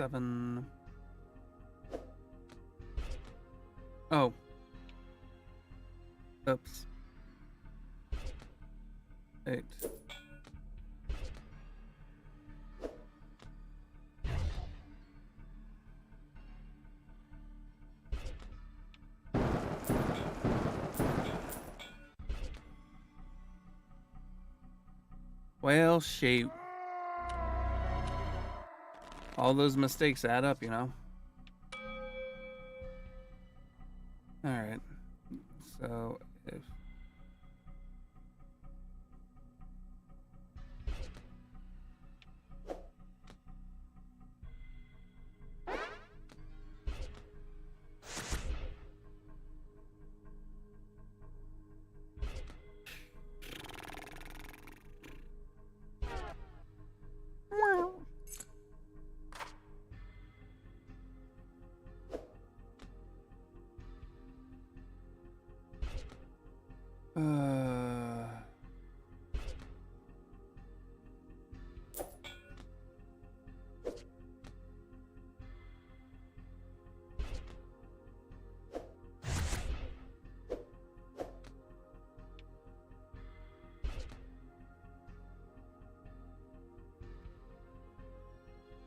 7. Oh. Oops. 8. Well, shoot. All those mistakes add up, you know. Alright. So, if...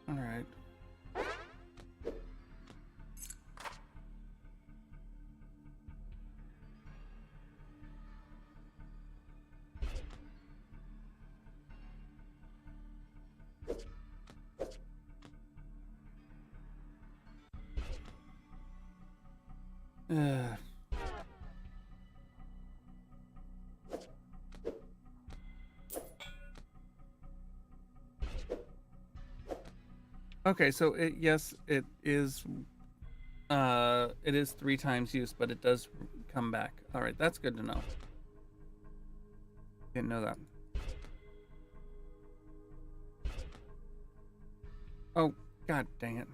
All right. Okay, so yes, it is 3 times use, but it does come back. All right, that's good to know. Didn't know that. Oh, god dang it.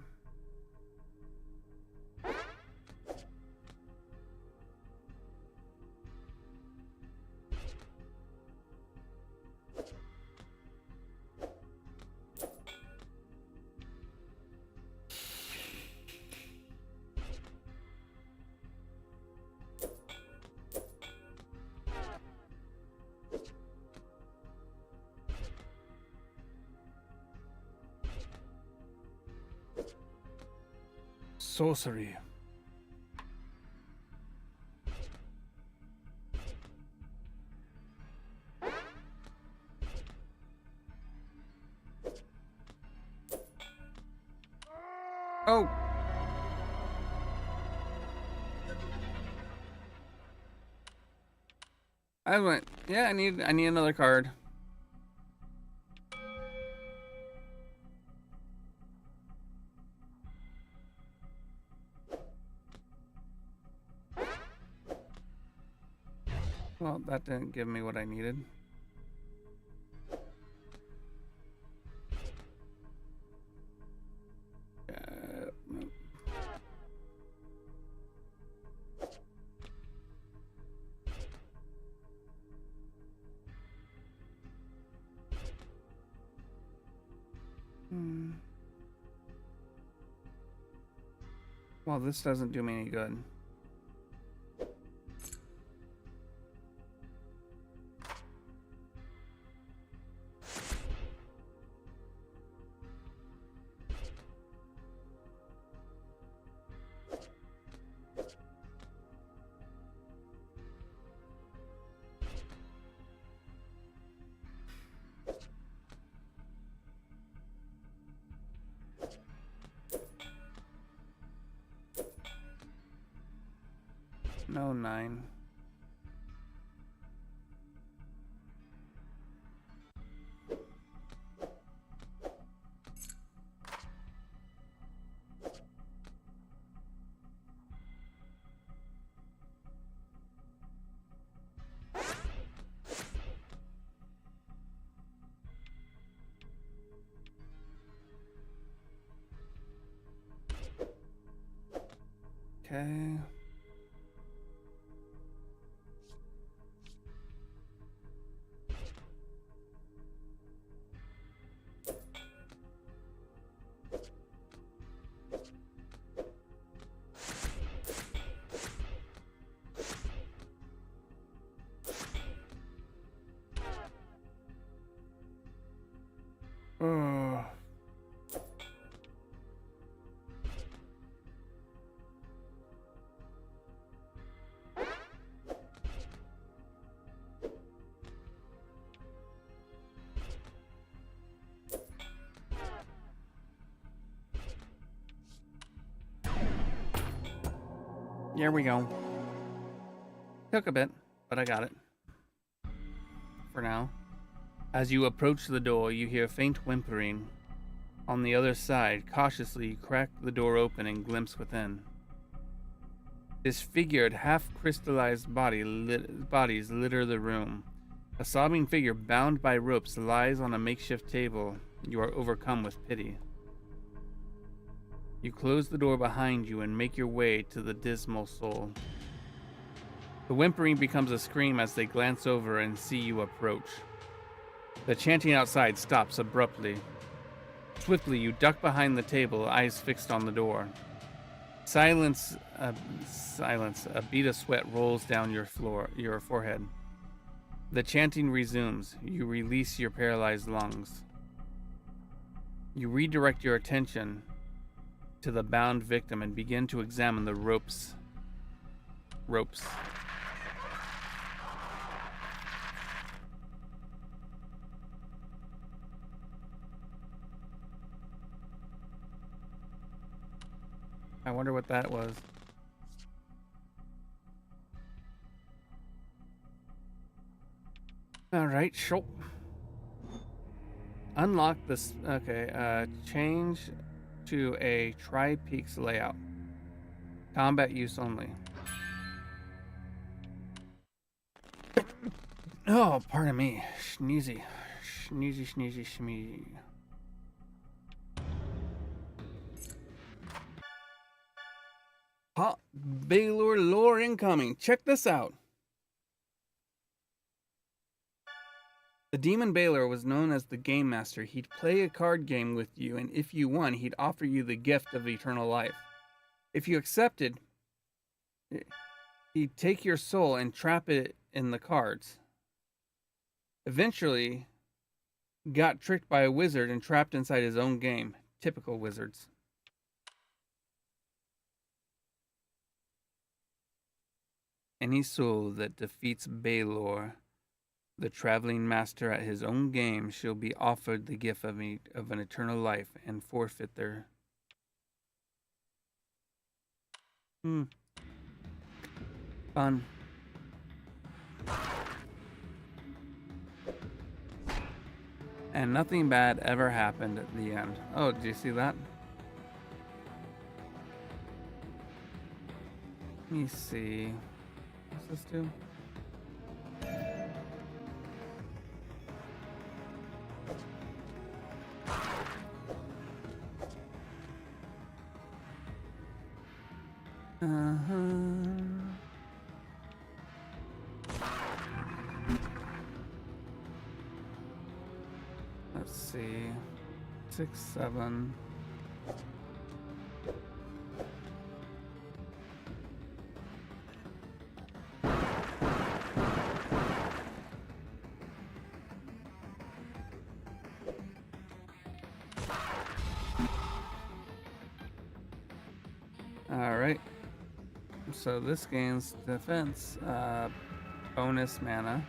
Sorcery. Oh. I went. Yeah, I need another card. Well, that didn't give me what I needed. No. Well, this doesn't do me any good. No, 9. Okay. Oh. Here we go. Took a bit, but I got it. For now. As you approach the door, you hear faint whimpering. On the other side, cautiously, you crack the door open and glimpse within. Disfigured, half-crystallized bodies litter the room. A sobbing figure bound by ropes lies on a makeshift table. You are overcome with pity. You close the door behind you and make your way to the dismal soul. The whimpering becomes a scream as they glance over and see you approach. The chanting outside stops abruptly. Swiftly, you duck behind the table, eyes fixed on the door. Silence. A bead of sweat rolls down your forehead. The chanting resumes. You release your paralyzed lungs. You redirect your attention to the bound victim and begin to examine the ropes. I wonder what that was. All right, sure. Unlock this. Okay, change to a tri-peaks layout. Combat use only. Oh, pardon me. Sneezy. Sneezy, shmeezy. Hot Baylor lore incoming. Check this out. The Demon Baylor was known as the Game Master. He'd play a card game with you, and if you won, he'd offer you the gift of eternal life. If you accepted, he'd take your soul and trap it in the cards. Eventually, got tricked by a wizard and trapped inside his own game. Typical wizards. Any soul that defeats Baylor, the traveling master at his own game, shall be offered the gift of an eternal life and forfeit their... Fun. And nothing bad ever happened at the end. Oh, did you see that? Let me see. What's this do? Let's see. 6, 7. All right. So this gains defense, bonus mana,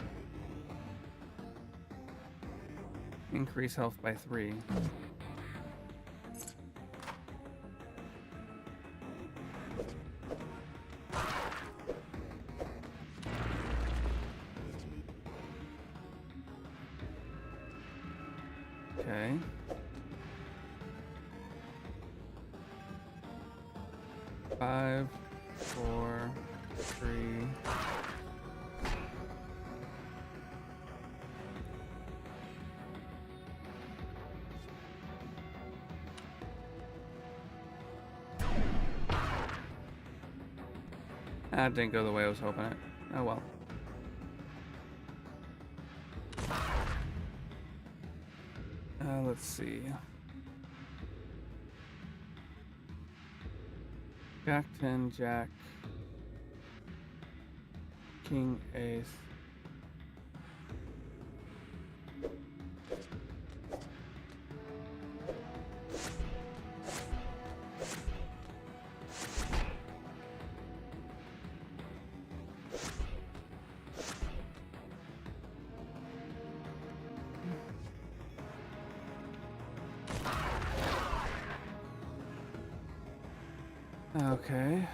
increase health by 3. Okay. Five, 4, 3. That didn't go the way I was hoping it. Oh well. Let's see. Jack 10, Jack, King, Ace. Okay.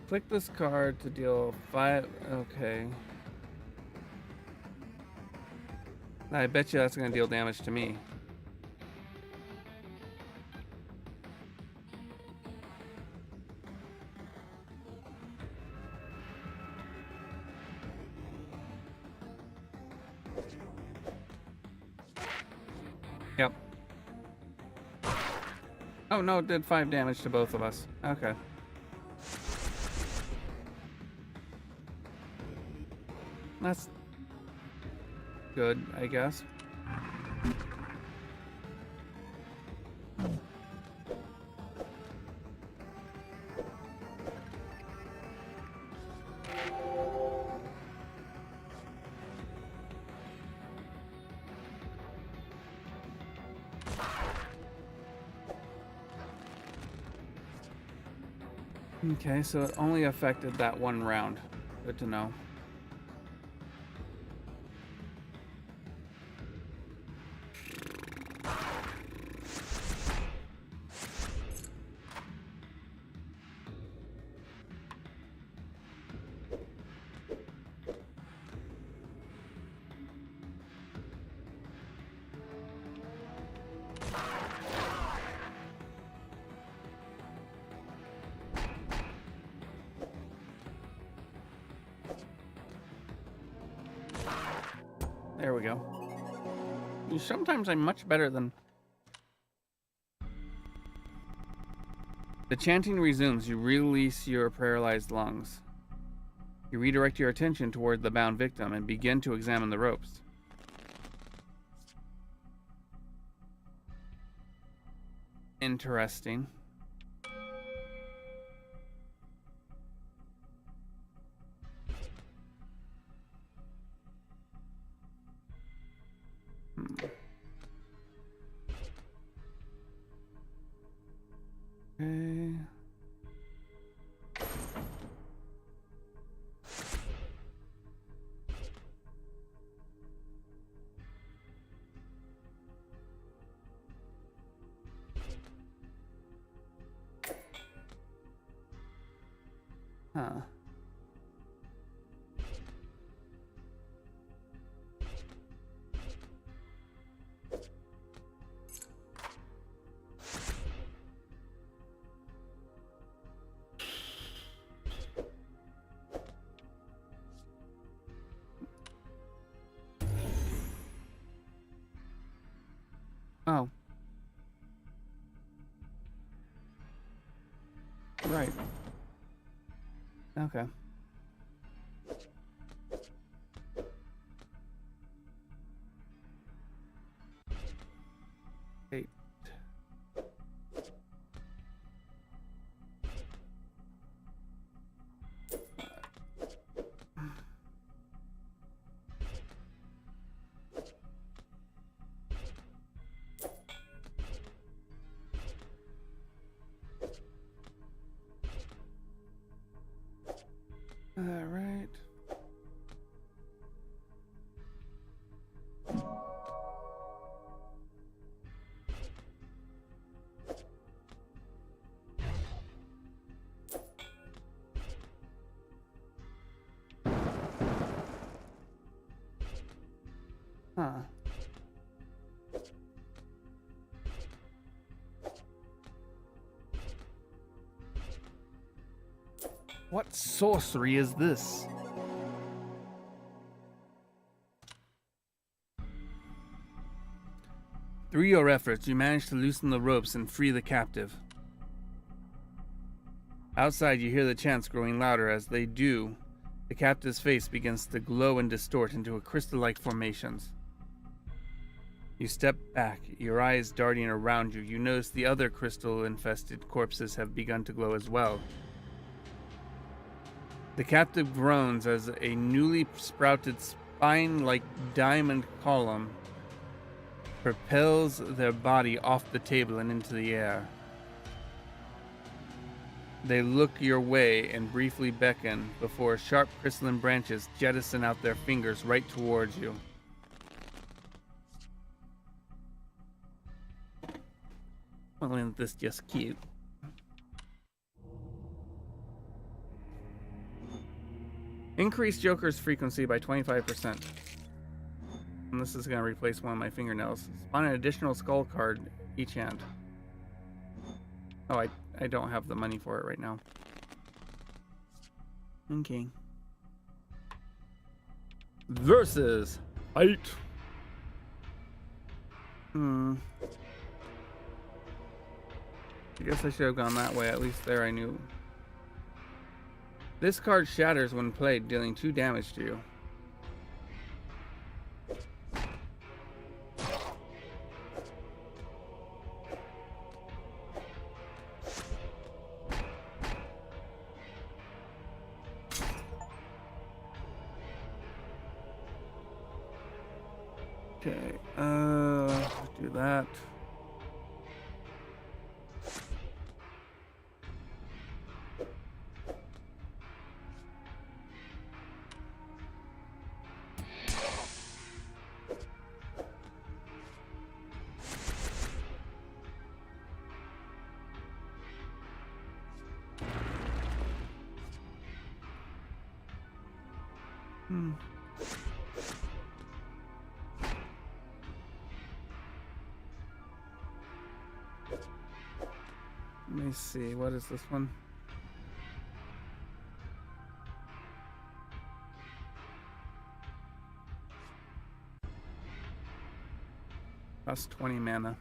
Click this card to deal 5. Okay. I bet you that's going to deal damage to me. Yep. Oh no, it did 5 damage to both of us. Okay. That's good, I guess. Okay, so it only affected that one round. Good to know. There we go. Sometimes I'm much better than... The chanting resumes. You release your paralyzed lungs. You redirect your attention toward the bound victim and begin to examine the ropes. Interesting. Okay. Huh. Oh. Right. Okay. Eight. All right. Huh. What sorcery is this? Through your efforts, you manage to loosen the ropes and free the captive. Outside, you hear the chants growing louder. As they do, the captive's face begins to glow and distort into a crystal-like formations. You step back, your eyes darting around you. You notice the other crystal-infested corpses have begun to glow as well. The captive groans as a newly sprouted spine-like diamond column propels their body off the table and into the air. They look your way and briefly beckon before sharp crystalline branches jettison out their fingers right towards you. Well, isn't this just cute? Increase Joker's frequency by 25%. And this is going to replace one of my fingernails. Spawn an additional skull card each hand. Oh, I don't have the money for it right now. Okay. Versus fight. I guess I should have gone that way. At least there I knew. This card shatters when played, dealing 2 damage to you. Okay, do that. Let me see, what is this one? Plus 20 mana.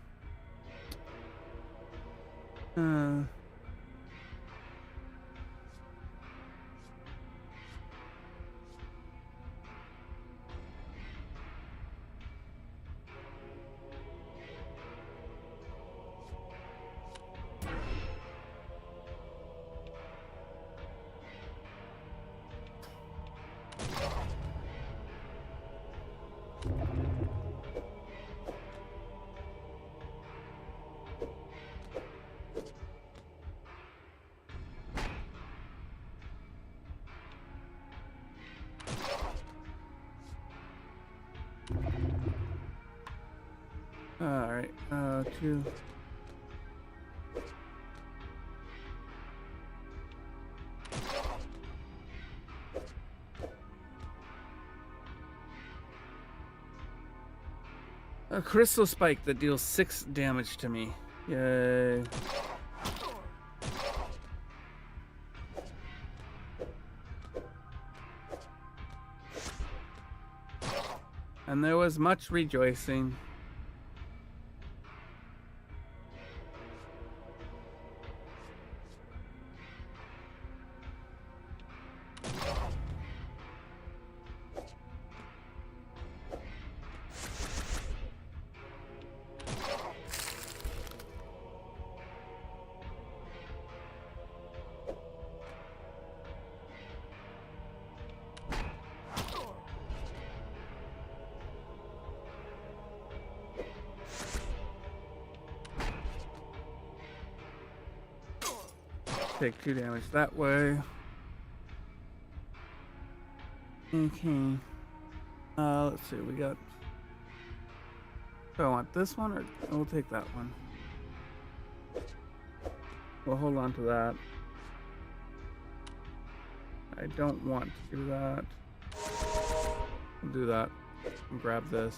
Alright, 2. A crystal spike that deals 6 damage to me. Yay. And there was much rejoicing. Take 2 damage that way. Okay. Let's see, we got... Do I want this one, or we'll take that one? We'll hold on to that. I don't want to do that. We'll do that. And grab this.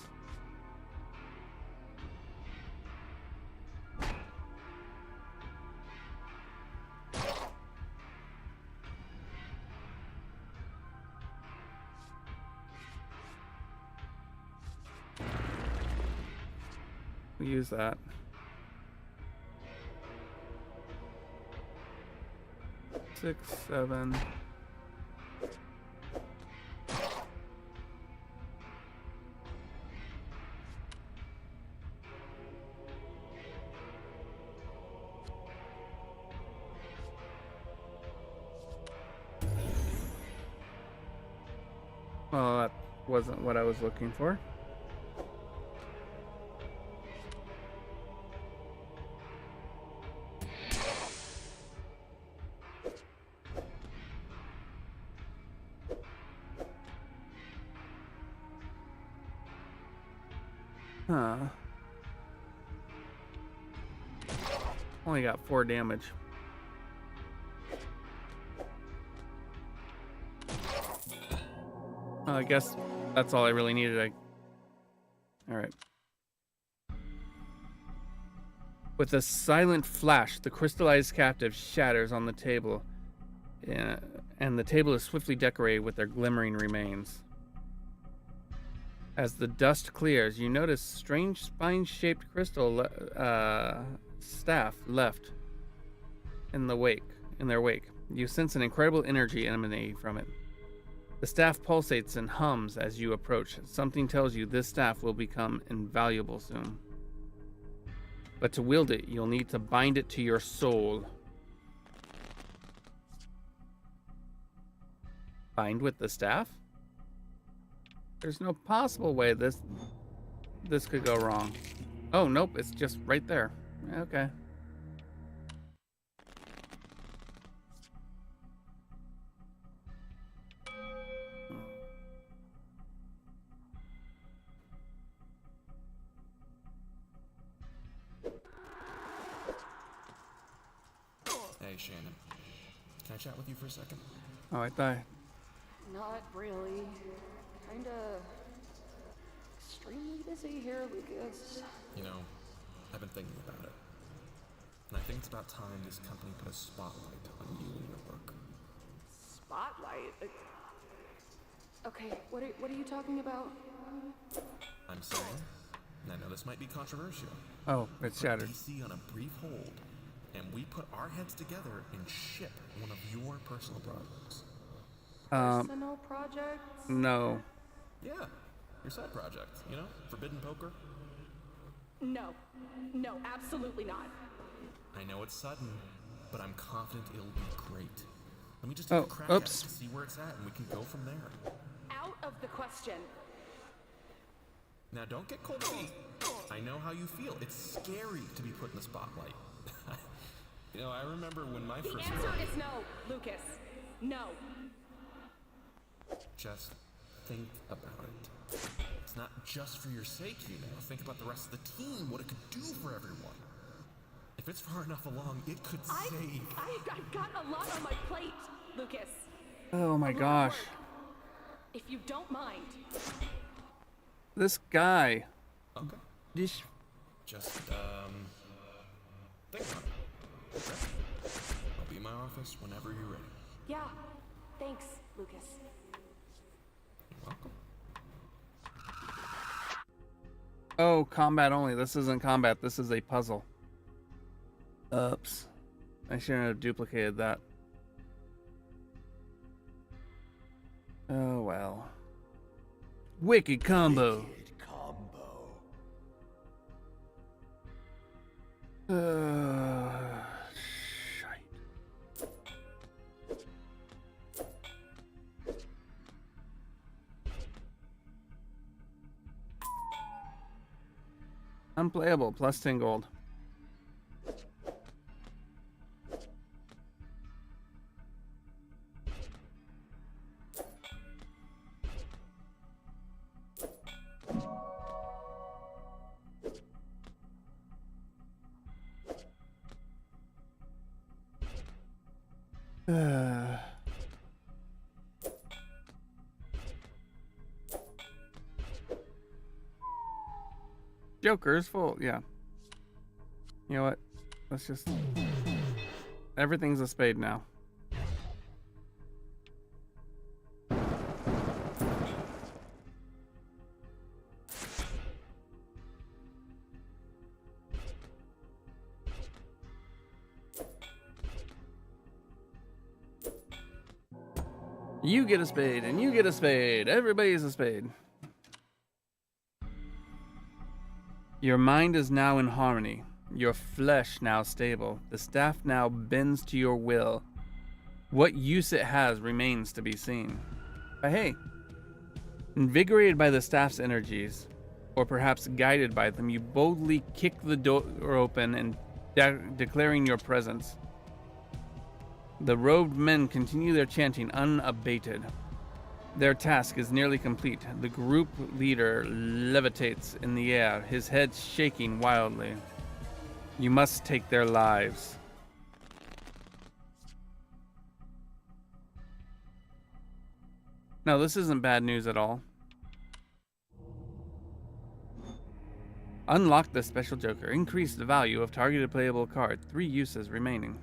We use that. Six, 7. Well, that wasn't what I was looking for. Huh. Only got 4 damage. I guess that's all I really needed. Alright. With a silent flash, the crystallized captive shatters on the table, and the table is swiftly decorated with their glimmering remains. As the dust clears, you notice strange spine-shaped crystal staff left in their wake. You sense an incredible energy emanating from it. The staff pulsates and hums as you approach. Something tells you this staff will become invaluable soon. But to wield it, you'll need to bind it to your soul. Bind with the staff? There's no possible way this could go wrong. Oh, nope, it's just right there. Okay. Hey, Shannon. Can I chat with you for a second? Oh, I thought. Not really. Kinda extremely busy here, Lucas. You know, I've been thinking about it. And I think it's about time this company put a spotlight on you and your work. Spotlight? Okay, what are you talking about? I'm saying, and I know this might be controversial. Oh, it's shattered. DC on a brief hold, and we put our heads together and ship one of your personal projects. Personal projects? No. Yeah, your side project, you know, Forbidden Poker. No, absolutely not. I know it's sudden, but I'm confident it'll be great. Let me just take a crack at it to see where it's at, and we can go from there. Out of the question. Now, don't get cold feet. I know how you feel. It's scary to be put in the spotlight. You know, I remember when my first... The answer is no, Lucas. No. Just think about it. It's not just for your sake, you know. Think about the rest of the team, what it could do for everyone. If it's far enough along, it could save... I've got a lot on my plate, Lucas. Oh my gosh. If you don't mind. This guy. Okay. This... Just, think about it. Okay? I'll be in my office whenever you're ready. Yeah. Thanks, Lucas. You're welcome. Oh, combat only. This isn't combat. This is a puzzle. Oops. I shouldn't have duplicated that. Oh, well. Wicked combo. Wicked combo. Shite. Unplayable, plus 10 gold. Joker's full, yeah. You know what? Let's just... Everything's a spade now. You get a spade, and you get a spade. Everybody's a spade. Your mind is now in harmony. Your flesh now stable. The staff now bends to your will. What use it has remains to be seen. But hey, invigorated by the staff's energies, or perhaps guided by them, you boldly kick the door open and declaring your presence. The robed men continue their chanting unabated. Their task is nearly complete. The group leader levitates in the air, his head shaking wildly. You must take their lives. Now, this isn't bad news at all. Unlock the special joker. Increase the value of targeted playable card. 3 uses remaining.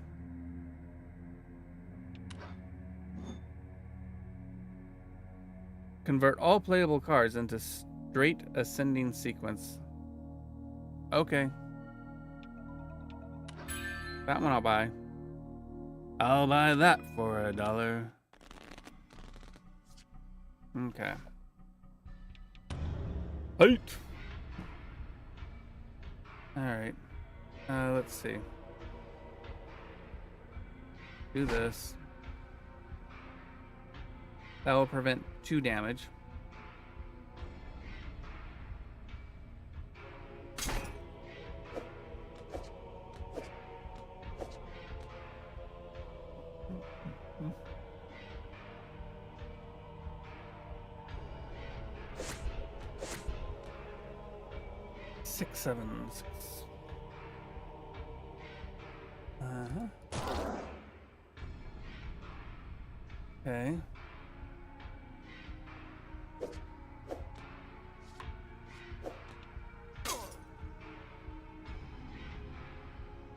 Convert all playable cards into straight ascending sequence. Okay. That one I'll buy. I'll buy that for $1. Okay. Height. Alright. Let's see. Do this. That will prevent 2 damage. Six, 7, 6. Okay.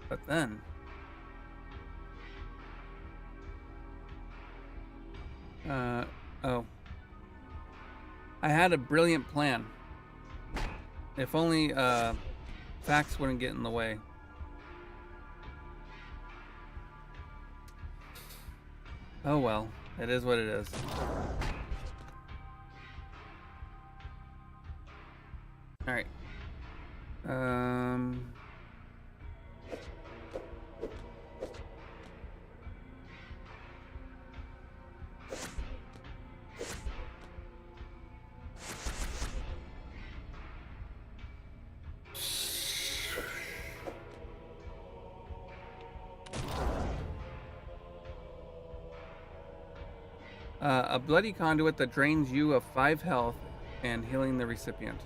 But then oh. I had a brilliant plan. If only facts wouldn't get in the way. Oh well, it is what it is. All right. A bloody conduit that drains you of 5 health and healing the recipient.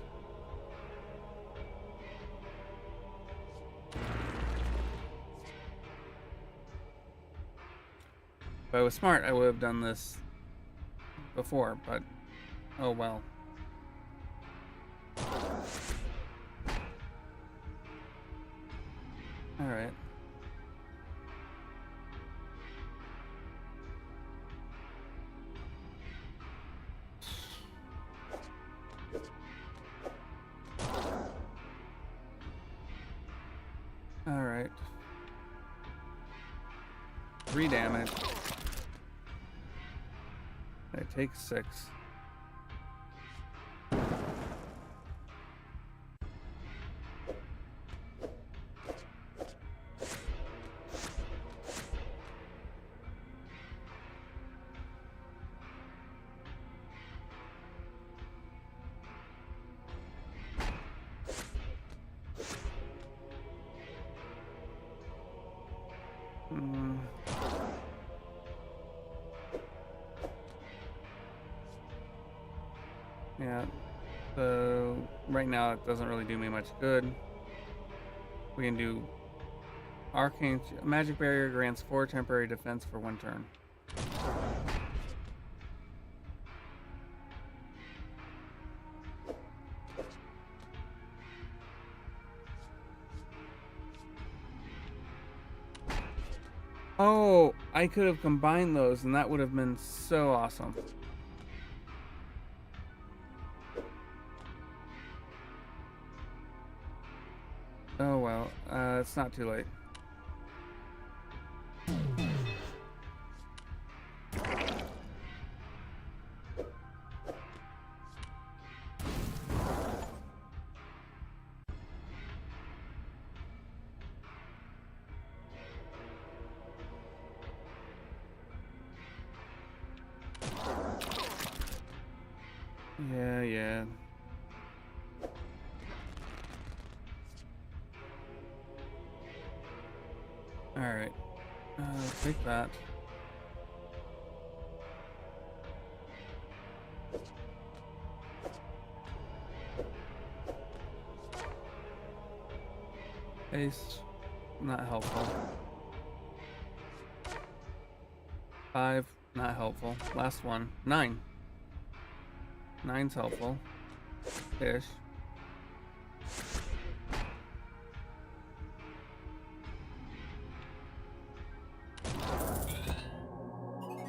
If I was smart, I would have done this before, but oh well. All right. All right. 3 damage. I take 6. Yeah, so right now it doesn't really do me much good. We can do Arcane Magic Barrier grants 4 temporary defense for 1 turn. Oh, I could have combined those and that would have been so awesome. Oh well, it's not too late. Yeah. Alright. Take that. Ace, not helpful. 5, not helpful. Last one, 9. 9's helpful. Ish.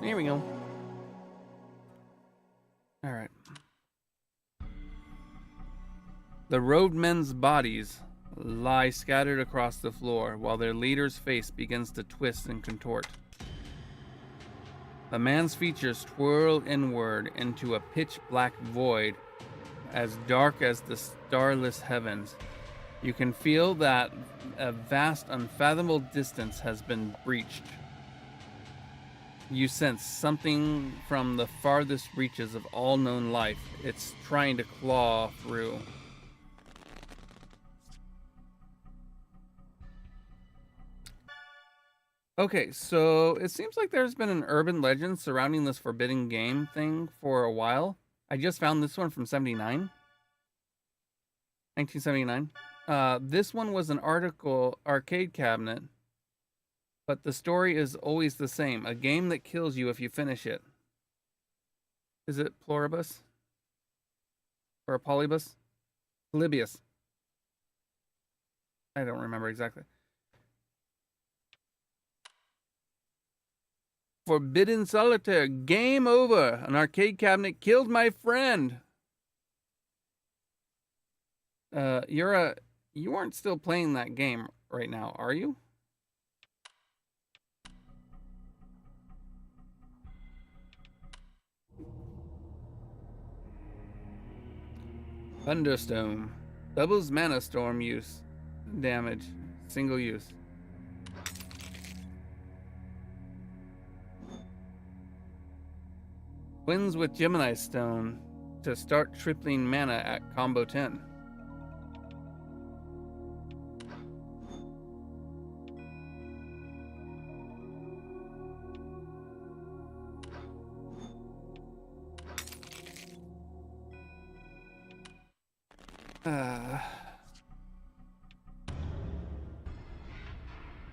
Here we go. All right. The roadmen's bodies lie scattered across the floor while their leader's face begins to twist and contort. The man's features twirl inward into a pitch-black void as dark as the starless heavens. You can feel that a vast, unfathomable distance has been breached. You sense something from the farthest reaches of all known life. It's trying to claw through. Okay, so it seems like there's been an urban legend surrounding this forbidden game thing for a while. I just found this one from 1979. This one was an arcade cabinet, but the story is always the same. A game that kills you if you finish it. Is it Pluribus? Or a Polybus? Polybius. I don't remember exactly. Forbidden Solitaire. Game over. An arcade cabinet killed my friend. You aren't still playing that game right now, are you? Thunderstorm. Doubles mana storm use. Damage. Single use. Twins with Gemini Stone to start tripling mana at combo 10.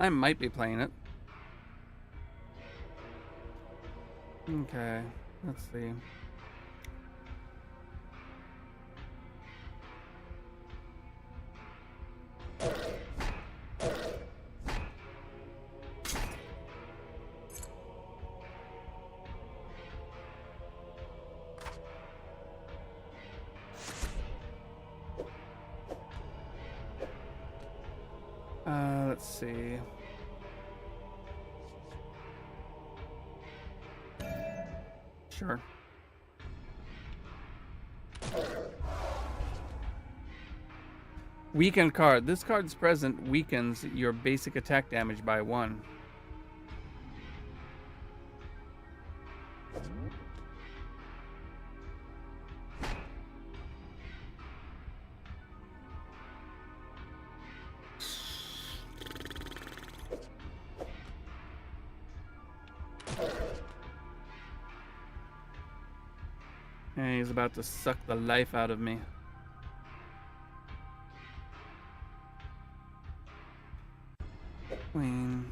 I might be playing it. Okay, let's see. Let's see. Sure. Weakened card. This card's present weakens your basic attack damage by 1. And he's about to suck the life out of me. Queen.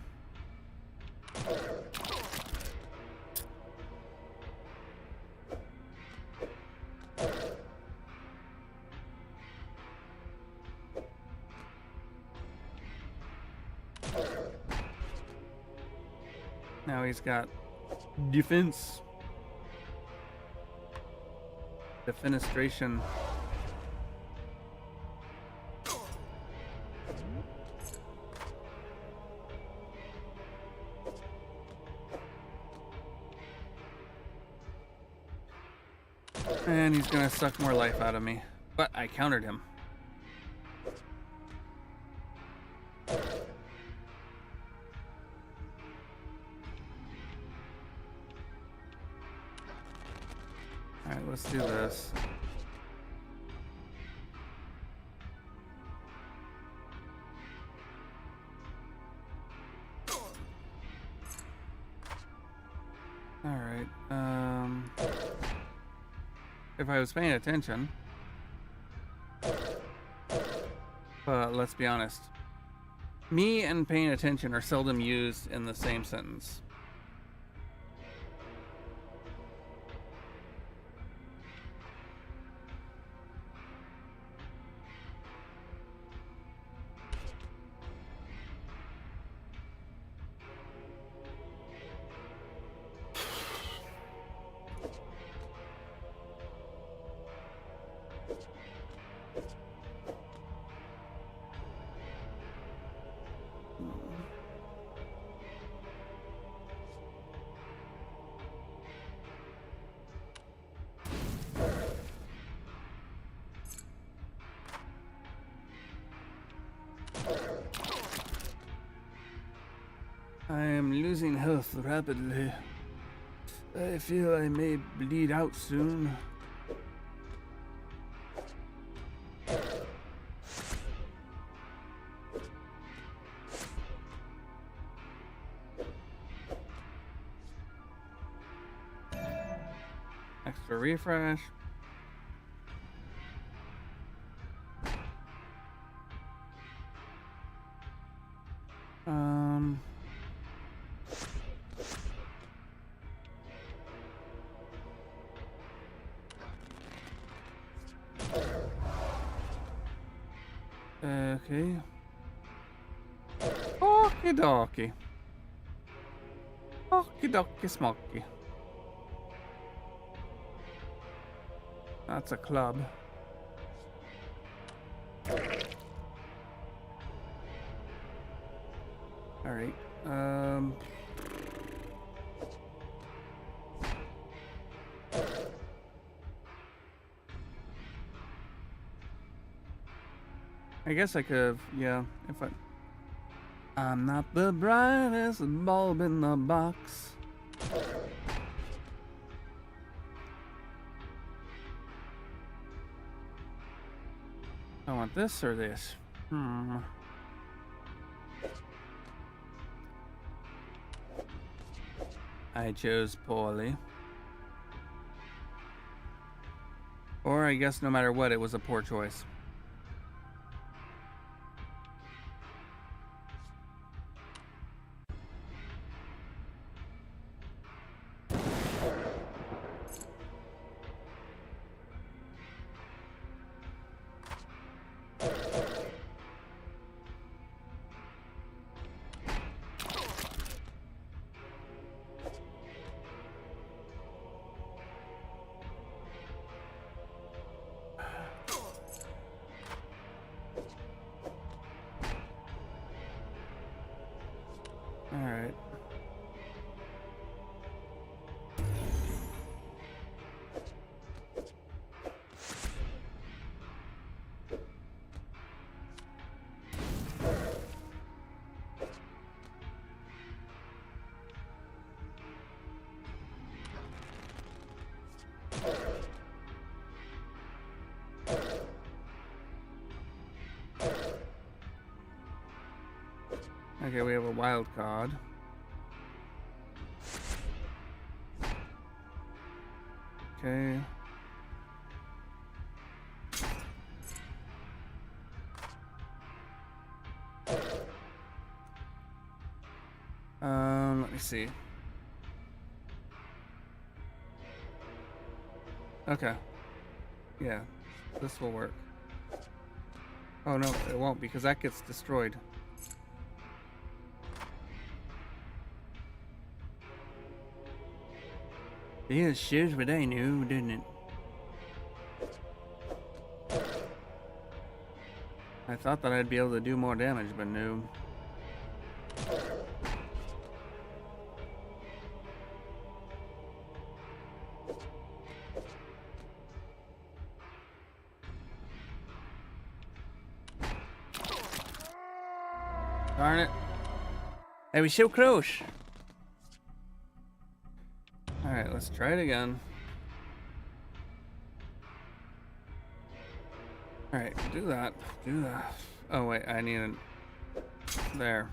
Now he's got defense. Defenestration. And he's gonna suck more life out of me. But I countered him. Alright, let's do this. Alright, if I was paying attention, but let's be honest, Me and paying attention are seldom used in the same sentence. I am losing health rapidly. I feel I may bleed out soon. Extra refresh. Okay. Okie dokie. Okie dokie smoky. That's a club. Alright. I guess I could have, yeah, if I'm not the brightest bulb in the box. I want this or this. I chose poorly. Or I guess no matter what, it was a poor choice. Alright. Okay, we have a wild card. Okay. Let me see. Okay. Yeah, this will work. Oh no, it won't because that gets destroyed. Yeah, shows what I knew, didn't it? I thought that I'd be able to do more damage, but no. Darn it. I was so close. Alright, let's try it again. Alright, do that. Do that. Oh wait, I need a... There.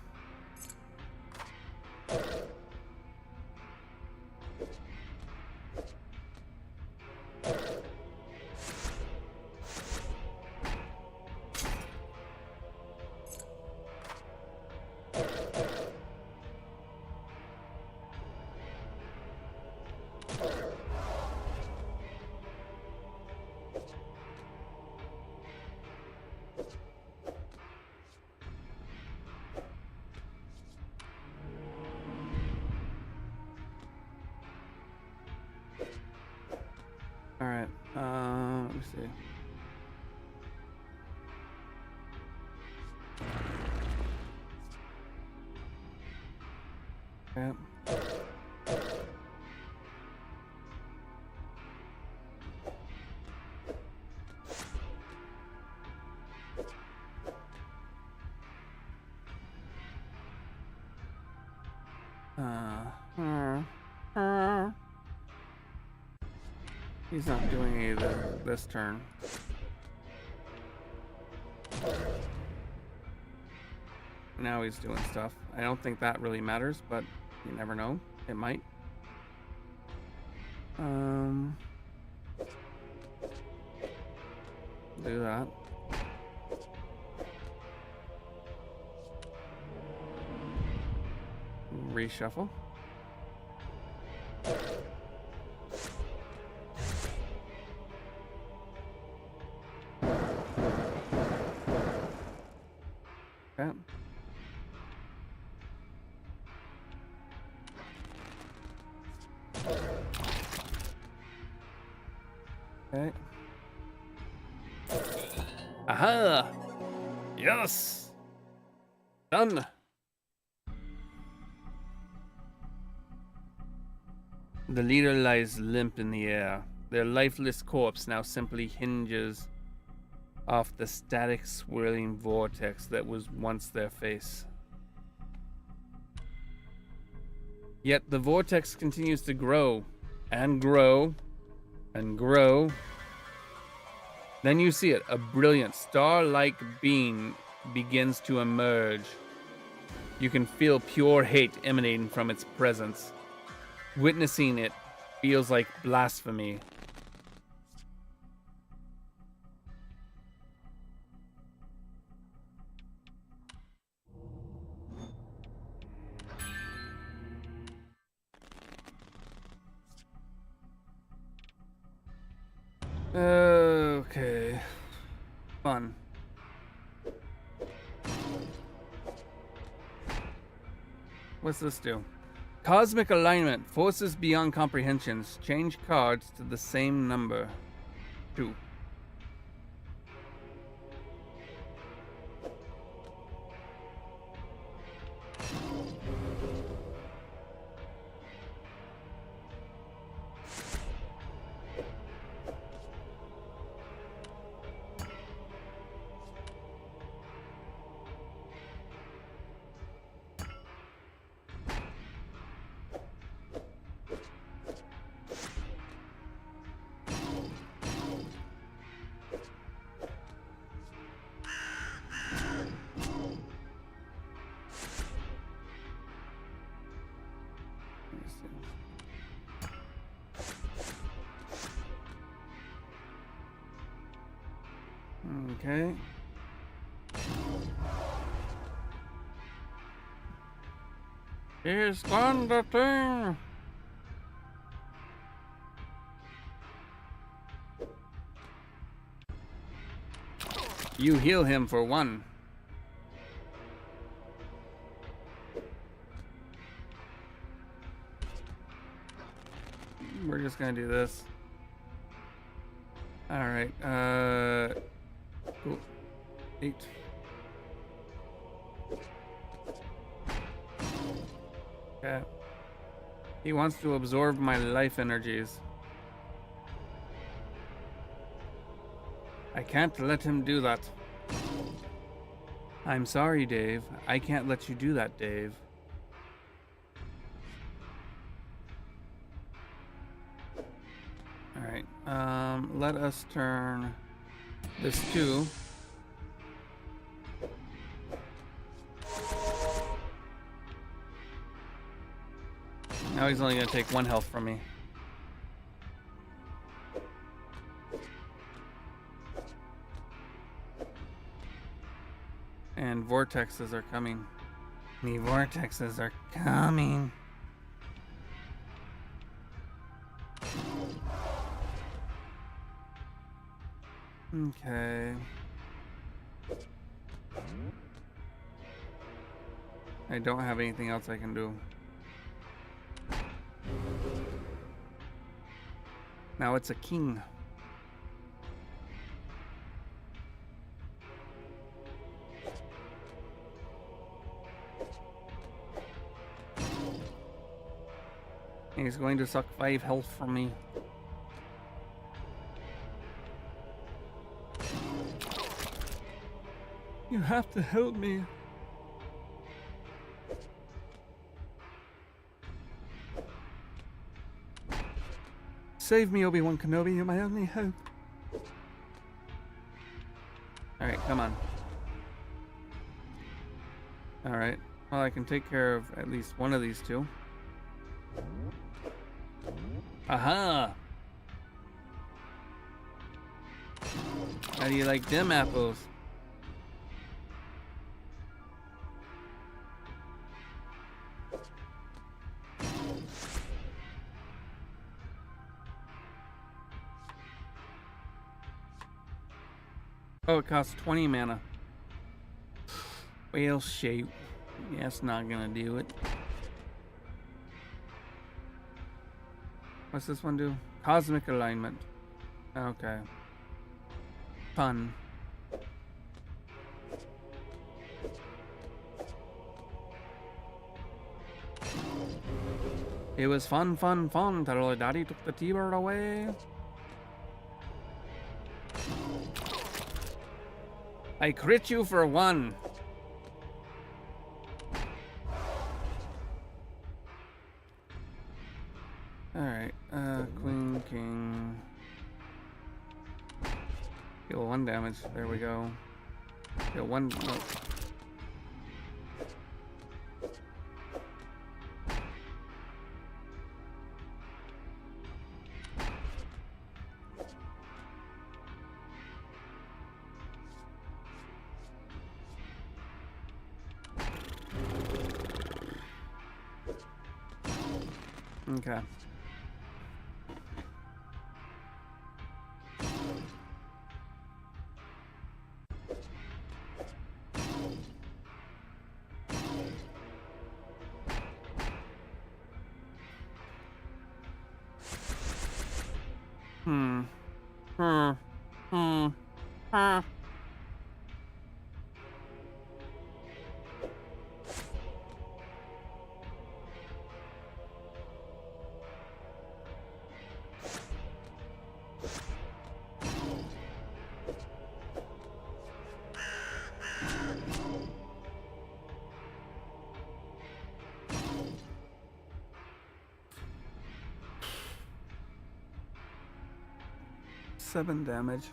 Yeah. He's not doing either this turn. Now he's doing stuff. I don't think that really matters, but you never know. It might. Do that. Reshuffle. Okay. Okay. Aha! Yes! Done! The leader lies limp in the air. Their lifeless corpse now simply hinges off the static swirling vortex that was once their face. Yet the vortex continues to grow and grow and grow. Then you see it, a brilliant star-like being begins to emerge. You can feel pure hate emanating from its presence. Witnessing it feels like blasphemy. Okay. Fun. What's this do? Cosmic alignment. Forces beyond comprehensions. Change cards to the same number. 2. Okay. He's done the thing. You heal him for 1. We're just gonna do this. All right. Cool. 8. Okay. He wants to absorb my life energies. I can't let him do that. I'm sorry, Dave. I can't let you do that, Dave. Alright, let us turn this 2. Now he's only going to take 1 health from me. And vortexes are coming. The vortexes are coming. Okay. I don't have anything else I can do. Now it's a king. He's going to suck 5 health from me. You have to help me. Save me, Obi-Wan Kenobi. You're my only hope. Alright, come on. Alright. Well, I can take care of at least one of these two. Aha! How do you like them apples? Oh, it costs 20 mana. Whale shape. Yeah, it's not gonna do it. What's this one do? Cosmic alignment. Okay. Fun. It was fun till Daddy took the T-bird away. I crit you for 1. Alright, Queen, King. Deal 1 damage. There we go. Deal 1. No. Okay. Seven damage.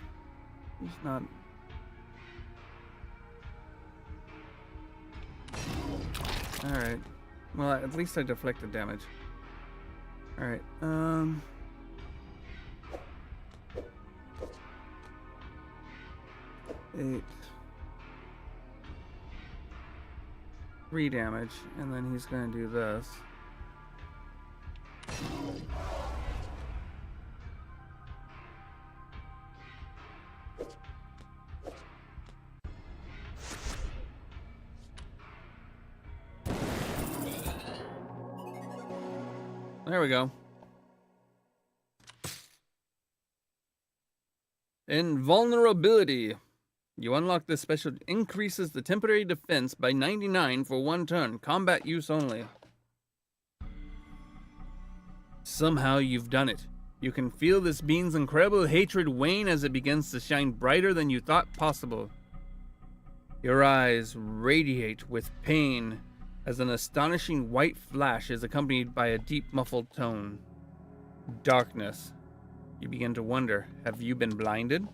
He's not. Alright. Well, at least I deflected damage. Alright, 8. 3 damage, and then he's gonna do this. There we go. Invulnerability. You unlock this special, increases the temporary defense by 99 for 1 turn. Combat use only. Somehow you've done it. You can feel this being's incredible hatred wane as it begins to shine brighter than you thought possible. Your eyes radiate with pain as an astonishing white flash is accompanied by a deep muffled tone. Darkness. You begin to wonder, have you been blinded?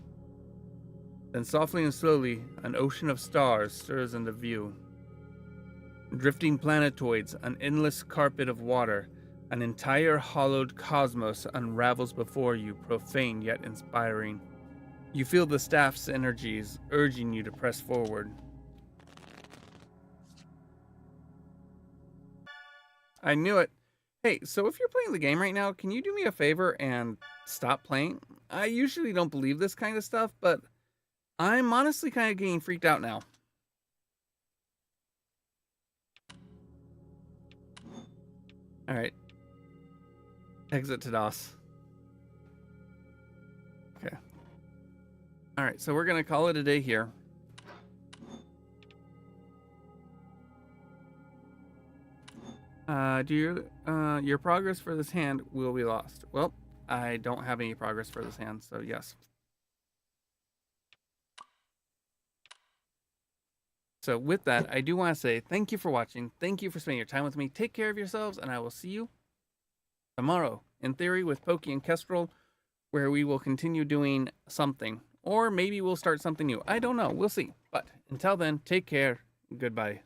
Then softly and slowly, an ocean of stars stirs into view. Drifting planetoids, an endless carpet of water, an entire hollowed cosmos unravels before you, profane yet inspiring. You feel the staff's energies urging you to press forward. I knew it. Hey, so if you're playing the game right now, can you do me a favor and stop playing? I usually don't believe this kind of stuff, but I'm honestly kind of getting freaked out now. Alright. Exit to DOS. Okay. Alright, so we're going to call it a day here. Your progress for this hand will be lost. Well, I don't have any progress for this hand, so yes. So with that, I do want to say thank you for watching. Thank you for spending your time with me. Take care of yourselves, and I will see you tomorrow, in theory, with Pokey and Kestrel, where we will continue doing something. Or maybe we'll start something new. I don't know. We'll see. But until then, take care. Goodbye.